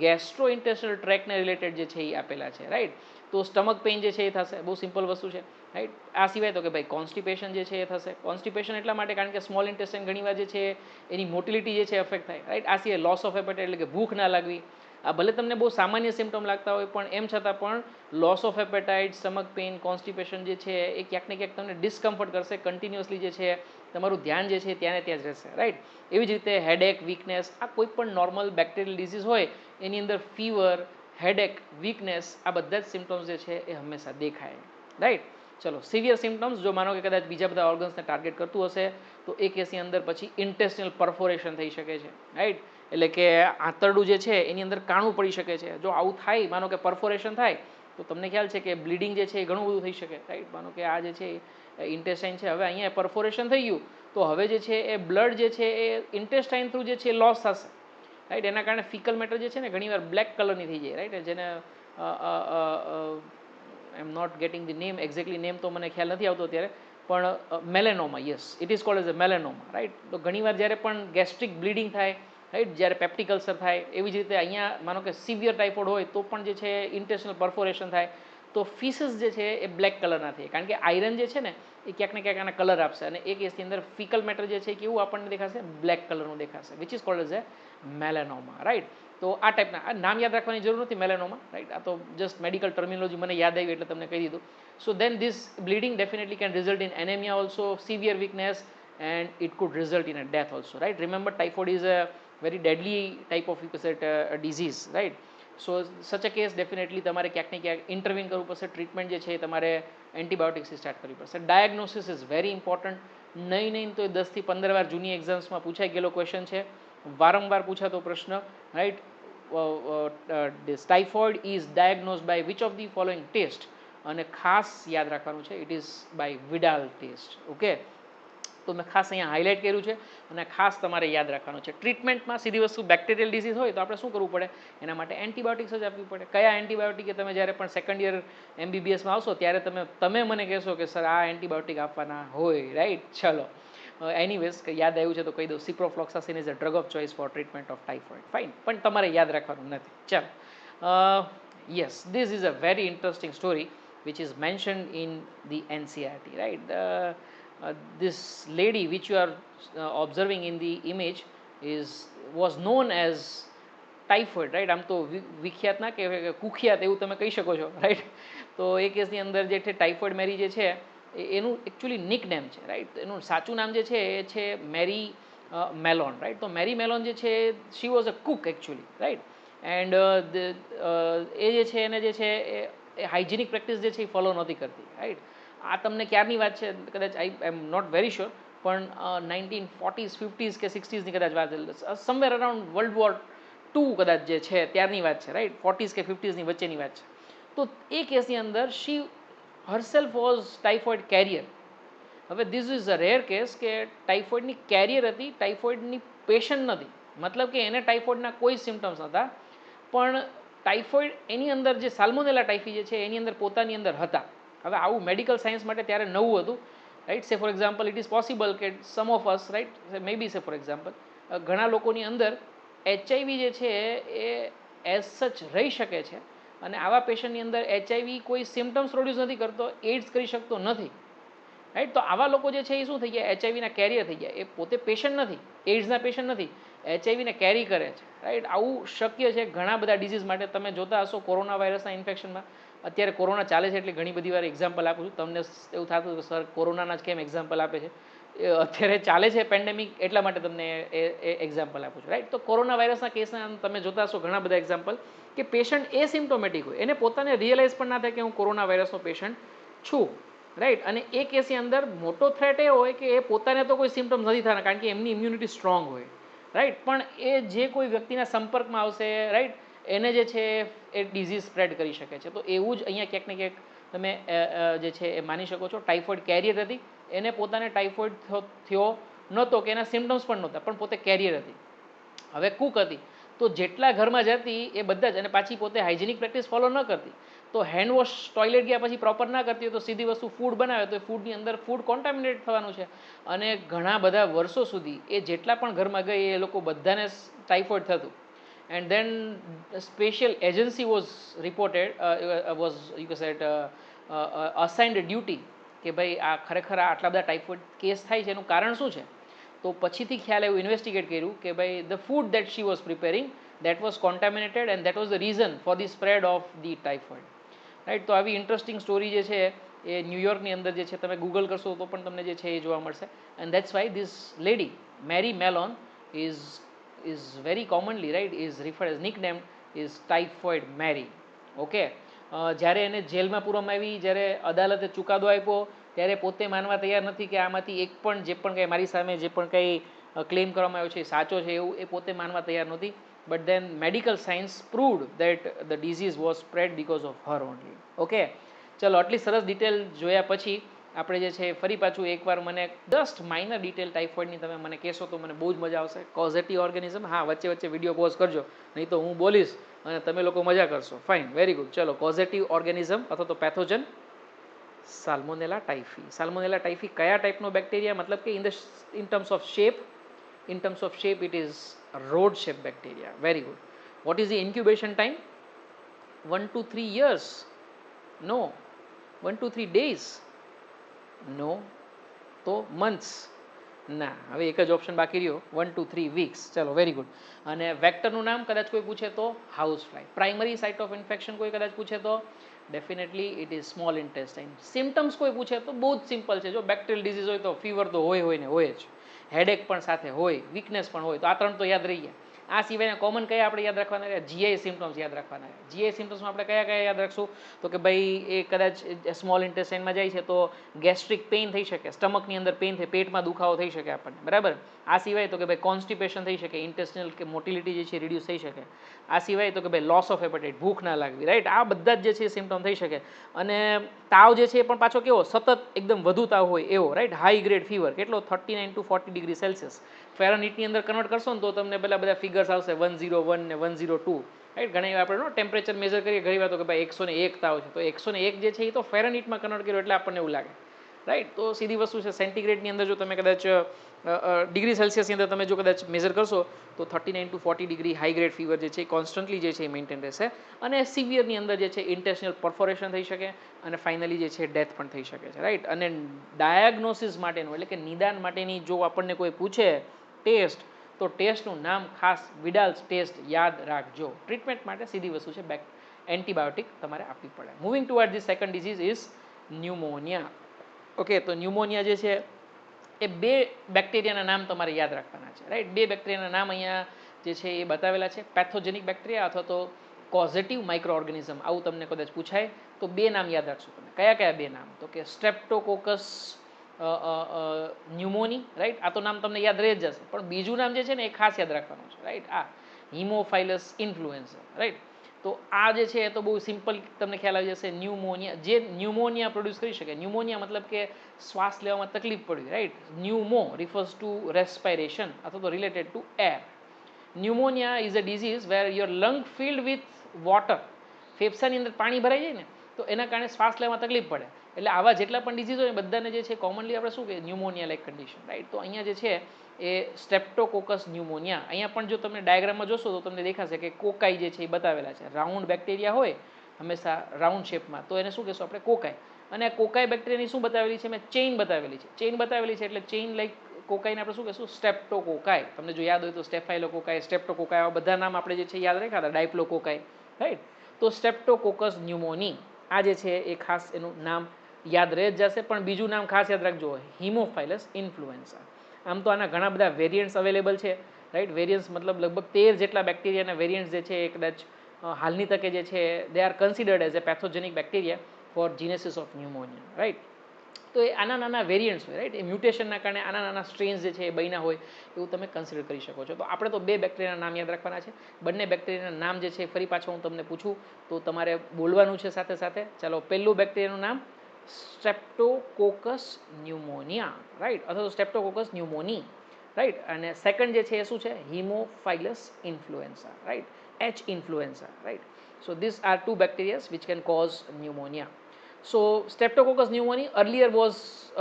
ગેસ્ટ્રો ઇન્ટેસ્ટિનલ ટ્રેકને રિલેટેડ જે છે એ આપેલા છે, રાઈટ. તો સ્ટમક પેઇન જે છે એ થશે, બહુ સિમ્પલ વસ્તુ છે, રાઈટ. આ સિવાય તો કે ભાઈ કોન્સ્ટિપેશન જે છે એ થશે. કોન્સ્ટિપેશન એટલા માટે કારણ કે સ્મોલ ઇન્ટેસ્ટાઇન ઘણીવાર જે છે એની મોટિલિટી જે છે અફેક્ટ થાય, રાઈટ. આ સિવાય લોસ ઓફ એપેટાઇટ એટલે કે ભૂખ ના લાગવી. આ ભલે તમને બહુ સામાન્ય સિમ્ટમ લાગતા હોય પણ એમ છતાં પણ loss of appetite, stomach pain, constipation જે છે એ ક્યાંક ને ક્યાંક તમને ડિસ્કમ્ફર્ટ કરશે. કન્ટિન્યુઅસલી જે છે તમારું ધ્યાન જે છે ત્યાં ને ત્યાં જ રહેશે, રાઈટ. એવી જ રીતે હેડેક, વીકનેસ, આ કોઈ પણ નોર્મલ બેક્ટેરિયલ ડિઝીઝ હોય એની અંદર ફીવર, હેડેક, વીકનેસ, આ બધા જ સિમ્ટમ્સ જે છે એ હંમેશા દેખાય, રાઈટ. ચલો, સિવિયર સિમ્ટમ્સ, જો માનો કે કદાચ બીજા બધા ઓર્ગન્સને ટાર્ગેટ કરતું હશે તો એ કેસની અંદર પછી ઇન્ટેસ્ટિનલ પરફોરેશન થઈ શકે છે, રાઈટ. એટલે કે આંતરડું જે છે એની અંદર કાણું પડી શકે છે. જો આવું થાય, માનો કે પરફોરેશન થાય, તો તમને ખ્યાલ છે કે બ્લીડિંગ જે છે એ ઘણું બધું થઈ શકે, રાઈટ. માનો કે આ જે છે ઇન્ટેસ્ટાઇન છે, હવે અહીંયા પરફોરેશન થઈ ગયું તો હવે જે છે એ બ્લડ જે છે એ ઇન્ટેસ્ટાઇન થ્રુ જે છે લોસ થશે, રાઈટ. એના કારણે ફિકલ મેટર જે છે ને ઘણીવાર બ્લેક કલરની થઈ જાય, રાઈટ. જેને I am not getting the name, exactly name તો મને ખ્યાલ નથી આવતો અત્યારે, પણ melanoma, yes, it is called as a melanoma, right. તો ઘણીવાર જ્યારે પણ ગેસ્ટ્રિક બ્લીડિંગ થાય, રાઈટ, જ્યારે પેપ્ટિક અલ્સર થાય, એવી જ રીતે અહીંયા માનો કે સિવિયર ટાઇફોઇડ હોય તો પણ જે છે ઇન્ટેસ્ટિનલ પરફોરેશન થાય તો ફીસીસ જે છે એ બ્લેક કલરના થાય, કારણ કે આયરન જે છે ને એ ક્યાંક ને ક્યાંક આના કલર આપશે. અને એ કેસની અંદર ફિકલ મેટર જે છે કેવું આપણને દેખાશે, બ્લેક કલરનું દેખાશે, which is called as a melanoma, right. તો આ ટાઈપના નામ યાદ રાખવાની જરૂર નથી મેલેનોમા, રાઈટ. આ તો જસ્ટ મેડિકલ ટર્મિનોલોજી મને યાદ આવી એટલે તમને કહી દીધું. So then this bleeding definitely can result in anaemia also, severe weakness, and it could result in a death also, right. Remember, typhoid is a very deadly type of disease, right. So such a case definitely તમારે ક્યાંક ને ક્યાંક ઇન્ટરવીન કરવું પડશે. Treatment જે છે તમારે એન્ટીબાયોટિક્સથી start કરવી પડશે. Diagnosis is very important. નહીં તો 10 થી 15 વાર જૂની એક્ઝામ્સમાં પૂછાઈ ગયેલો ક્વેશ્ચન છે, વારંવાર પૂછાતો પ્રશ્ન, right. Typhoid is diagnose by which of the following test, અને ખાસ યાદ રાખવાનું છે it is by Widal test, okay. તો મેં ખાસ અહીંયા હાઇલાઇટ કર્યું છે અને ખાસ તમારે યાદ રાખવાનું છે. ટ્રીટમેન્ટમાં સીધી વસ્તુ, બેક્ટેરિયલ ડિસીઝ હોય તો આપણે શું કરવું પડે, એના માટે એન્ટીબાયોટિક્સ જ આપવી પડે. કયા એન્ટીબાયોટિક એ તમે જ્યારે પણ સેકન્ડ યર MBBSમાં આવશો ત્યારે તમે મને કહેશો કે સર આ એન્ટીબાયોટિક આપવાના હોય, રાઈટ. ચલો, એનીવેઝ કે યાદ આવ્યું છે તો કહી દઉં, ciprofloxacin is a drug of choice for treatment of typhoid. Fine, પણ તમારે યાદ રાખવાનું નથી. ચાલો, yes, this is a very interesting story which is mentioned in the NCERT, right? This lady which you are observing in the image was known as typhoid, right? આમ તો વિખ્યાત ના કહેવાય કે કુખ્યાત એવું તમે કહી શકો છો, રાઈટ? તો એ કેસની અંદર જે છે ટાઇફોઇડ મેરી જે છે એનું એકચ્યુઅલી નિક નેમ છે, રાઈટ? એનું સાચું નામ જે છે એ છે મેરી મેલોન, રાઈટ? તો મેરી મેલોન જે છે she was a cook actually, right? And એ જે છે એને જે છે એ હાઇજેનિક પ્રેક્ટિસ જે છે એ ફોલો નહોતી કરતી, રાઈટ? આ તમને ક્યારની વાત છે કદાચ, I am not very sure, પણ 1940s 50s કે 60sની કદાચ વાત, somewhere around world war two કદાચ જે છે ત્યારની વાત છે, રાઈટ? 40s કે 50sની વચ્ચેની વાત છે. તો એ કેસની અંદર શી હરસેલ્ફ વોઝ ટાઇફોઇડ કેરિયર. હવે this is a rare case કે ટાઇફોઇડની કેરિયર હતી, ટાઇફોઇડની પેશન્ટ નથી. મતલબ કે એને ટાઇફોઇડના કોઈ સિમ્ટમ્સ નહોતા, પણ ટાઇફોઇડ એની અંદર જે સાલ્મોનેલા ટાઇફી જે છે એની અંદર પોતાની અંદર હતા. હવે આવું મેડિકલ સાયન્સ માટે ત્યારે નવું હતું, રાઈટ? સે for example it is possible કે સમ ઓફ અસ, રાઈટ, મે બી સે ફોર એક્ઝામ્પલ ઘણા લોકોની અંદર એચઆઈવી જે છે એ એઝ સચ રહી શકે છે, અને આવા પેશન્ટની અંદર એચઆઈવી કોઈ સિમ્ટમ્સ પ્રોડ્યુસ નથી કરતો, એડ્સ કરી શકતો નથી, રાઈટ? તો આવા લોકો જે છે એ શું થઈ ગયા, એચઆઈવીના કેરિયર થઈ ગયા. એ પોતે પેશન્ટ નથી, એડ્સના પેશન્ટ નથી, એચઆઈવીને કેરી કરે છે, રાઈટ? આવું શક્ય છે ઘણા બધા ડિઝીઝ માટે. તમે જોતા હશો કોરોના વાયરસના ઇન્ફેક્શનમાં, અત્યારે કોરોના ચાલે છે એટલે ઘણી બધી વાર એક્ઝામ્પલ આપું છું. તમને એવું થતું કે સર કોરોનાના જ કેમ એક્ઝામ્પલ આપે છે, અત્યારે ચાલે છે પેન્ડેમિક એટલા માટે તમને એ એક્ઝામ્પલ આપું છું, રાઈટ? તો કોરોના વાયરસના કેસના તમે જોતા હશો ઘણા બધા એક્ઝામ્પલ કે પેશન્ટ એસિમ્પ્ટોમેટિક હોય, એને પોતાને રિયલાઇઝ પણ ના થાય કે હું કોરોના વાયરસનો પેશન્ટ છું, રાઈટ? અને એ કેસની અંદર મોટો થ્રેટ એ હોય કે એ પોતાને તો કોઈ સિમ્ટમ્સ નથી થવાના કારણ કે એમની ઇમ્યુનિટી સ્ટ્રોંગ હોય, રાઈટ? પણ એ જે કોઈ વ્યક્તિના સંપર્કમાં આવશે, રાઈટ, એને જે છે એ ડિઝીઝ સ્પ્રેડ કરી શકે છે. તો એવું જ અહીંયા ક્યાંક ને ક્યાંક તમે જે છે એ માની શકો છો. ટાઇફોઇડ કેરિયર હતી, એને પોતાને ટાઇફોઇડ થયો નહોતો કે એના સિમ્ટમ્સ પણ નહોતા, પણ પોતે કેરિયર હતી. હવે કુક હતી તો જેટલા ઘરમાં જતી એ બધા જ, અને પાછી પોતે હાઇજેનિક પ્રેક્ટિસ ફોલો ન કરતી, તો હેન્ડ વોશ ટોયલેટ ગયા પછી પ્રોપર ના કરતી હોય તો સીધી વસ્તુ ફૂડ બનાવે તો એ ફૂડની અંદર ફૂડ કોન્ટામિનેટ થવાનું છે. અને ઘણા બધા વર્ષો સુધી એ જેટલા પણ ઘરમાં ગઈ એ લોકો બધાને ટાઇફોઇડ થતું. And then special agency was reported, was you કે સેટ અસાઇન્ડ ડ્યુટી કે ભાઈ આ ખરેખર આટલા બધા ટાઇફોઇડ કેસ થાય છે એનું કારણ શું છે. તો પછીથી ખ્યાલ એવું ઇન્વેસ્ટિગેટ કર્યું કે ભાઈ the food that she was preparing that was contaminated and that was the reason for the spread of the typhoid, right? તો આવી ઇન્ટરેસ્ટિંગ સ્ટોરી જે છે એ ન્યુયોર્કની અંદર જે છે તમે ગૂગલ કરશો તો પણ તમને જે છે એ જોવા મળશે. And that's why this lady Mary Mallon is very commonly, right, is referred as nickname is typhoid Mary. Okay, જ્યારે એને જેલમાં પૂરવામાં આવી, જ્યારે અદાલતે ચુકાદો આપ્યો ત્યારે પોતે માનવા તૈયાર નથી કે આમાંથી એક પણ જે પણ કંઈ મારી સામે જે પણ કંઈ ક્લેમ કરવામાં આવ્યો છે એ સાચો છે, એવું એ પોતે માનવા તૈયાર નહોતી. But than medical science proved that the disease was spread because of her only. Okay, ચલો, આટલી સરસ ડિટેલ જોયા પછી આપણે જે છે ફરી પાછું એકવાર મને જસ્ટ માઇનર ડિટેલ ટાઇફોઇડની તમે મને કહેશો તો મને બહુ જ મજા આવશે. કોઝેટિવ ઓર્ગેનિઝમ, હા, વચ્ચે વચ્ચે વિડીયો પોઝ કરજો, નહીં તો હું બોલીશ અને તમે લોકો મજા કરશો. Fine, very good. ચલો, કોઝેટિવ ઓર્ગેનિઝમ અથવા તો પેથોજન સાલ્મોનેલા ટાઇફી. સાલ્મોનેલા ટાઇફી કયા ટાઈપનો બેક્ટેરિયા, મતલબ કે in terms of shape it is road shape bacteria. Very good. What is the incubation time? 1 to 3 years? No. 1 to 3 days? No. તો months? ના. હવે એક જ ઓપ્શન બાકી રહ્યો, 1 to 3 weeks. ચલો, વેરી ગુડ. અને વેક્ટરનું નામ કદાચ કોઈ પૂછે તો house fly. Primary site of infection કોઈ કદાચ પૂછે તો definitely it is small intestine. Symptoms કોઈ પૂછે તો બહુ જ સિમ્પલ છે. જો બેક્ટેરિયલ ડિઝીઝ હોય તો ફીવર તો હોય ને હોય જ, હેડેક પણ સાથે હોય, વીકનેસ પણ હોય, તો આ ત્રણ તો યાદ રહી ગયા. આ સિવાયના કોમન કયા આપણે યાદ રાખવાના? જીઆઈ સિમ્ટમ્સ યાદ રાખવાના. જીઆઈ સિમ્ટમ્સમાં આપણે કયા કયા યાદ રાખશું? તો કે ભાઈ એ કદાચ સ્મોલ ઇન્ટેસ્ટાઇનમાં જાય છે તો ગેસ્ટ્રિક પેઇન થઈ શકે, સ્ટમકની અંદર પેઇન થાય, પેટમાં દુખાવો થઈ શકે આપણને, બરાબર? આ સિવાય તો કે ભાઈ કોન્સ્ટિપેશન થઈ શકે, ઇન્ટેસ્ટિનલ કે મોટિલિટી જે છે રિડ્યુસ થઈ શકે. આ સિવાય તો કે ભાઈ લોસ ઓફ એપેટાઇટ, ભૂખ ના લાગવી, રાઈટ? આ બધા જ જે છે સિમ્ટમ થઈ શકે. અને તાવ જે છે એ પણ પાછો કેવો, સતત એકદમ વધુ તાવ હોય એવો, રાઈટ? હાઈ ગ્રેડ ફીવર, કેટલો? 39 to 40 ડિગ્રી સેલ્સિયસ. ફેરનહીટની અંદર કન્વર્ટ કરશો ને તો તમને બધા ફિગર્સ આવશે, 101 ને 102, રાઈટ? ઘણી વાર આપણે ટેમ્પરેચર મેઝર કરીએ ઘણી વાર તો કે ભાઈ 101 તાવ છે, તો 101 જે છે એ તો ફેરનહીટમાં કન્વર્ટ કર્યો એટલે આપણને એવું લાગે, રાઈટ? તો સીધી વસ્તુ છે. સેન્ટીગ્રેડની અંદર જો તમે કદાચ ડિગ્રી સેલ્સિયસની અંદર તમે જો કદાચ મેઝર કરશો તો 39 to 40 degree high grade fever જે છે કોન્સ્ટન્ટલી જે છે એ મેન્ટેન રહેશે અને સિવિયરની અંદર જે છે ઇન્ટેસ્ટિનલ પરફોરેશન થઈ શકે અને ફાઇનલી જે છે ડેથ પણ થઈ શકે છે રાઈટ. અને ડાયગ્નોસિસ માટેનું એટલે કે નિદાન માટેની જો આપણને કોઈ પૂછે ટેસ્ટ તો ટેસ્ટનું નામ ખાસ વિડાલ્સ ટેસ્ટ યાદ રાખજો. ટ્રીટમેન્ટ માટે સીધી વસ્તુ છે એન્ટીબાયોટિક તમારે આપવી પડે. Moving toward the second disease is pneumonia. Okay, તો ન્યુમોનિયા જે છે એ બે બેક્ટેરિયાના નામ તમારે યાદ રાખવાના છે રાઈટ. બે બેક્ટેરિયાના નામ અહીંયા જે છે એ બતાવેલા છે, પેથોજેનિક બેક્ટેરિયા અથવા તો કોઝેટિવ માઇક્રો ઓર્ગેનિઝમ. આવું તમને કદાચ પૂછાય તો બે નામ યાદ રાખશો તમે. કયા કયા બે નામ? તો કે સ્ટ્રેપ્ટોકોકસ ન્યુમોની રાઈટ, આ તો નામ તમને યાદ રહી જ જશે, પણ બીજું નામ જે છે ને એ ખાસ યાદ રાખવાનું છે રાઈટ, આ હિમોફાઇલસ ઇન્ફ્લુએન્ઝા રાઈટ. તો આ જે છે એ તો બહુ સિમ્પલ તમને ખ્યાલ આવી જશે. ન્યુમોનિયા, જે ન્યુમોનિયા પ્રોડ્યુસ કરી શકે. ન્યુમોનિયા મતલબ કે શ્વાસ લેવામાં તકલીફ પડવી right. Pneumo refers to respiration અથવા તો related to air. Pneumonia is a disease where your lung filled with water. ફેફસાની અંદર પાણી ભરાઈ જાય ને તો એના કારણે શ્વાસ લેવામાં તકલીફ પડે. એટલે આવા જેટલા પણ ડિઝીઝ હોય બધાને જે છે કોમનલી આપણે શું કહીએ, ન્યુમોનિયા લાઇક કન્ડિશન રાઈટ. તો અહીંયા જે છે એ સ્ટ્રેપ્ટોકોકસ ન્યુમોનિયા. અહીંયા પણ જો તમે ડાયાગ્રામમાં જોશો તો તમને દેખાશે કે કોકાઈ જે છે એ બતાવેલા છે. રાઉન્ડ બેક્ટેરિયા હોય હંમેશા રાઉન્ડ શેપમાં, તો એને શું કહેશું આપણે, કોકાઈ. અને આ કોકાઈ બેક્ટેરિયાની શું બતાવેલી છે, મેં ચેઇન બતાવેલી છે. ચેઇન બતાવેલી છે એટલે ચેઇન લાઈક કોકાઈને આપણે શું કહેશું, સ્ટ્રેપ્ટોકોકાઈ. તમને જો યાદ હોય તો સ્ટેફાઇલોકોકાઈ, સ્ટ્રેપ્ટોકોકાઈ, આવા બધા નામ આપણે જે છે યાદ રાખ્યા હતા, ડાયપ્લોકોકાઈ રાઈટ. તો સ્ટ્રેપ્ટોકોકસ ન્યુમોની આ જે છે એ ખાસ એનું નામ યાદ રહી જ જશે. પણ બીજું નામ ખાસ યાદ રાખજો, હિમોફાઇલસ ઇન્ફ્લુએન્ઝા. આમ તો આના ઘણા બધા વેરિયન્ટ્સ અવેલેબલ છે રાઈટ. વેરિયન્ટ્સ મતલબ લગભગ 13 જેટલા બેક્ટેરિયાના વેરિયન્ટ્સ જે છે એ કદાચ હાલની તકે જે છે they are considered as a pathogenic bacteria for genesis of pneumonia right. તો એ આના નાના વેરિયન્ટ્સ હોય રાઈટ. એ મ્યુટેશનના કારણે આના નાના સ્ટ્રેન્સ જે છે એ બન્યા હોય એવું તમે કન્સિડર કરી શકો છો. તો આપણે તો બે બેક્ટેરિયાના નામ યાદ રાખવાના છે. બંને બેક્ટેરિયાના નામ જે છે ફરી પાછો હું તમને પૂછું તો તમારે બોલવાનું છે સાથે સાથે. ચાલો, પહેલું બેક્ટેરિયાનું નામ સ્ટ્રેપ્ટોકોકસ ન્યુમોનિયા રાઈટ, અથવા તો સ્ટ્રેપ્ટોકોકસ ન્યુમોની રાઈટ. અને સેકન્ડ જે છે એ શું છે, haemophilus influenza right, H influenza right. So these are two bacteria which can cause pneumonia. So Streptococcus pneumoniae earlier was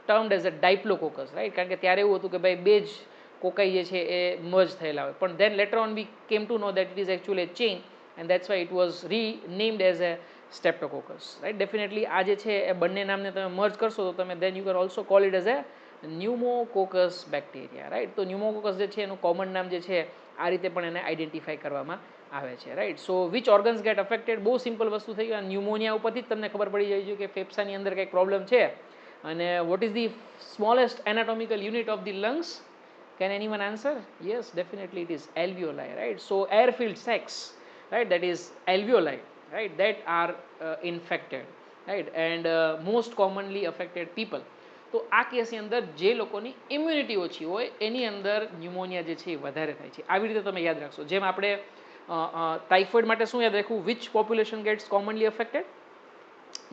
termed as a Diplococcus right, કારણ કે ત્યારે એવું હતું કે ભાઈ બે જ કોકાઈ જે છે એ મર્જ થયેલા હોય. પણ then later on we came to know that it is actually a chain and that's why it was renamed as a Streptococcus right. Definitely આ જે છે એ બંને નામને તમે મર્જ કરશો તો તમે then you can also call it as a pneumococcus bacteria right. તો ન્યુમોકોકસ જે છે એનું કોમન નામ જે છે આ રીતે પણ એને આઈડેન્ટિફાઈ કરવામાં આવે છે right. So which organs get affected, બહુ સિમ્પલ વસ્તુ થઈ ગઈ. ન્યુમોનિયા ઉપરથી જ તમને ખબર પડી જાય છે કે ફેફસાની અંદર કંઈક પ્રોબ્લેમ છે. અને what is the smallest anatomical unit of the lungs? Can anyone answer? Yes, definitely it is alveoli right. So air filled sacs right, that is alveoli right, that are infected right and most commonly affected people. તો આ કેસની અંદર જે લોકોની immunity ઓછી હોય એની અંદર pneumonia જે છે એ વધારે થાય છે. આવી રીતે તમે યાદ રાખશો. જેમ આપણે ટાઇફોઇડ માટે શું યાદ રાખવું, which population gets commonly affected?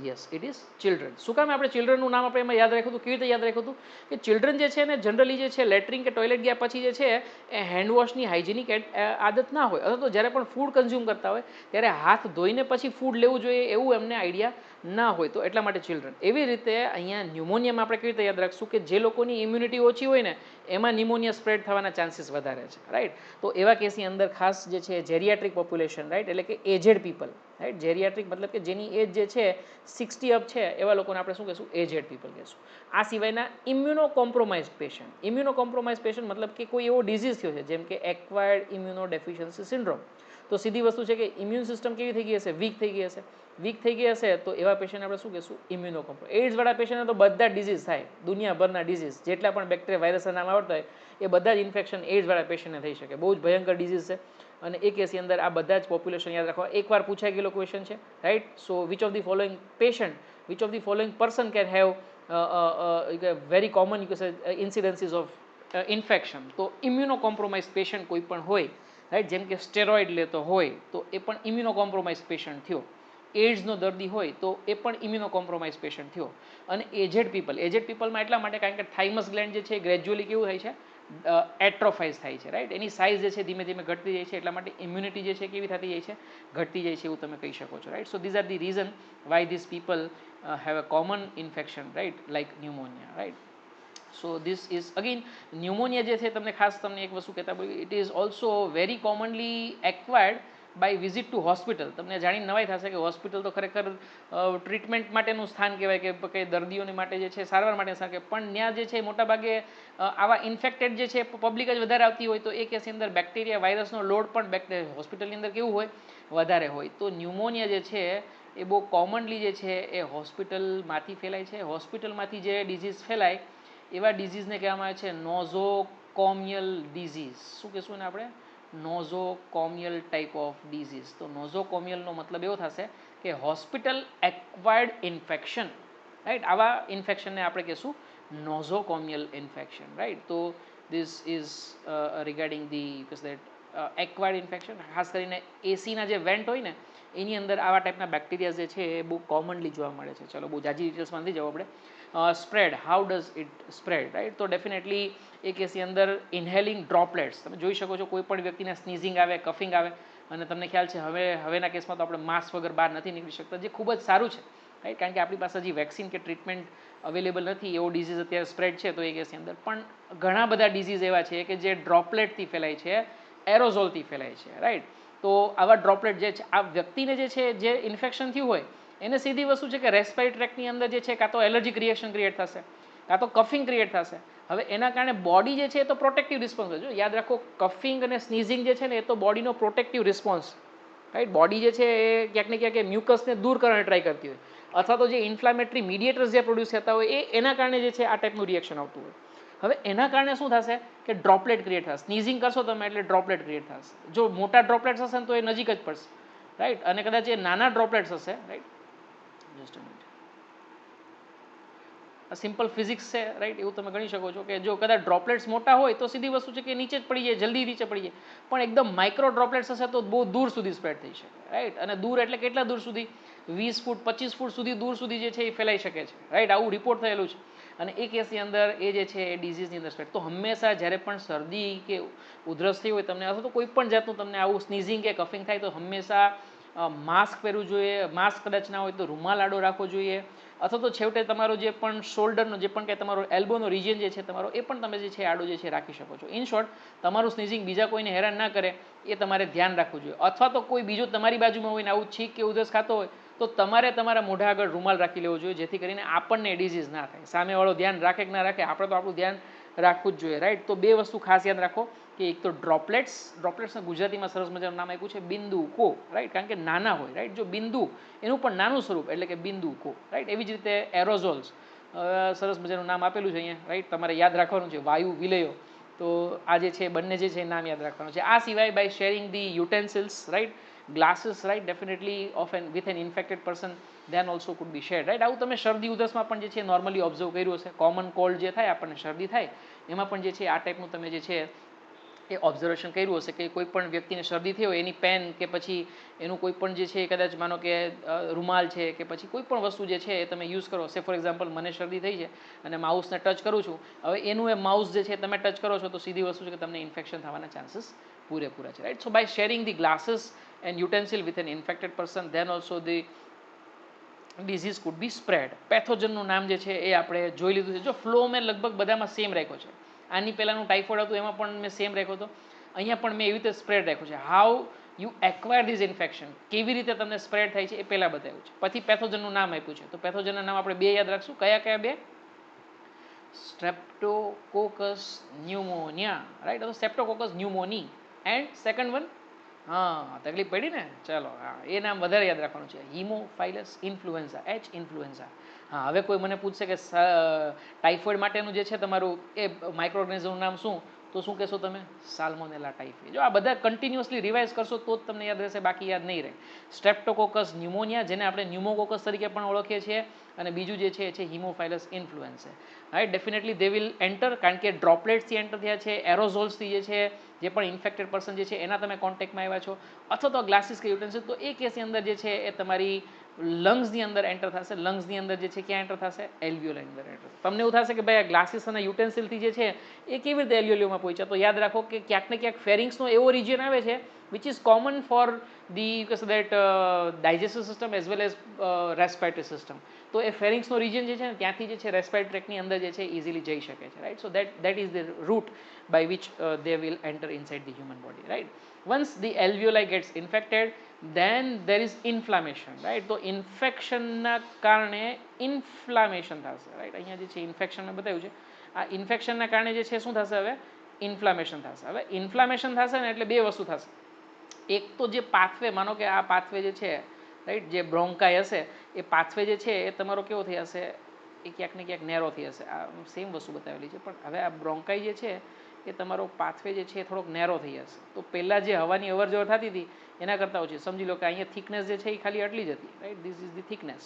Yes, it is children. શું કામ આપણે ચિલ્ડ્રનનું નામ આપણે એમાં યાદ રાખ્યું હતું? કેવી રીતે યાદ રાખ્યું હતું કે ચિલ્ડ્રન જે છે ને જનરલી જે છે લેટ્રિન કે ટોયલેટ ગયા પછી જે છે એ હેન્ડવોશની હાઇજેનિક આદત ના હોય, અથવા તો જ્યારે પણ ફૂડ કન્ઝ્યુમ કરતા હોય ત્યારે હાથ ધોઈને પછી ફૂડ લેવું જોઈએ એવું એમને આઈડિયા ના હોય, તો એટલા માટે ચિલ્ડ્રન. એવી રીતે અહીંયા ન્યુમોનિયામાં આપણે કેવી રીતે યાદ રાખશું કે જે લોકોની ઇમ્યુનિટી ઓછી હોય ને એમાં ન્યુમોનિયા સ્પ્રેડ થવાના ચાન્સીસ વધારે છે રાઈટ. તો એવા કેસની અંદર ખાસ જે છે જેરિયાટ્રિક પોપ્યુલેશન રાઈટ, એટલે કે એજેડ પીપલ રાઈટ. જેરિયાટ્રિક મતલબ કે જેની એજ જે છે 60 અપ છે એવા લોકોને આપણે શું કહેશું, એજેડ પીપલ કહેશું. આ સિવાયના immuno compromise patient. Immuno compromise patient મતલબ કે કોઈ એવો ડિઝીઝ થયો છે જેમ કે એક્વાયર્ડ ઇમ્યુનો ડેફિશિયન્સી સિન્ડ્રોમ. તો સીધી વસ્તુ છે કે ઇમ્યુન સિસ્ટમ કેવી થઈ ગઈ હશે, વીક થઈ ગઈ હશે. વીક થઈ ગઈ હશે તો એવા પેશન્ટ આપણે શું કહેશું, ઇમ્યુનો કોમ્પ્રો. એડ્સવાળા પેશન્ટને તો બધા ડિઝીઝ થાય, દુનિયાભરના ડિઝીઝ જેટલા પણ બેક્ટેરિયા વાયરસના નામ આવડતા હોય એ બધા જ ઇન્ફેક્શન એડ્સવાળા પેશન્ટને થઈ શકે. બહુ જ ભયંકર ડિઝીઝ છે અને એ કેસની અંદર આ બધા જ પોપ્યુલેશન યાદ રાખવા. એકવાર પૂછાઈ ગયેલો ક્વેશ્ચન છે right. So which of the following patient, which of the following person can have very common incidences of infection. તો ઇમ્યુનો કોમ્પ્રોમાઇઝ પેશન્ટ કોઈ પણ હોય રાઈટ, જેમ કે સ્ટેરોઇડ લેતો હોય તો એ પણ ઇમ્યુનો કોમ્પ્રોમાઇઝ પેશન્ટ થયો. એડ્સનો દર્દી હોય તો એ પણ ઇમ્યુનો કોમ્પ્રોમાઇઝ પેશન્ટ થયો. અને એજેડ પીપલ, એજેડ પીપલમાં એટલા માટે કારણ કે થાઇમસ ગ્લેન્ડ જે છે ગ્રેજ્યુઅલી કેવું થાય છે, એટ્રોફાઇઝ થાય છે રાઈટ. એની સાઇઝ જે છે ધીમે ધીમે ઘટતી જાય છે, એટલા માટે ઇમ્યુનિટી જે છે કેવી થતી જાય છે, ઘટતી જાય છે એવું તમે કહી શકો છો right. So these are the reason why this people have a common infection right, like pneumonia right. So this is again pneumonia જે છે તમને ખાસ તમને એક વસ્તુ કહેતા બોલી it is also very commonly acquired by visit to hospital. તમને જાણીને નવાઈ થશે કે હોસ્પિટલ તો ખરેખર ટ્રીટમેન્ટ માટેનું સ્થાન કહેવાય કે દર્દીઓને માટે જે છે સારવાર માટે સ્થાન કહેવાય, પણ ત્યાં જે છે મોટાભાગે આવા ઇન્ફેક્ટેડ જે છે પબ્લિક જ વધારે આવતી હોય તો એ કેસની અંદર બેક્ટેરિયા વાયરસનો લોડ પણ હોસ્પિટલની અંદર કેવું હોય વધારે હોય. તો ન્યુમોનિયા જે છે એ બહુ કોમનલી જે છે એ હોસ્પિટલમાંથી ફેલાય છે. હોસ્પિટલમાંથી જે ડિઝીઝ ફેલાય એવા ડિઝીઝને કહેવામાં આવે છે નોઝોકોમિયલ ડિઝીઝ. શું કહેશું ને આપણે? નોઝોકોમિયલ ટાઈપ ઓફ ડિઝીઝ. તો નોઝોકોમિયલનો મતલબ એવો થશે કે હોસ્પિટલ એક્વાયર્ડ ઇન્ફેક્શન, રાઈટ. આવા ઇન્ફેક્શનને આપણે કહેશું નોઝોકોમિયલ ઇન્ફેક્શન, રાઈટ. તો this is regarding the that acquired infection. ખાસ કરીને એસીના જે વેન્ટ હોય ને એની અંદર આવા ટાઈપના બેક્ટેરિયા જે છે એ બહુ કોમનલી જોવા મળે છે. ચલો બહુ જાજી ડિટેલ્સમાં નથી જવું આપણે. Spread, how does it spread, right. તો ડેફિનેટલી એ કેસની અંદર ઇન્હેલિંગ ડ્રોપલેટ્સ તમે જોઈ શકો છો. કોઈ પણ વ્યક્તિને સ્નીઝિંગ આવે, કફિંગ આવે અને તમને ખ્યાલ છે હવેના કેસમાં તો આપણે માસ્ક વગર બહાર નથી નીકળી શકતા, જે ખૂબ જ સારું છે, રાઈટ. કારણ કે આપણી પાસે હજી વેક્સિન કે ટ્રીટમેન્ટ અવેલેબલ નથી, એવો ડિઝીઝ અત્યારે સ્પ્રેડ છે. તો એ કેસની અંદર પણ ઘણા બધા ડિઝીઝ એવા છે કે જે ડ્રોપલેટથી ફેલાય છે, એરોઝોલથી ફેલાય છે, રાઈટ. તો આવા ડ્રોપલેટ જે છે આ વ્યક્તિને જે છે જે ઇન્ફેક્શન થયું હોય એને સીધી વસ્તુ છે કે રેસ્પિરેટરી ટ્રેકની અંદર જે છે કાં તો એલર્જીક રિએક્શન ક્રિએટ થશે, કાં તો કફિંગ ક્રિએટ થશે. હવે એના કારણે બોડી જે છે એ તો પ્રોટેક્ટિવ રિસ્પોન્સ હોય. યાદ રાખો, કફિંગ અને સ્નીઝિંગ જે છે ને એ તો બોડીનો પ્રોટેક્ટિવ રિસ્પોન્સ, રાઈટ. બોડી જે છે એ ક્યાંક ને ક્યાંક મ્યુકસને દૂર કરવાની ટ્રાય કરતી હોય, અથવા તો જે ઇન્ફ્લામેટરી મીડિયેટર્સ જે પ્રોડ્યુસ થતા હોય એના કારણે જે છે આ ટાઈપનું રિએક્શન આવતું હોય. હવે એના કારણે શું થશે કે ડ્રોપલેટ ક્રિએટ થશે. સ્નીઝિંગ કરશો તમે એટલે ડ્રોપલેટ ક્રિએટ થશે. જો મોટા ડ્રોપલેટ્સ હશે ને તો એ નજીક જ પડશે, રાઈટ. અને કદાચ એ નાના ડ્રોપલેટ્સ હશે, right. Just a minute. Simple physics છે, રાઈટ. એવું તમે ગણી શકો છો કે જો કદાચ ડ્રોપલેટ્સ મોટા હોય તો સીધી વસ્તુ છે કે નીચે જ પડી જાય, જલ્દી નીચે પડી જાય. પણ એકદમ માઇક્રો ડ્રોપલેટ્સ હશે તો બહુ દૂર સુધી સ્પ્રેડ થઈ શકે, રાઈટ. અને દૂર એટલે કેટલા દૂર સુધી? 20 ફૂટ 25 ફૂટ સુધી દૂર સુધી જે છે એ ફેલાઈ શકે છે, રાઈટ. આવું રિપોર્ટ થયેલું છે. અને એ કેસની અંદર એ જે છે એ ડિઝીઝની અંદર સ્પ્રેડ. તો હંમેશા જ્યારે પણ શરદી કે ઉધરસ થઈ હોય તમને, અથવા તો કોઈ પણ જાતનું તમને આવું સ્નીઝિંગ કે કફિંગ થાય તો હંમેશા માસ્ક પહેરવું જોઈએ. માસ્ક કદાચ ના હોય તો રૂમાલ આડો રાખવો જોઈએ, અથવા તો છેવટે તમારો જે પણ શોલ્ડરનો જે પણ કે તમારો એલ્બોનો રિજિયન જે છે તમારો એ પણ તમે જે છે આડો જે છે રાખી શકો છો. ઇન શોર્ટ, તમારું સ્નીઝિંગ બીજા કોઈને હેરાન ના કરે એ તમારે ધ્યાન રાખવું જોઈએ. અથવા તો કોઈ બીજો તમારી બાજુમાં હોય ને આવું છીંક કે ઉધરસ ખાતો હોય તો તમારે તમારા મોઢા આગળ રૂમાલ રાખી લેવો જોઈએ, જેથી કરીને આપણને ડિઝીઝ ના થાય. સામેવાળો ધ્યાન રાખે કે ના રાખે, આપણે તો આપણું ધ્યાન રાખવું જ જોઈએ, રાઈટ. તો બે વસ્તુ ખાસ યાદ રાખો કે એક તો ડ્રોપલેટ્સના ગુજરાતીમાં સરસ મજાનું નામ આપ્યું છે બિંદુકો, રાઈટ. કારણ કે નાના હોય, રાઈટ. જો બિંદુ એનું પણ નાનું સ્વરૂપ એટલે કે બિંદુકો, રાઈટ. એવી જ રીતે એરોઝોલ્સ સરસ મજાનું નામ આપેલું છે અહીંયા, રાઈટ. તમારે યાદ રાખવાનું છે વાયુ વિલયો. તો આ જે છે બંને જે છે નામ યાદ રાખવાનું છે. આ સિવાય by sharing the utensils, right, glasses, right, definitely of an with an infected person then also could be shared, right. આવું તમે શરદી ઉધરસમાં પણ જે છે નોર્મલી ઓબ્ઝર્વ કર્યું હશે. કોમન કોલ્ડ જે થાય આપણને શરદી થાય એમાં પણ જે છે આ ટાઈપનું તમે જે છે એ ઓબ્ઝર્વેશન કર્યું હશે કે કોઈ પણ વ્યક્તિને શરદી થઈ હોય એની પેન કે પછી એનું કોઈ પણ જે છે કદાચ માનો કે રૂમાલ છે કે પછી કોઈ પણ વસ્તુ જે છે એ તમે યુઝ કરો. સે ફોર એક્ઝામ્પલ મને શરદી થઈ છે અને માઉસને ટચ કરું છું, હવે એનું એ માઉસ જે છે તમે ટચ કરો છો તો સીધી વસ્તુ છે કે તમને ઇન્ફેક્શન થવાના ચાન્સીસ પૂરેપૂરા છે, right. So by sharing the glasses and utensil with an infected person then also the disease could be spread. પેથોજનનું નામ જે છે એ આપણે જોઈ લીધું છે. જો ફ્લો મેં લગભગ બધામાં સેમ રાખ્યો છે. આની પહેલાંનું ટાઇફોઇડ હતું એમાં પણ મેં સેમ રાખ્યો હતો, અહીંયા પણ મેં એવી રીતે સ્પ્રેડ રાખ્યો છે. How you acquire these infection, કેવી રીતે તમને સ્પ્રેડ થાય છે એ પહેલાં બતાવ્યું છે. પછી પેથોજનનું નામ આપ્યું છે. તો પેથોજનના નામ આપણે બે યાદ રાખશું. કયા કયા બે? સ્ટ્રેપ્ટોકોકસ ન્યુમોનિયા, રાઈટ. તો સ્ટ્રેપ્ટોકોકસ ન્યુમોની એન્ડ સેકન્ડ વન, હા તકલીફ પડી ને, ચાલો હા એ નામ વધારે યાદ રાખવાનું છે, હિમોફાઇલસ ઇન્ફ્લુએન્ઝા, એચ ઇન્ફ્લુએન્ઝા. હા હવે કોઈ મને પૂછશે કે ટાઇફોઇડ માટેનું જે છે તમારું એ માઇક્રો ઓર્ગેનિઝમનું નામ શું, તો શું કહેશો તમે? Salmonella typhi. જો આ બધા કન્ટિન્યુઅસલી રિવાઇઝ કરશો તો જ તમને યાદ રહેશે, બાકી યાદ નહીં રહે. સ્ટ્રેપ્ટોકોકસ ન્યુમોનિયા, જેને આપણે ન્યુમોકોકસ તરીકે પણ ઓળખીએ છીએ, અને બીજું જે છે એ છે haemophilus influenza, right. Definitely they will enter, કારણ કે ડ્રોપલેટ્સથી એન્ટર થયા છે, એરોઝોલ્સથી જે છે જે પણ ઇન્ફેક્ટેડ પર્સન જે છે એના તમે કોન્ટેક્ટમાં આવ્યા છો, અથવા તો ગ્લાસીસ કે યુટેન્સિલ, તો એ કેસની અંદર જે છે એ તમારી લંગ્સની અંદર એન્ટર થશે. લંગ્સની અંદર જે છે ક્યાં એન્ટર થશે? એલ્વિયોલની અંદર એન્ટર. તમને એવું થશે કે ભાઈ આ ગ્લાસીસ અને યુટેન્સિલથી જે છે એ કેવી રીતે એલ્વિયોલીમાં પહોંચ્યા? તો યાદ રાખો કે ક્યાંક ને ક્યાંક ફેરિંગ્સનો એવો રિજિયન આવે છે which is common for the you can say that digestive system as well as respiratory system. તો એ ફેરિંગ્સનો રિજન જે છે ને ત્યાંથી જે છે રેસ્પિરેટરી ટ્રેકની અંદર જે છે ઇઝીલી જઈ શકે છે, right. So that is the route by which they will enter inside the human body, right. Once the alveoli gets infected, then there is inflammation, right. તો ઇન્ફેક્શનના કારણે ઇન્ફ્લામેશન થશે, રાઈટ. અહીંયા જે છે ઇન્ફેક્શન મેં બતાવ્યું છે, આ ઇન્ફેક્શનના કારણે જે છે શું થશે, હવે ઇન્ફ્લામેશન થશે. હવે ઇન્ફ્લામેશન થશે ને એટલે બે વસ્તુ થશે. એક તો જે પાથવે, માનો કે આ પાથવે જે છે, રાઈટ, જે બ્રોન્કાઈ હશે એ પાથવે જે છે એ તમારો કેવો થઈ હશે, એ ક્યાંક ને ક્યાંક નેરો થઈ હશે. આ સેમ વસ્તુ બતાવેલી છે, પણ હવે આ બ્રોન્કાઈ જે છે એ તમારો પાથવે જે છે એ થોડોક નેરો થઈ હશે. તો પહેલાં જે હવાની અવર જવર થતી હતી એના કરતાં ઓછી, સમજી લો કે અહીંયા થિકનેસ જે છે એ ખાલી આટલી જ હતી, right. This is the thickness.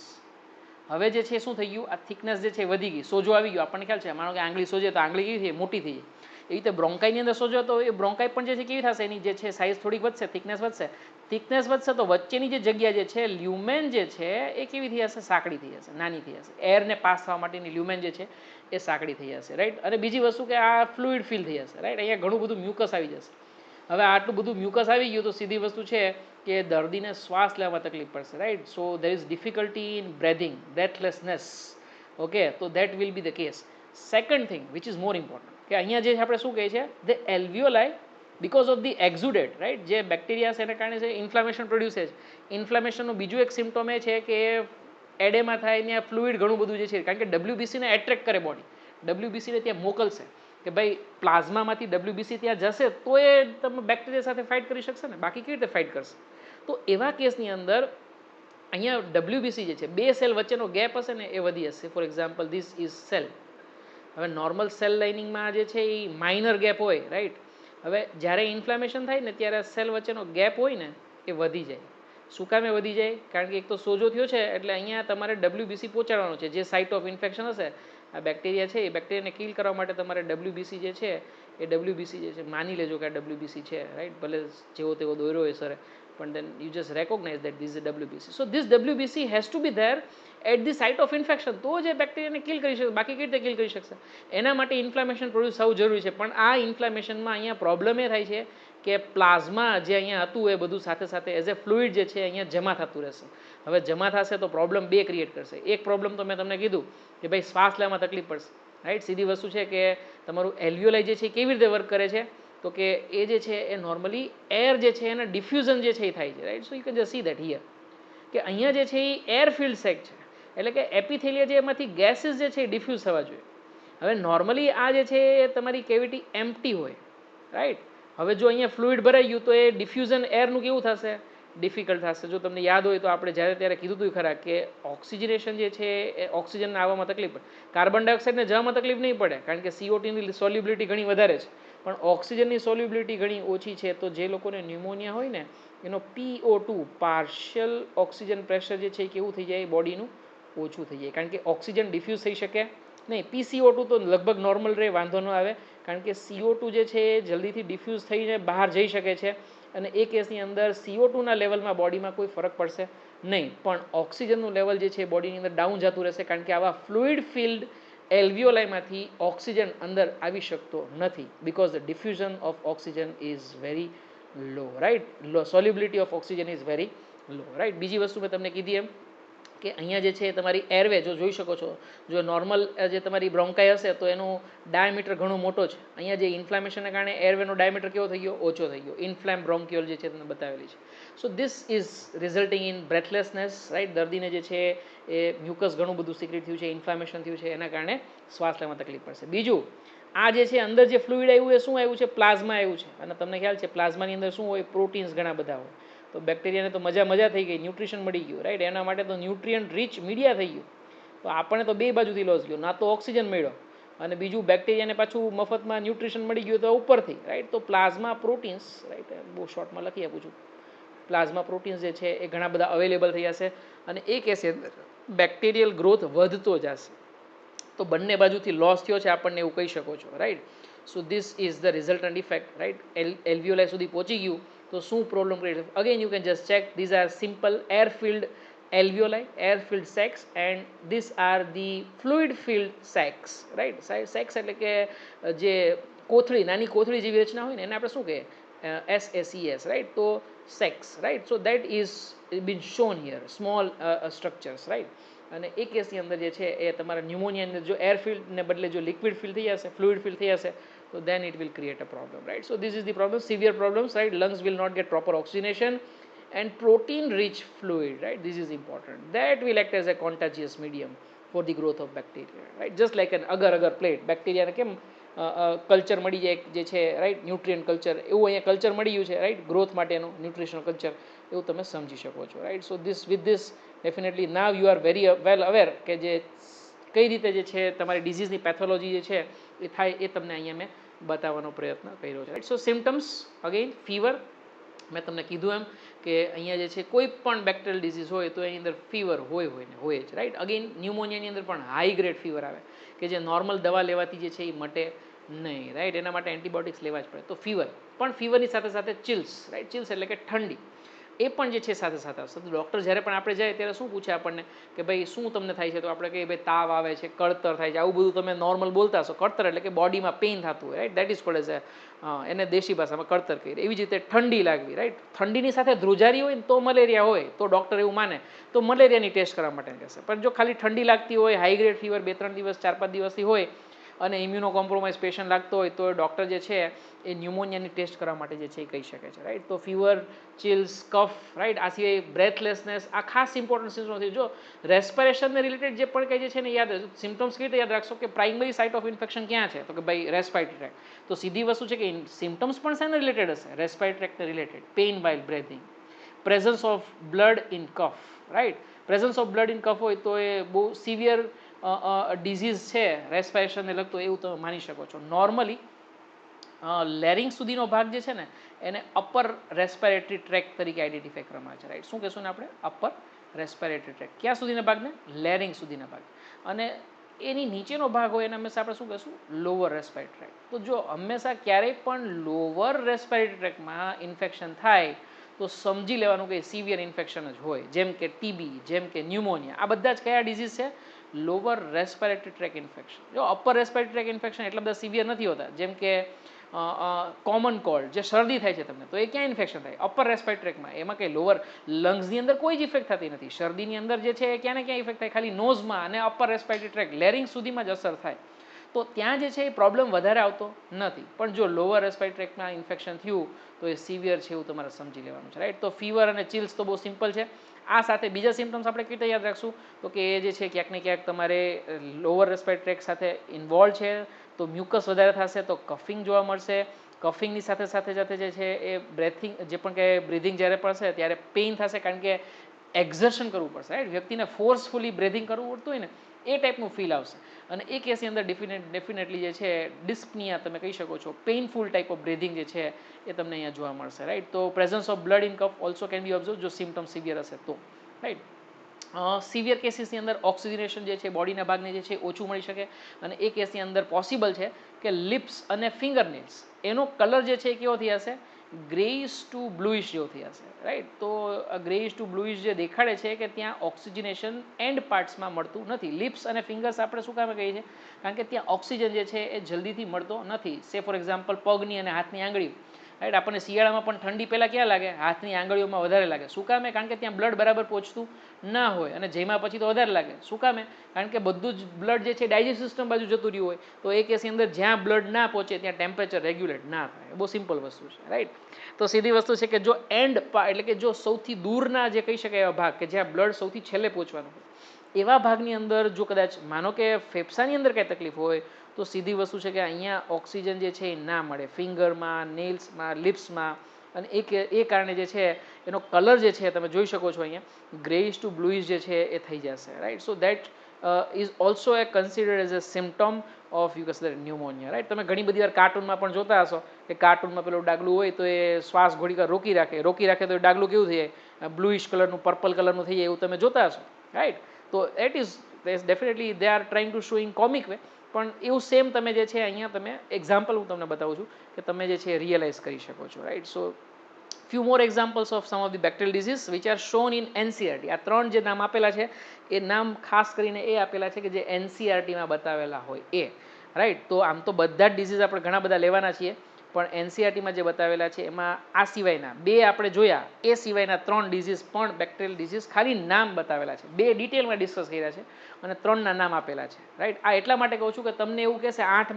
હવે જે છે શું થઈ ગયું, આ થિકનેસ જે છે વધી ગઈ, સોજો આવી ગયો. આપણને ખ્યાલ છે, માનો કે આંગળી સોજે તો આંગળી કેવી થઈ, મોટી થઈ જાય. એવી રીતે બ્રોન્કાઈની અંદર સોજો તો એ બ્રોન્કાઈ પણ જે છે કેવી થશે, એની જે છે સાઇઝ થોડીક વધશે, થિકનેસ વધશે. થિકનેસ વધશે તો વચ્ચેની જે જગ્યા જે છે લ્યુમેન જે છે એ કેવી થઈ હશે, સાંકડી થઈ હશે, નાની થઈ હશે. એરને પાસ થવા માટેની લ્યુમેન જે છે એ સાંકડી થઈ હશે, રાઈટ. અને બીજી વસ્તુ કે આ ફ્લુઇડ ફીલ થઈ હશે, રાઈટ. અહીંયા ઘણું બધું મ્યુકસ આવી જશે. હવે આટલું બધું મ્યુકસ આવી ગયું તો સીધી વસ્તુ છે કે દર્દીને શ્વાસ લેવામાં તકલીફ પડશે, right. So there is difficulty in breathing, breathlessness. Okay, તો that will be the case. Second thing which is more important, કે અહીંયા જે આપણે શું કહીએ છીએ, the alveoli because of the exudate, right, જે બેક્ટેરિયા છે એના કારણે છે ઇન્ફ્લામેશન પ્રોડ્યુસ છે. ઇન્ફ્લામેશનનું બીજું એક સિમ્પટોમ એ છે કે એડેમા થાય, ત્યાં ફ્લુઇડ ઘણું બધું જે છે, કારણ કે ડબ્લ્યુબીસીને એટ્રેક્ટ કરે બોડી, ડબ્લ્યુબીસીને ત્યાં મોકલશે કે ભાઈ પ્લાઝમામાંથી ડબ્લ્યુબીસી ત્યાં જશે તો એ તમે બેક્ટેરિયા સાથે ફાઇટ કરી શકશે ને, બાકી કેવી રીતે ફાઇટ કરશે. તો એવા કેસની અંદર અહીંયા ડબ્લ્યુબીસી જે છે, બે સેલ વચ્ચેનો ગેપ હશે ને એ વધી હશે. For example this is cell. હવે નોર્મલ સેલ લાઇનિંગમાં જે છે એ માઇનર ગેપ હોય, રાઈટ. હવે જ્યારે ઇન્ફ્લામેશન થાય ને ત્યારે સેલ વચ્ચેનો ગેપ હોય ને એ વધી જાય. શું કામે વધી જાય, કારણ કે એક તો સોજો થયો છે એટલે અહીંયા તમારે ડબ્લ્યુબીસી પહોંચાડવાનો છે. જે સાઇટ ઓફ ઇન્ફેક્શન હશે, આ બેક્ટેરિયા છે, એ બેક્ટેરિયાને કિલ કરવા માટે તમારે ડબ્લ્યુબીસી જે છે એ ડબ્લ્યુબીસી જે છે, માની લેજો કે આ ડબ્લ્યુબીસી છે, રાઈટ. ભલે જેવો તેવો દોર્યો હોય સર, પણ then you just recognise that this is WBC. So this WBC has to be there at the site of infection, તો જે બેક્ટેરિયાને કિલ કરી શકે, બાકી કેવી રીતે કિલ કરી શકશે. એના માટે ઇન્ફ્લામેશન પ્રોડ્યુસ થવું જરૂરી છે. પણ આ ઇન્ફ્લામેશનમાં અહીંયા પ્રોબ્લેમ એ થાય છે કે પ્લાઝમા જે અહીંયા હતું એ બધું સાથે સાથે એઝ એ ફ્લુઇડ જે છે અહીંયા જમા થતું રહેશે. હવે જમા થશે તો પ્રોબ્લેમ બે ક્રિએટ કરશે. એક પ્રોબ્લેમ તો મેં તમને કીધું કે ભાઈ શ્વાસ લેવામાં તકલીફ પડશે, રાઈટ. સીધી વસ્તુ છે કે તમારું એલ્વિયોલાઈ જે છે કેવી રીતે વર્ક કરે છે, તો કે એ જે છે એ નોર્મલી એર જે છે એના ડિફ્યુઝન જે છે એ થાય છે, right. So you can just see that here કે અહીંયા જે છે એ એર ફિલ્ડ સેક છે, એટલે કે એપિથેલિયા જે એમાંથી ગેસીસ જે છે એ ડિફ્યુઝ થવા જોઈએ. હવે નોર્મલી આ જે છે એ તમારી કેવિટી એમ્પ્ટી હોય, રાઈટ. હવે જો અહીંયા ફ્લુઇડ ભરાઈ ગયું તો એ ડિફ્યુઝન એરનું કેવું થશે, ડિફિકલ્ટ થશે. જો તમને યાદ હોય તો આપણે જ્યારે ત્યારે કીધું હતું ખરા કે ઓક્સિજનેશન જે છે એ ઓક્સિજનને આવવામાં તકલીફ પડે, કાર્બન ડાયોક્સાઇડને જવામાં તકલીફ નહીં પડે, કારણ કે CO2ની સોલ્યુબિલિટી ઘણી વધારે છે, પણ ઓક્સિજનની સોલ્યુબિલિટી ઘણી ઓછી છે. તો જે લોકોને ન્યુમોનિયા હોય ને એનો PO2 પાર્શિયલ ઓક્સિજન પ્રેશર જે છે એ કેવું થઈ જાય, બોડીનું ઓછું થઈ જાય, કારણ કે ઓક્સિજન ડિફ્યુઝ થઈ શકે નહીં. PCO2 તો લગભગ નોર્મલ રહે, વાંધો ન આવે, કારણ કે CO2 જે છે એ જલ્દીથી ડિફ્યુઝ થઈને બહાર જઈ શકે છે. અને એ કેસની અંદર CO2ના લેવલમાં બોડીમાં કોઈ ફરક પડશે નહીં, પણ ઓક્સિજનનું લેવલ જે છે બોડીની અંદર ડાઉન જતું રહેશે, કારણ કે આવા ફ્લુઇડ ફિલ્ડ એલ્વિયોલાઈમાંથી ઓક્સિજન અંદર આવી શકતો નથી, because the diffusion of oxygen is very law, right. Solubility of oxygen is very law, right. બીજી વસ્તુ મેં તમને કીધી એમ કે અહીંયા જે છે તમારી એરવે જો જોઈ શકો છો, જો નોર્મલ જે તમારી બ્રોન્કાઈ હશે તો એનું ડાયામીટર ઘણો મોટો છે. અહીંયા જે ઇન્ફ્લામેશનના કારણે એરવેનો ડાયામીટર કેવો થઈ ગયો, ઓછો થઈ ગયો. ઇન્ફ્લેમ બ્રોન્ક્યુલ જે છે તમને બતાવેલી છે. So this is resulting in breathlessness, right. દર્દીને જે છે એ મ્યુકસ ઘણું બધું સિક્રેટ થયું છે, ઇન્ફ્લામેશન થયું છે, એના કારણે શ્વાસ લેવામાં તકલીફ પડશે. બીજું, આ જે છે અંદર જે ફ્લુઇડ આવ્યું એ શું આવ્યું છે, પ્લાઝમા આવ્યું છે. અને તમને ખ્યાલ છે પ્લાઝમાની અંદર શું હોય, પ્રોટીન્સ ઘણા બધા હોય. તો બેક્ટેરિયાને તો મજા થઈ ગઈ, ન્યુટ્રિશન મળી ગયું, રાઈટ. એના માટે તો ન્યુટ્રિયન્ટ રીચ મીડિયા થઈ ગયું. તો આપણને તો બે બાજુથી લોસ ગયો, ના તો ઓક્સિજન મળ્યો અને બીજું બેક્ટેરિયાને પાછું મફતમાં ન્યુટ્રિશન મળી ગયું તો ઉપરથી, રાઈટ. તો પ્લાઝમા પ્રોટીન્સ, રાઈટ, બહુ શોર્ટમાં લખી આપું છું. પ્લાઝમા પ્રોટીન્સ જે છે એ ઘણા બધા અવેલેબલ થઈ જશે અને એ કેસે બેક્ટેરિયલ ગ્રોથ વધતો જશે. તો બંને બાજુથી લોસ થયો છે આપણને એવું કહી શકો છો, right. So this is the resultant effect, right. Alveoli સુધી પહોંચી ગયું તો શું પ્રોબ્લેમ ક્રિએટ થશે. Again you can just check, these are simple air filled alveoli, air filled sacs, and these are the fluid filled sacs, right. Sacs એટલે કે જે કોથળી, નાની કોથળી જેવી રચના હોય ને એને આપણે શું કહીએ, SACS, right? તો sacs, right. So that is been shown here small structures, right. અને એ કેસની અંદર જે છે એ તમારા ન્યુમોનિયાની અંદર જો એર ફિલ્ડને બદલે જો લિક્વિડ ફિલ થઈ જશે, ફ્લુઇડ ફિલ થઈ જશે, તો then it will create a problem, right? So this is the problem, severe problems, right? Lungs will not get proper oxygenation and protein rich fluid, right? This is important, that will act as a contagious medium for the growth of bacteria, right? Just like an agar agar plate, bacteria ને કેમ culture મળી જાય જે છે, right, nutrient culture, એવું અહીંયા culture મળી ગયું છે, રાઈટ, ગ્રોથ માટેનું ન્યુટ્રિશનલ કલ્ચર, એવું તમે સમજી શકો છો, right. So this with this definitely now you are very well aware કે જે કઈ રીતે જે છે તમારી ડિઝીઝની પેથોલોજી જે છે એ થાય એ તમને અહીંયા મેં બતાવવાનો પ્રયત્ન કર્યો છે, રાઈટ. સો સિમ્ટમ્સ અગેન ફીવર, મેં તમને કીધું એમ કે અહીંયા જે છે કોઈ પણ બેક્ટેરિયલ ડિઝીઝ હોય તો એની અંદર ફીવર હોય ને હોય જ, રાઈટ. અગેન ન્યુમોનિયાની અંદર પણ હાઈ ગ્રેડ ફીવર આવે કે જે નોર્મલ દવા લેવાથી જે છે એ મટે નહીં, રાઈટ. એના માટે એન્ટીબાયોટિક્સ લેવા જ પડે. તો ફીવર, પણ ફીવરની સાથે સાથે ચિલ્સ, રાઈટ, ચિલ્સ એટલે કે ઠંડી, એ પણ જે છે સાથે સાથે આવશે. તો ડૉક્ટર જ્યારે પણ આપણે જાય ત્યારે શું પૂછે આપણને કે ભાઈ શું તમને થાય છે, તો આપણે કહીએ ભાઈ તાવ આવે છે, કળતર થાય છે, આવું બધું તમે નોર્મલ બોલતા હશો. કળતર એટલે કે બોડીમાં પેઇન થતું હોય, right, that is called as એને દેશી ભાષામાં કળતર કહીએ. એવી જ રીતે ઠંડી લાગવી, રાઈટ. ઠંડીની સાથે ધ્રુજારી હોય ને તો મલેરિયા હોય તો ડૉક્ટર એવું માને તો મલેરિયાની ટેસ્ટ કરવા માટે કહેશે. પણ જો ખાલી ઠંડી લાગતી હોય, હાઈ ગ્રેડ ફીવર 2-3 દિવસ 4-5 દિવસથી હોય અને ઇમ્યુનો કોમ્પ્રોમાઇઝ પેશન્ટ લાગતો હોય તો ડૉક્ટર જે છે એ ન્યુમોનિયાની ટેસ્ટ કરવા માટે જે છે એ કહી શકે છે, રાઈટ. તો ફીવર, ચિલ્સ, કફ, રાઈટ, આ સિવાય બ્રેથલેસનેસ, આ ખાસ ઇમ્પોર્ટન્ટ સિમ્ટમ્સ છે. જો રેસ્પિરેશનને રિલેટેડ જે પણ કંઈ જે છે ને યાદ સિમ્ટમ્સ કઈ રીતે યાદ રાખશો કે પ્રાઇમરી સાઇટ ઓફ ઇન્ફેક્શન ક્યાં છે, તો કે ભાઈ રેસ્પિરેટરી ટ્રેક. તો સીધી વસ્તુ છે કે સિમ્ટમ્સ પણ શેને રિલેટેડ હશે, રેસ્પિરેટરી ટ્રેકને related. Pain while breathing, presence of blood in cough, right. Presence of blood in cough હોય તો એ બહુ સિવિયર ડિઝીઝ છે રેસ્પિરેશનને લગતો એવું તમે માની શકો છો. નોર્મલી લેરિંગ સુધીનો ભાગ જે છે ને એને અપર રેસ્પિરેટરી ટ્રેક તરીકે આઈડેન્ટિફાઈ કરવામાં આવે છે, રાઈટ. શું કહેશું ને આપણે, અપર રેસ્પિરેટરી ટ્રેક. ક્યાં સુધીના ભાગને, લેરિંગ સુધીના ભાગ. અને એની નીચેનો ભાગ હોય એને હંમેશા આપણે શું કહેશું, લોઅર રેસ્પિરેટરી ટ્રેક. તો જો હંમેશા ક્યારેય પણ લોઅર રેસ્પિરેટરી ટ્રેકમાં ઇન્ફેક્શન થાય તો સમજી લેવાનું કે સિવિયર ઇન્ફેક્શન જ હોય, જેમ કે ટીબી, જેમ કે ન્યુમોનિયા. આ બધા જ કયા ડિઝીઝ છે, લોઅર રેસ્પિરેટરી ટ્રેક ઇન્ફેક્શન. જો અપર રેસ્પિરેટરી ટ્રેક ઇન્ફેક્શન એટલા બધા સિવિયર નથી હોતા, જેમ કે કોમન કોલ્ડ, જે શરદી થાય છે તમને, તો એ ક્યાં ઇન્ફેક્શન થાય, અપર રેસ્પિરેટરી ટ્રેકમાં. એમાં કંઈ લોઅર લંગ્સની અંદર કોઈ જ ઇફેક્ટ થતી નથી. શરદીની અંદર જે છે એ ક્યાં ને ક્યાં ઇફેક્ટ થાય, ખાલી નોઝમાં અને અપર રેસ્પિરેટરી ટ્રેક લેરિંગ સુધીમાં જ અસર થાય. તો ત્યાં જે છે એ પ્રોબ્લેમ વધારે આવતો નથી. પણ જો લોઅર રેસ્પિરેટરી ટ્રેકમાં ઇન્ફેક્શન થયું તો એ સિવિયર છે એવું તમારે સમજી લેવાનું છે, રાઈટ. તો ફીવર અને ચિલ્સ તો બહુ સિમ્પલ છે. આ સાથે બીજા સિમ્ટમ્સ આપણે કેવી રીતે યાદ રાખશું, તો કે એ જે છે ક્યાંક ને ક્યાંક તમારે લોઅર રેસ્પિરેટરી ટ્રેક સાથે ઇન્વોલ્વ છે, તો મ્યુકસ વધારે થશે, તો કફિંગ જોવા મળશે. કફિંગની સાથે સાથે જે છે એ બ્રેથિંગ, જે પણ કે બ્રિધિંગ જ્યારે પડશે ત્યારે પેઇન થશે, કારણ કે એક્ઝર્શન કરવું પડશે, રાઈટ. વ્યક્તિને ફોર્સફુલી બ્રિધિંગ કરવું પડતું હોય ને એ ટાઈપનું ફીલ આવશે. અને એ કેસની અંદર ડેફિનેટલી જે છે ડિસ્પનિયા તમે કહી શકો છો, પેઇનફુલ ટાઈપ ઓફ બ્રિધિંગ જે છે એ તમને અહીંયા જોવા મળશે, રાઈટ. તો presence of blood in cough also can be observe જો સિમ્ટમ સિવિયર હશે તો, રાઈટ. સિવિયર કેસીસની અંદર ઓક્સિજનેશન જે છે બોડીના ભાગને જે છે ઓછું મળી શકે. અને એ કેસની અંદર પોસિબલ છે કે લિપ્સ અને ફિંગરનેલ્સ એનો કલર જે છે એ કેવો થઈ જશે, ગ્રેઇશ ટુ બ્લુઇશ જેવો થઈ જશે, રાઈટ. તો ગ્રેઇશ ટુ બ્લુઇશ જે દેખાડે છે કે ત્યાં ઓક્સિજનેશન એન્ડ પાર્ટ્સમાં મળતું નથી. લિપ્સ અને ફિંગર્સ આપણે શું કામ કહીએ છીએ, કારણ કે ત્યાં ઓક્સિજન જે છે એ જલ્દીથી મળતો નથી. સે ફોર એક્ઝામ્પલ પગની અને હાથની આંગળી, રાઈટ. આપણને શિયાળામાં પણ ઠંડી પહેલાં ક્યાં લાગે, હાથની આંગળીઓમાં વધારે લાગે. શું કામે, કારણ કે ત્યાં બ્લડ બરાબર પહોંચતું ના હોય. અને જેમાં પછી તો વધારે લાગે. શું કામે, કારણ કે બધું જ બ્લડ જે છે ડાયજેસ્ટ સિસ્ટમ બાજુ જતું રહ્યું હોય. તો એ કેસની અંદર જ્યાં બ્લડ ના પહોંચે ત્યાં ટેમ્પરેચર રેગ્યુલેટ ના થાય. બહુ સિમ્પલ વસ્તુ છે, રાઈટ. તો સીધી વસ્તુ છે કે જો એન્ડ એટલે કે જો સૌથી દૂરના જે કહી શકાય એવા ભાગ કે જ્યાં બ્લડ સૌથી છેલ્લે પહોંચવાનું હોય એવા ભાગની અંદર જો કદાચ માનો કે ફેફસાની અંદર કંઈ તકલીફ હોય તો સીધી વસ્તુ છે કે અહીંયા ઓક્સિજન જે છે એ ના મળે, ફિંગરમાં, નેલ્સમાં, લિપ્સમાં. અને એ કારણે જે છે એનો કલર જે છે તમે જોઈ શકો છો અહીંયા ગ્રેઇશ ટુ બ્લુઇશ જે છે એ થઈ જશે, right. So that is also a considered as a symptom of you consider pneumonia, right. તમે ઘણી બધી વાર કાર્ટૂનમાં પણ જોતા હશો કે કાર્ટૂનમાં પેલું ડાગલું હોય તો એ શ્વાસ ઘોડીક રોકી રાખે તો એ ડાગલું કેવું થઈ જાય, બ્લુઇશ કલરનું, પર્પલ કલરનું થઈ જાય, એવું તમે જોતા હશો, રાઈટ. તો it is definitely they are trying to show in comic way. પણ એવું સેમ તમે જે છે અહીંયા તમે એક્ઝામ્પલ હું તમને બતાવું છું કે તમે જે છે રિયલાઇઝ કરી શકો છો, right. So few more examples of some of the bacterial disease which are shown in NCERT. આ ત્રણ જે નામ આપેલા છે એ નામ ખાસ કરીને એ આપેલા છે કે જે NCERT માં બતાવેલા હોય એ, રાઈટ. તો આમ તો બધા જ ડિઝીઝ આપણે ઘણા બધા લેવાના છીએ, પણ એનસીઆરટીમાં જે બતાવેલા છે એમાં આ સિવાયના બે આપણે જોયા, એ સિવાયના 3 ડિઝીઝ પણ બેક્ટેરિયલ ડિઝીઝ ખાલી નામ બતાવેલા છે, બે ડિટેલમાં ડિસ્કસ કર્યા છે અને 3ના નામ આપેલા છે, રાઈટ. આ એટલા માટે કહું છું કે તમને એવું કહેશે 8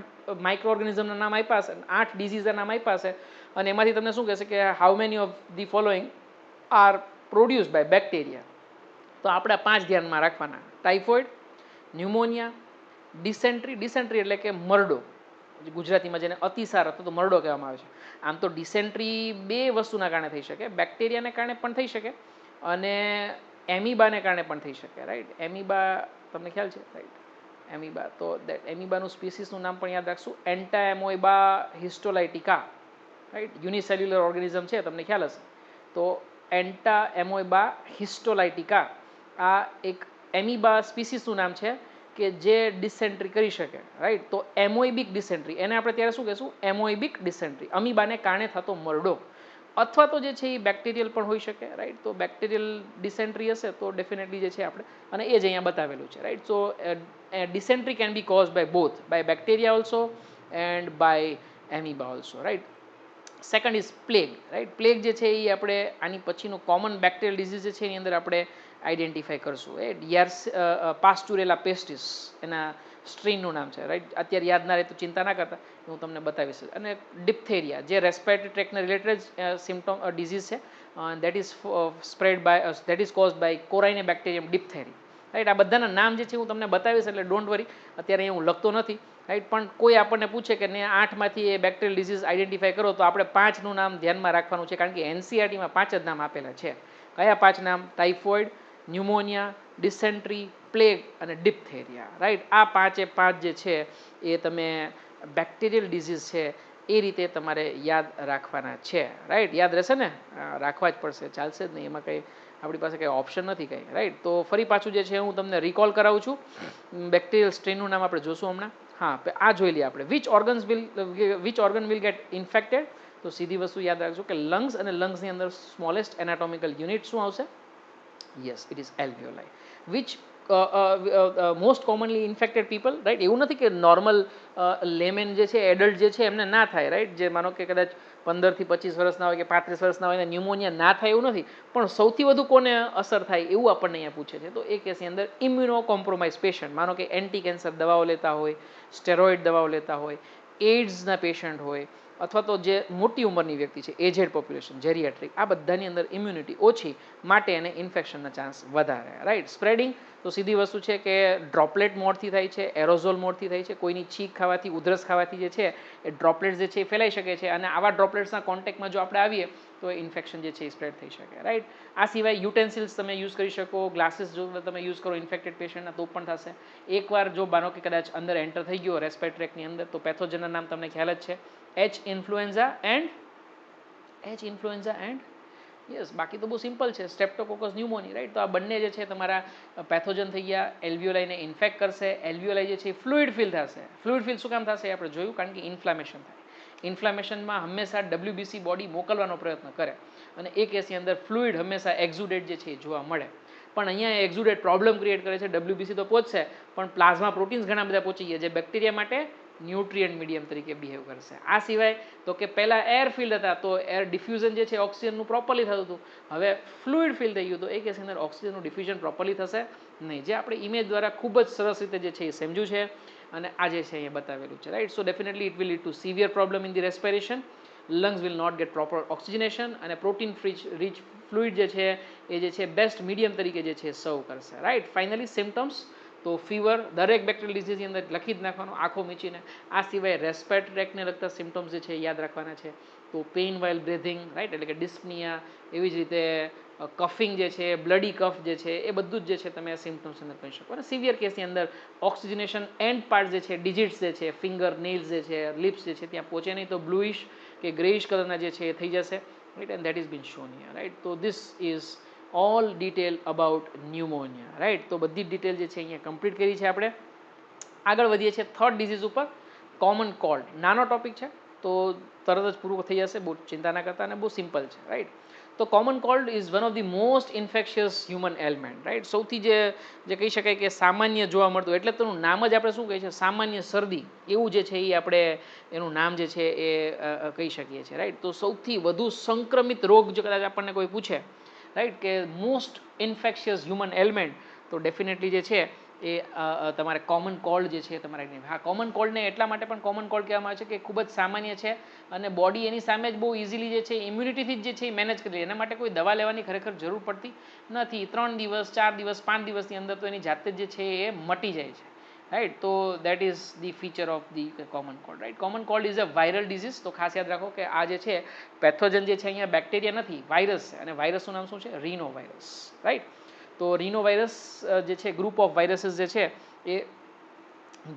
માઇક્રો ઓર્ગેનિઝમના નામ આપ્યા છે, 8 ડિઝીઝના નામ આપ્યા છે અને એમાંથી તમને શું કહેશે કે how many of the following are produce by bacteria. તો આપણે 5 ધ્યાનમાં રાખવાના: ટાઇફોઇડ, ન્યુમોનિયા, ડિસેન્ટ્રી એટલે કે મરડો, ગુજરાતીમાં જેને અતિસાર અથવા તો મરડો કહેવામાં આવે છે. આમ તો ડિસેન્ટ્રી બે વસ્તુના કારણે થઈ શકે, બેક્ટેરિયાને કારણે પણ થઈ શકે અને એમીબાને કારણે પણ થઈ શકે, રાઈટ. એમીબા તમને ખ્યાલ છે, રાઈટ, એમીબા. તો એમીબાનું સ્પીસીસનું નામ પણ યાદ રાખશું, એન્ટાએમોઇબા હિસ્ટોલાઇટિકા, રાઈટ. યુનિસેલ્યુલર ઓર્ગેનિઝમ છે, તમને ખ્યાલ હશે. તો એન્ટાએમોઇબા હિસ્ટોલાઇટિકા આ એક એમીબા સ્પીસીસનું નામ છે કે જે ડિસેન્ટ્રી કરી શકે, રાઈટ. તો એમોઇબિક ડિસેન્ટ્રી, એને આપણે ત્યારે શું કહેશું? એમોઇબિક ડિસેન્ટ્રી, અમીબાને કારણે થતો મરડો. અથવા તો જે છે એ બેક્ટેરિયલ પણ હોઈ શકે, રાઈટ. તો બેક્ટેરિયલ ડિસેન્ટ્રી હશે તો ડેફિનેટલી જે છે આપણે, અને એ જ અહીંયા બતાવેલું છે, right. So dysentery can be cause by both, by bacteria also and by amoeba also, right. Second is plague, right. Plague જે છે એ આપણે આની પછીનું કોમન બેક્ટેરિયલ ડિઝીઝ જે છે એની અંદર આપણે આઈડેન્ટિફાઈ કરશું. પાસ્ટુરેલા પેસ્ટિસ એના સ્ટ્રેનનું નામ છે, રાઈટ. અત્યારે યાદ ના રહે તો ચિંતા ના કરતા, હું તમને બતાવીશ. અને ડિપ્થેરિયા જે રેસ્પિરેટરી ટ્રેકને રિલેટેડ સિમ્ટમ ડિઝીઝ છે, that is spread by that is caused by corynebacterium diphtheriae, right. આ બધાના નામ જે છે હું તમને બતાવીશ, એટલે ડોન્ટ વરી, અત્યારે અહીંયા હું લખતો નથી, રાઈટ. પણ કોઈ આપણને પૂછે કે ને 8માંથી એ બેક્ટેરિયલ ડિઝીઝ આઈડેન્ટિફાઈ કરો, તો આપણે 5નું નામ ધ્યાનમાં રાખવાનું છે, કારણ કે એનસીઆરટીમાં 5 જ નામ આપેલા છે. કયા 5 નામ? ટાઇફોઇડ, ન્યુમોનિયા, ડિસેન્ટ્રી, પ્લેગ અને ડિપ્થેરિયા, રાઈટ. આ 5 જે છે એ તમે બેક્ટેરિયલ ડિઝીઝ છે એ રીતે તમારે યાદ રાખવાના છે, રાઈટ. યાદ રહેશે ને? રાખવા જ પડશે, ચાલશે જ નહીં, એમાં કંઈ આપણી પાસે કંઈ ઓપ્શન નથી કંઈ, રાઈટ. તો ફરી પાછું જે છે હું તમને રિકોલ કરાવું છું. બેક્ટેરિયલ સ્ટ્રેનનું નામ આપણે જોશું હમણાં. હા, આ જોઈ લઈએ આપણે. Which organ will get infected? તો સીધી વસ્તુ યાદ રાખજો કે લંગ્સ, અને લંગ્સની અંદર સ્મોલેસ્ટ એનાટોમિકલ યુનિટ શું આવશે? Yes, it is alveoli. Which most commonly infected people, right. એવું નથી કે નોર્મલ લેમેન જે છે, એડલ્ટ જે છે એમને ના થાય, રાઈટ. જે માનો કે કદાચ 15 થી 25 વર્ષના હોય કે 35 વર્ષના હોય ને ન્યુમોનિયા ના થાય એવું નથી, પણ સૌથી વધુ કોને અસર થાય એવું આપણને અહીંયા પૂછે છે. તો એ કેસની અંદર ઇમ્યુનો કોમ્પ્રોમાઇઝ પેશન્ટ, માનો કે એન્ટી કેન્સર દવાઓ લેતા હોય, સ્ટેરોઇડ દવાઓ લેતા હોય, એઇડ્સના પેશન્ટ હોય, અથવા તો જે મોટી ઉંમરની વ્યક્તિ છે, એજેડ પોપ્યુલેશન, જેરિયાટ્રિક, આ બધાની અંદર ઇમ્યુનિટી ઓછી, માટે એને ઇન્ફેક્શનના ચાન્સ વધારે, રાઈટ. સ્પ્રેડિંગ, તો સીધી વસ્તુ છે કે ડ્રોપલેટ મોડથી થાય છે, એરોઝોલ મોડથી થાય છે. કોઈની છીંક ખાવાથી, ઉધરસ ખાવાથી જે છે એ ડ્રોપલેટ્સ જે છે એ ફેલાઈ શકે છે, અને આવા ડ્રોપલેટ્સના કોન્ટેક્ટમાં જો આપણે આવીએ તો ઇન્ફેક્શન જે છે એ સ્પ્રેડ થઈ શકે, રાઈટ. આ સિવાય યુટેન્સિલ્સ તમે યુઝ કરી શકો, ગ્લાસીસ જો તમે યુઝ કરો ઇન્ફેક્ટેડ પેશન્ટના તો પણ થશે. એકવાર જો માનો કે કદાચ અંદર એન્ટર થઈ ગયો રેસ્પિરેટરી ટ્રેકની અંદર, તો પેથોજનના નામ તમને ખ્યાલ જ છે, એચ ઇન્ફ્લુએન્ઝા એન્ડ યસ, બાકી તો બહુ સિમ્પલ છે, સ્ટ્રેપ્ટોકોકસ ન્યુમોની, રાઈટ. તો આ બંને જે છે તમારા પેથોજન થઈ ગયા, એલ્વિયોલાઈને ઇન્ફેક્ટ કરશે. એલ્વિયોલાઈ જે છે એ ફ્લુઇડ ફિલ થશે. ફ્લુઇડ ફિલ શું કામ થશે એ આપણે જોયું, કારણ કે ઇન્ફ્લામેશન થાય. ઇન્ફ્લામેશનમાં હંમેશા WBC બોડી મોકલવાનો પ્રયત્ન કરે, અને એ કેસની અંદર ફ્લુઇડ હંમેશા એક્ઝુડેટ જે છે એ જોવા મળે. પણ અહીંયા એક્ઝુડેટ પ્રોબ્લેમ ક્રિએટ કરે છે. WBC તો પહોંચશે, પણ પ્લાઝમા પ્રોટીન્સ ઘણા બધા પહોંચી ગયા, જે બેક્ટેરિયા માટે ન્યુટ્રિયન્ટ મીડિયમ તરીકે બિહેવ કરશે. આ સિવાય તો કે પહેલાં એર ફિલ્ડ હતા, તો એર ડિફ્યુઝન જે છે ઓક્સિજનનું પ્રોપરલી થતું હતું. હવે ફ્લુઇડ ફિલ થઈ ગયું, તો એ કેસની અંદર ઓક્સિજનનું ડિફ્યુઝન પ્રોપરલી થશે નહીં, જે આપણે ઇમેજ દ્વારા ખૂબ જ સરસ રીતે જે છે એ સમજ્યું છે, અને આ જે છે અહીંયા બતાવેલું છે, right. So definitely it will lead to severe problem in the respiration, lungs will not get proper oxygenation, અને પ્રોટીન રીચ ફ્લુઇડ જે છે એ જે છે બેસ્ટ મીડિયમ તરીકે જે છે સર્વ કરશે, રાઈટ. ફાઇનલી સિમ્ટમ્સ, તો ફીવર દરેક બેક્ટેરિયલ ડિઝીઝની અંદર લખી જ નાખવાનો આંખો મીચીને. આ સિવાય રેસ્પિરેટરી ટ્રેકને લગતા સિમ્ટમ્સ જે છે યાદ રાખવાના છે. તો પેઇન વાઇલ બ્રીથિંગ, રાઈટ, એટલે કે ડિસ્પનિયા, એવી જ રીતે કફિંગ જે છે, બ્લડી કફ જે છે, એ બધું જ જે છે તમે આ સિમ્ટમ્સ અંદર કહી શકો. અને સિવિયર કેસની અંદર ઓક્સિજનેશન એન્ડ પાર્ટ જે છે, ડિજિટ્સ જે છે, ફિંગર, નેલ્સ જે છે, લિપ્સ જે છે ત્યાં પહોંચે નહીં, તો બ્લુઇશ કે ગ્રેઇશ કલરના જે છે એ થઈ જશે, right. And that is been shown here, right. તો this is all detail about pneumonia, right. તો બધી જ ડિટેલ જે છે અહીંયા કમ્પ્લીટ કરી છે આપણે. આગળ વધીએ છીએ થર્ડ ડિઝીઝ ઉપર, કોમન કોલ્ડ. નાનો ટોપિક છે, તો તરત જ પૂરું થઈ જશે, બહુ ચિંતા ના કરતા, અને બહુ સિમ્પલ છે, રાઈટ. તો common cold is one of the most infectious human element, right. સૌથી જે કહી શકાય કે સામાન્ય જોવા મળતું, એટલે તેનું નામ જ આપણે શું કહીએ છીએ, સામાન્ય શરદી, એવું જે છે એ આપણે એનું નામ જે છે એ કહી શકીએ છીએ, રાઈટ. તો સૌથી વધુ સંક્રમિત રોગ જો કદાચ આપણને કોઈ પૂછે, રાઈટ, કે મોસ્ટ ઇન્ફેક્શિયસ હ્યુમન એલિમેન્ટ, તો ડેફિનેટલી જે છે એ તમારે કોમન કોલ્ડ જે છે તમારે. હા, કોમન કોલ્ડને એટલા માટે પણ કોમન કોલ્ડ કહેવામાં આવે છે કે ખૂબ જ સામાન્ય છે અને બોડી એની સામે જ બહુ ઇઝીલી જે છે ઇમ્યુનિટીથી જ જે છે એ મેનેજ કરી લે. એના માટે કોઈ દવા લેવાની ખરેખર જરૂર પડતી નથી. 3 દિવસ 4 દિવસ 5 દિવસની અંદર તો એની જાતે જ જે છે એ મટી જાય છે, રાઈટ. તો that is the feature of the common cold, right. Common cold is a viral disease. તો ખાસ યાદ રાખો કે આ જે છે પેથોજન જે છે અહીંયા બેક્ટેરિયા નથી, વાયરસ છે, અને વાયરસનું નામ શું છે, રીનો વાયરસ, રાઈટ. તો રીનો વાયરસ જે છે ગ્રુપ ઓફ વાયરસીસ જે છે એ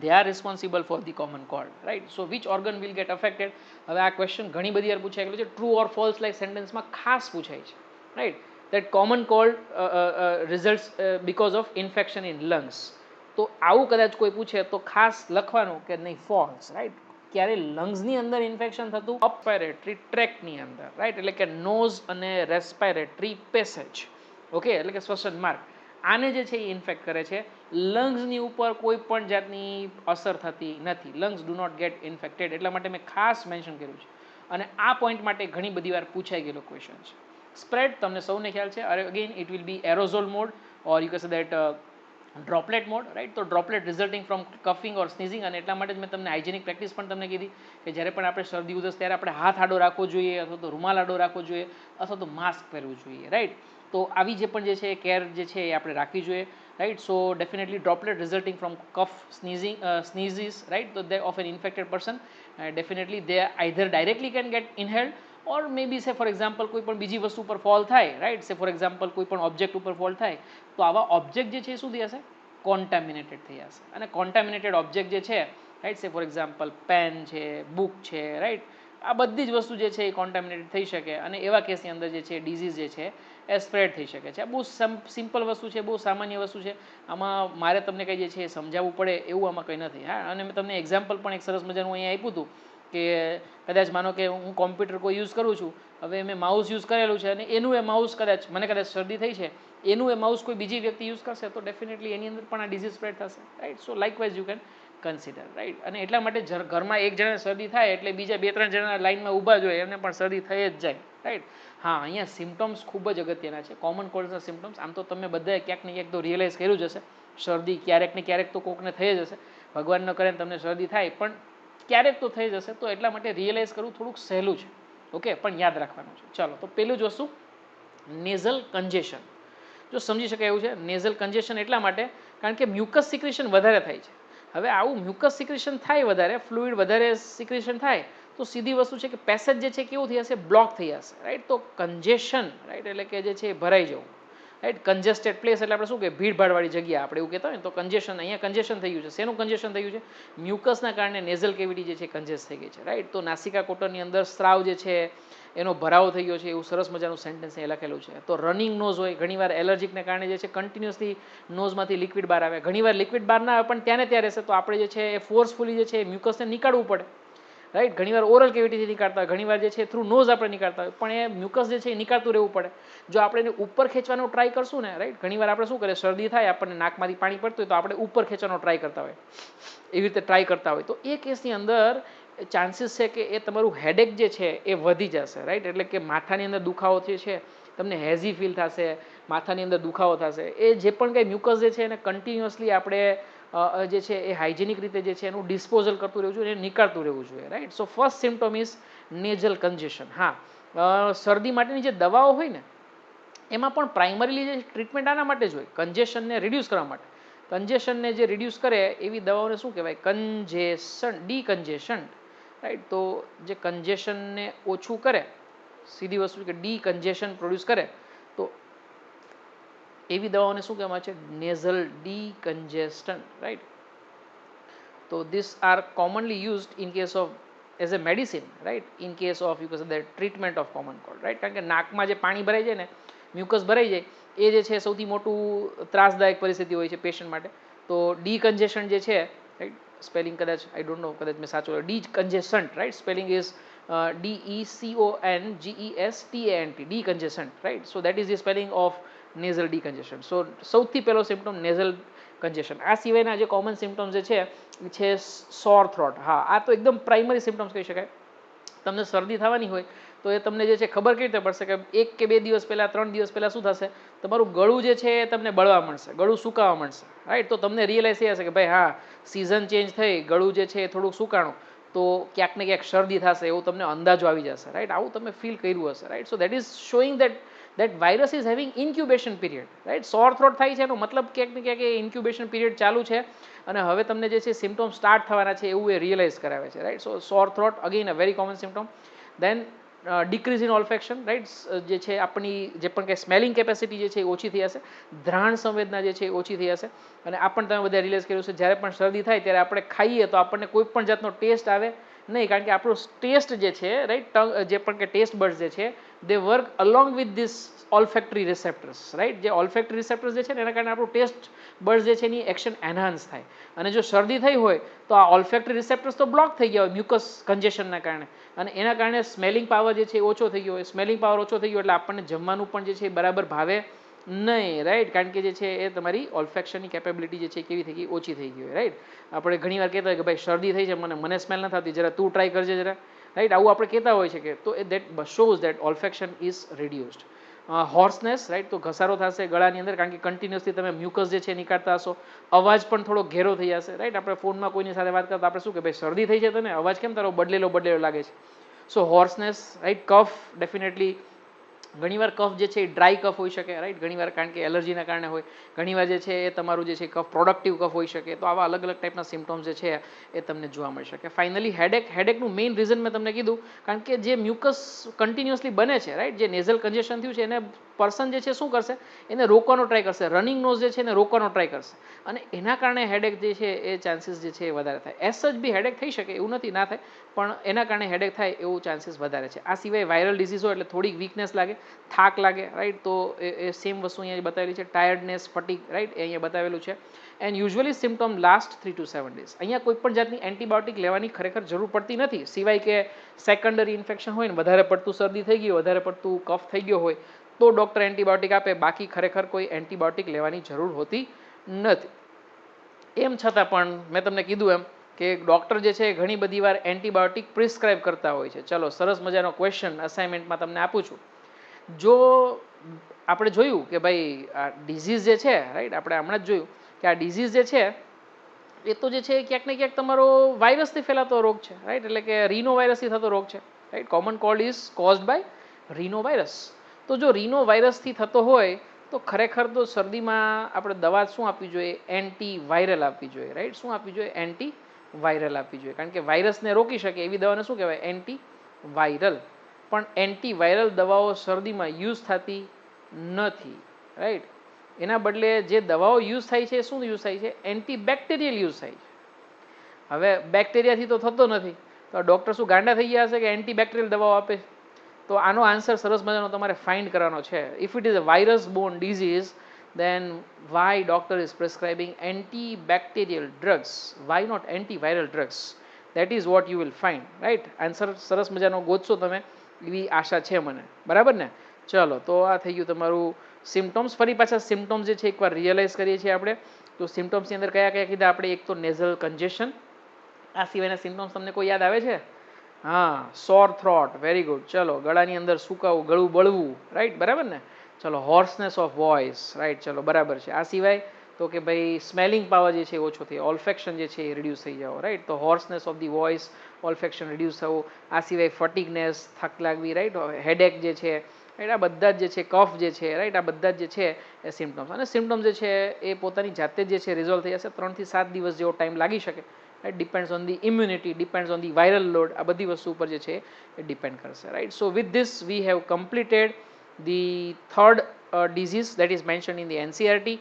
they are responsible for the common cold, right. So which organ will get affected? હવે આ ક્વેશ્ચન ઘણી બધી વાર પૂછાય ગયેલું છે, ટ્રુ ઓર ફોલ્સ લાઈક સેન્ટેન્સમાં ખાસ પૂછાય છે, right. that common cold results because of infection in lungs. તો આવું કદાચ કોઈ પૂછે તો ખાસ લખવાનું કે નહીં, ફોલ્સ, રાઈટ. ક્યારે લંગ્સની અંદર ઇન્ફેક્શન થતું, અપરેટરી ટ્રેકની અંદર, રાઈટ, એટલે કે નોઝ અને રેસ્પાયરેટરી પેસેજ, ઓકે, એટલે કે શ્વસન માર્ગ, આને જે છે એ ઇન્ફેક્ટ કરે છે. લંગ્સની ઉપર કોઈ પણ જાતની અસર થતી નથી. Lungs do not get infected, એટલા માટે મેં ખાસ મેન્શન કર્યું છે. અને આ પોઈન્ટ માટે ઘણી બધી વાર પૂછાઈ ગયેલો ક્વેશ્ચન છે. સ્પ્રેડ તમને સૌને ખ્યાલ છે. Again it will be aerosol mode or you can say that droplet mode, right. તો droplet resulting from coughing or sneezing, અને એટલા માટે જ મેં તમને હાઇજેનિક પ્રેક્ટિસ પણ તમને કીધી કે જ્યારે પણ આપણે શરદી ઉધરસ ત્યારે આપણે હાથ આડો રાખવો જોઈએ, અથવા તો રૂમાલ આડો રાખવો જોઈએ, અથવા તો માસ્ક પહેરવું જોઈએ, રાઈટ. તો આવી જે પણ જે છે કેર જે છે એ આપણે રાખવી જોઈએ, right. So definitely droplet resulting from cough, sneezes, right, so they of an infected person, definitely they either directly can get inhaled or maybe say for example કોઈ પણ બીજી વસ્તુ ઉપર ફોલ થાય, રાઈટ. સે ફોર એક્ઝામ્પલ કોઈ પણ object ઉપર ફોલ થાય તો આવા ઓબ્જેક્ટ જે છે શું થઈ જશે, કોન્ટામિનેટેડ થઈ જશે. અને કોન્ટામિનેટેડ ઓબ્જેક્ટ જે છે, રાઈટ, સે ફોર એક્ઝામ્પલ પેન છે, બુક છે, રાઈટ, આ બધી જ વસ્તુ જે છે એ કોન્ટામિનેટેડ થઈ શકે, અને એવા કેસની અંદર જે છે ડિઝીઝ જે છે એ સ્પ્રેડ થઈ શકે છે. આ બહુ સિમ્પલ વસ્તુ છે, બહુ સામાન્ય વસ્તુ છે. આમાં મારે તમને કંઈ જે છે એ સમજાવવું પડે એવું આમાં કંઈ નથી. હા, અને મેં તમને એક્ઝામ્પલ પણ એક સરસ મજાનું અહીંયા આપ્યું હતું કે કદાચ માનો કે હું કોમ્પ્યુટર કોઈ યુઝ કરું છું, હવે મેં માઉસ યુઝ કરેલું છે અને એનું એ માઉસ કદાચ મને કદાચ શરદી થઈ છે, એનું એ માઉસ કોઈ બીજી વ્યક્તિ યુઝ કરશે તો ડેફિનેટલી એની અંદર પણ આ ડિઝીઝ સ્પ્રેડ થશે, right. So likewise you can consider, right. અને એટલા માટે ઘરમાં એક જણાને શરદી થાય એટલે બીજા 2-3 જણા લાઈનમાં ઊભા જ હોય, એમને પણ શરદી થઈ જ જાય, રાઈટ. હા, અહીંયા સિમ્ટમ્સ ખૂબ જ અગત્યના છે. કોમન કોલ્ડના સિમ્ટમ્સ આમ તો તમે બધાએ ક્યાંક ને ક્યાંક તો રિયલાઇઝ કર્યું જ હશે, શરદી ક્યારેક ને ક્યારેક તો કોકને થઈ જ હશે. ભગવાન ન કરે તમને શરદી થાય, પણ ક્યારેક તો થઈ જશે. તો એટલા માટે રિયલાઇઝ કરવું થોડુંક સહેલું છે, ઓકે, પણ યાદ રાખવાનું છે. ચાલો, તો પહેલું જ વસ્તુ નેઝલ કન્જેશન. જો સમજી શકાય એવું છે, નેઝલ કન્જેશન એટલા માટે કારણ કે મ્યુકસ સિક્રેશન વધારે થાય છે. હવે આવું મ્યુકસ સિક્રેશન થાય, વધારે ફ્લુઇડ વધારે સિક્રેશન થાય તો સીધી વસ્તુ છે કે પેસેજ જે છે કેવું થઈ જશે, બ્લોક થઈ જશે, રાઈટ. તો કન્જેશન, રાઈટ, એટલે કે જે છે ભરાઈ જવું, રાઈટ. કન્જેસ્ટેડ પ્લેસ એટલે આપણે શું કે ભીડભાડવાળી જગ્યા આપણે એવું કહેતા હોય ને, તો કન્જેશન, અહીંયા કન્જેશન થઈ ગયું છે. શેનું કન્જેશન થયું છે, મ્યુકસના કારણે નેઝલ કેવિટી જે છે કન્જેસ્ટ થઈ ગઈ છે, રાઈટ. તો નાસિકા કોટરની અંદર સ્ત્રાવ જે છે એનો ભરાવો થઈ ગયો છે, એવું સરસ મજાનું સેન્ટેન્સ એ લખેલું છે. તો રનિંગ નોઝ હોય, ઘણીવાર એલર્જીકને કારણે જે છે કન્ટિન્યુઅસલી નોઝમાંથી લિક્વિડ બહાર આવે, ઘણીવાર લિક્વિડ બહાર ના આવે પણ ત્યાં ને ત્યાં રહેશે, તો આપણે જે છે એ ફોર્સફુલી જે છે મ્યુકસને નીકાળવું પડે, રાઈટ. ઘણીવાર ઓરલ કેવિટીથી નીકાળતા હોય, ઘણીવાર જે છે થ્રુ નોઝ આપણે નીકાળતા હોય, પણ એ મ્યુકસ જે છે એ નીકાળતું રહેવું પડે. જો આપણે એને ઉપર ખેંચવાનો ટ્રાય કરશું ને, રાઈટ, ઘણીવાર આપણે શું કરીએ, શરદી થાય, આપણને નાકમાંથી પાણી પડતું હોય તો આપણે ઉપર ખેંચવાનો ટ્રાય કરતા હોય, એવી રીતે ટ્રાય કરતા હોય, તો એ કેસની અંદર ચાન્સીસ છે કે એ તમારું હેડેક જે છે એ વધી જશે, રાઈટ. એટલે કે માથાની અંદર દુખાવો જે છે, તમને હેઝી ફીલ થશે, માથાની અંદર દુખાવો થશે. એ જે પણ કંઈ મ્યુકસ જે છે એને કન્ટિન્યુઅસલી આપણે જે છે એ હાઇજેનિક રીતે જે છે એનું ડિસ્પોઝલ કરતું રહેવું જોઈએ, એને નીકાળતું રહેવું જોઈએ, right. So first symptom is nasal congestion. હા, શરદી માટેની જે દવાઓ હોય ને એમાં પણ પ્રાઇમરીલી જે ટ્રીટમેન્ટ આના માટે જ હોય, કન્જેશનને રિડ્યુસ કરવા માટે. કન્જેશનને જે રિડ્યુસ કરે એવી દવાઓને શું કહેવાય, કન્જેશન, ડીકન્જેશન, રાઈટ. તો જે કન્જેશનને ઓછું કરે, સીધી વસ્તુ કે ડીકન્જેશન પ્રોડ્યુસ કરે, તો એવી દવાઓને શું કહેવામાં છે, નેઝલ ડીકન્જેસ્ટન્ટ, રાઈટ. તો this are commonly used in case of as a medicine, right, in case of you કે the treatment of common cold, right. કારણ કે નાકમાં જે પાણી ભરાઈ જાય ને, મ્યુકસ ભરાઈ જાય, એ જે છે સૌથી મોટું ત્રાસદાયક પરિસ્થિતિ હોય છે પેશન્ટ માટે. તો ડીકન્જેશન જે છે, રાઈટ, સ્પેલિંગ કદાચ આઈ ડોન્ટ નો કદાચ મેં સાચું decongestant, right? Spelling is DECONGESTANT, decongestant, right? So that is the spelling of nasal decongestion. So સૌથી પહેલો સિમ્પટમ nasal congestion. આ સિવાયના જે કોમન સિમ્પટમ્સ જે છે સોર થ્રોટ. હા, આ તો એકદમ પ્રાઇમરી સિમ્પટમ્સ કહી શકાય. તમને શરદી થવાની હોય તો એ તમને જે છે ખબર કેવી રીતે પડશે કે 1 કે 2 દિવસ પહેલાં 3 દિવસ પહેલાં શું થશે, તમારું ગળું જે છે એ તમને બળવા મળશે, ગળું સુકાવા મળશે, રાઈટ? તો તમને રિયલાઇઝ એ હશે કે ભાઈ હા, સિઝન ચેન્જ થઈ, ગળું જે છે એ થોડુંક સુકાણું, તો ક્યાંક ને ક્યાંક શરદી થશે એવું તમને અંદાજો આવી જશે, રાઈટ? આવું તમે ફીલ કર્યું હશે, right? So that is showing that virus is having incubation period, right? સોર થ્રોટ થાય છે એનો મતલબ ક્યાંક ને ક્યાંક એ ઇન્ક્યુબેશન પીરિયડ ચાલુ છે અને હવે તમને જે છે સિમ્પટમ સ્ટાર્ટ થવાના છે એવું એ રિયલાઇઝ કરાવે છે, right? So sore throat again a very common symptom. Then decrease in olfaction, right? જે છે આપણી જે પણ કંઈ સ્મેલિંગ કેપેસિટી જે છે એ ઓછી થઈ જશે, ધ્રાણ સંવેદના જે છે એ ઓછી થઈ જશે. અને આ પણ તમે બધા રિયલાઇઝ કર્યું છે, જ્યારે પણ શરદી થાય ત્યારે આપણે ખાઈએ તો આપણને કોઈ પણ જાતનો ટેસ્ટ આવે નહીં, કારણ કે આપણો ટેસ્ટ જે છે, રાઈટ, જે પણ કે ટેસ્ટ બર્ડ્સ જે છે they work along with this olfactory receptors, right? જે ઓલ્ફેક્ટરી રિસેપ્ટર્સ જે છે ને એના કારણે આપણું ટેસ્ટ બર્ડ્સ જે છે એની એક્શન એનહાન્સ થાય. અને જો શરદી થઈ હોય તો આ ઓલ્ફેક્ટરી રિસેપ્ટર્સ તો બ્લોક થઈ ગયા હોય મ્યુકસ કન્જેશનના કારણે, અને એના કારણે સ્મેલિંગ પાવર જે છે એ ઓછો થઈ ગયો હોય. સ્મેલિંગ પાવર ઓછો થઈ ગયો એટલે આપણને જમવાનું પણ જે છે એ બરાબર ભાવે નહીં, રાઈટ? કારણ કે જે છે એ તમારી ઓલ્ફેક્શનની કેપેબિલિટી જે છે કેવી થઈ ગઈ, ઓછી થઈ ગઈ હોય, રાઈટ? આપણે ઘણી વાર કહેતા હોય કે ભાઈ શરદી થઈ છે, મને સ્મેલ ન થતી, જરા તું ટ્રાય કરજે જરા, રાઈટ? આવું આપણે કહેતા હોય છે કે તો એ that shows that olfaction is reduced. Hoarseness, right? તો ઘસારો થશે ગળાની અંદર, કારણ કે કન્ટિન્યુઅસલી તમે મ્યુકસ જે છે નીકાળતા હશો. અવાજ પણ થોડો ઘેરો થઈ જશે, રાઈટ? આપણે ફોનમાં કોઈની સાથે વાત કરતા આપણે શું કે ભાઈ શરદી થઈ છે તને, અવાજ કેમ તારો બદલેલો લાગે છે? સો હોર્સનેસ, રાઈટ? કફ, ડેફિનેટલી ઘણીવાર કફ જે છે એ ડ્રાય કફ હોઈ શકે, રાઈટ? ઘણીવાર કારણ કે એલર્જીના કારણે હોય, ઘણીવાર જે છે એ તમારું જે છે કફ પ્રોડક્ટિવ કફ હોઈ શકે. તો આવા અલગ અલગ ટાઈપના સિમ્પટમ્સ જે છે એ તમને જોવા મળી શકે. ફાઇનલી હેડેકનું મેઇન રીઝન મેં તમને કીધું, કારણ કે જે મ્યુકસ કન્ટિન્યુઅસલી બને છે, રાઈટ? જે નેઝલ કન્જેશન થયું છે એને પર્સન જે છે શું કરશે, એને રોકવાનો ટ્રાય કરશે, રનિંગ નોઝ જે છે એને રોકવાનો ટ્રાય કરશે, અને એના કારણે હેડેક જે છે એ ચાન્સીસ જે છે એ વધારે થાય. એસ જ બી હેડેક થઈ શકે એવું નથી, ના થાય, પણ એના કારણે હેડેક થાય એવું ચાન્સીસ વધારે છે. આ સિવાય વાયરલ ડિઝીઝ હોય એટલે થોડીક વીકનેસ લાગે, થાક લાગે, રાઈટ? તો એ સેમ વસ્તુ અહીંયા બતાવેલી છે, ટાયર્ડનેસ, ફટીગ, રાઈટ? એ અહીંયા બતાવેલું છે. And usually symptom last 3 to 7 days. અહીંયા કોઈ પણ જાતની એન્ટીબાયોટિક લેવાની ખરેખર જરૂર પડતી નથી, સિવાય કે સેકન્ડરી ઇન્ફેક્શન હોય ને, વધારે પડતું શરદી થઈ ગઈ હોય, વધારે પડતું કફ થઈ ગયો હોય તો ડૉક્ટર એન્ટીબાયોટિક આપે, બાકી ખરેખર કોઈ એન્ટીબાયોટિક લેવાની જરૂર હોતી નથી. એમ છતાં પણ મેં તમને કીધું એમ કે ડૉક્ટર જે છે ઘણી બધી વાર એન્ટીબાયોટિક પ્રિસ્ક્રાઇબ કરતા હોય છે. ચલો, સરસ મજાનો ક્વેશ્ચન અસાઇનમેન્ટમાં તમને આપું છું. જો આપણે જોયું કે ભાઈ આ ડિઝીઝ જે છે, રાઈટ, આપણે હમણાં જ જોયું કે આ ડિઝીઝ જે છે એ તો જે છે ક્યાંક ને ક્યાંક તમારો વાયરસથી ફેલાતો રોગ છે, રાઈટ? એટલે કે રીનો વાયરસથી થતો રોગ છે, right? Common cold is caused by rhinovirus. તો જો રીનો વાયરસથી થતો હોય તો ખરેખર તો શરદીમાં આપણે દવા શું આપવી જોઈએ? એન્ટીવાયરલ આપવી જોઈએ, રાઈટ? શું આપવી જોઈએ? એન્ટીવાયરલ આપવી જોઈએ, કારણ કે વાયરસને રોકી શકે એવી દવાને શું કહેવાય? એન્ટીવાયરલ. પણ એન્ટીવાયરલ દવાઓ શરદીમાં યુઝ થતી નથી, રાઈટ? એના બદલે જે દવાઓ યુઝ થાય છે શું યુઝ થાય છે? એન્ટીબેક્ટેરિયલ યુઝ થાય છે. હવે બેક્ટેરિયાથી તો થતો નથી, તો ડૉક્ટર શું ગાંડા થઈ ગયા હશે કે એન્ટીબેક્ટેરિયલ દવાઓ આપે? તો આનો આન્સર સરસ મજાનો તમારે ફાઇન્ડ કરવાનો છે. If it is a virus Born disease, then why doctor is prescribing antibacterial drugs? Why not antiviral drugs? That is what you will find, right? Answer સરસ મજાનો ગોતશો તમે એવી આશા છે મને, બરાબર ને? ચલો, તો આ થઈ ગયું તમારું સિમ્પટમ્સ. ફરી પાછા સિમ્પટમ્સ જે છે એકવાર રિયલાઇઝ કરીએ છીએ આપણે. તો સિમ્પટમ્સની અંદર કયા કયા કીધા આપણે? એક તો નેઝલ કન્જેશન. આ સિવાયના સિમ્પટમ્સ તમને કોઈ યાદ આવે છે? હા, સોર થ્રોટ, વેરી ગુડ. ચલો, ગળાની અંદર સુકાવું, ગળું બળવું, રાઈટ, બરાબર ને? ચલો, હોર્સનેસ ઓફ વોઇસ, રાઈટ, ચલો બરાબર છે. આ સિવાય તો કે ભાઈ સ્મેલિંગ પાવર જે છે ઓછો થઈ, ઓલ્ફેક્શન જે છે એ રિડ્યુસ થઈ જાવ, રાઈટ? તો હોર્સનેસ ઓફ ધી વોઇસ, ઓલ્ફેક્શન રિડ્યુસ થવું. આ સિવાય ફટીગનેસ, થાક લાગવી, રાઈટ? હેડેક જે છે, રાઈટ? આ બધા જ જે છે, કફ જે છે, રાઈટ? આ બધા જ જે છે એ સિમ્પટમ્સ. અને સિમ્પટમ્સ જે છે એ પોતાની જાતે જે છે રિઝોલ્વ થઈ જશે. 3 થી 7 દિવસ જેવો ટાઈમ લાગી શકે, right? Depends on the immunity, depends on the viral load. આ બધી વસ્તુ ઉપર જે છે એ ડિપેન્ડ કરશે, right? So with this we have completed the third disease that is mention in the NCERT.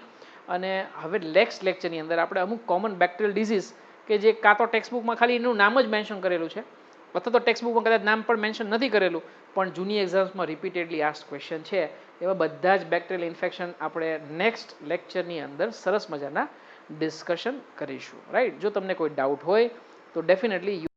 અને હવે નેક્સ્ટ લેક્ચરની અંદર આપણે અમુક કોમન બેક્ટેરિયલ ડિઝીઝ કે જે કાં તો ટેક્સ્ટબુકમાં ખાલી એનું નામ જ મેન્શન કરેલું છે, અથવા તો ટેક્સ્ટબુકમાં કદાચ નામ પણ મેન્શન નથી કરેલું, પણ જૂની એક્ઝામ્સમાં રિપીટેડલી આસ્ક ક્વેશ્ચન છે, એવા બધા જ બેક્ટેરિયલ ઇન્ફેક્શન આપણે નેક્સ્ટ લેક્ચરની અંદર સરસ મજાના ડિસ્કશન કરીશું રાઈટ. જો તમને કોઈ ડાઉટ હોય તો ડેફિનેટલી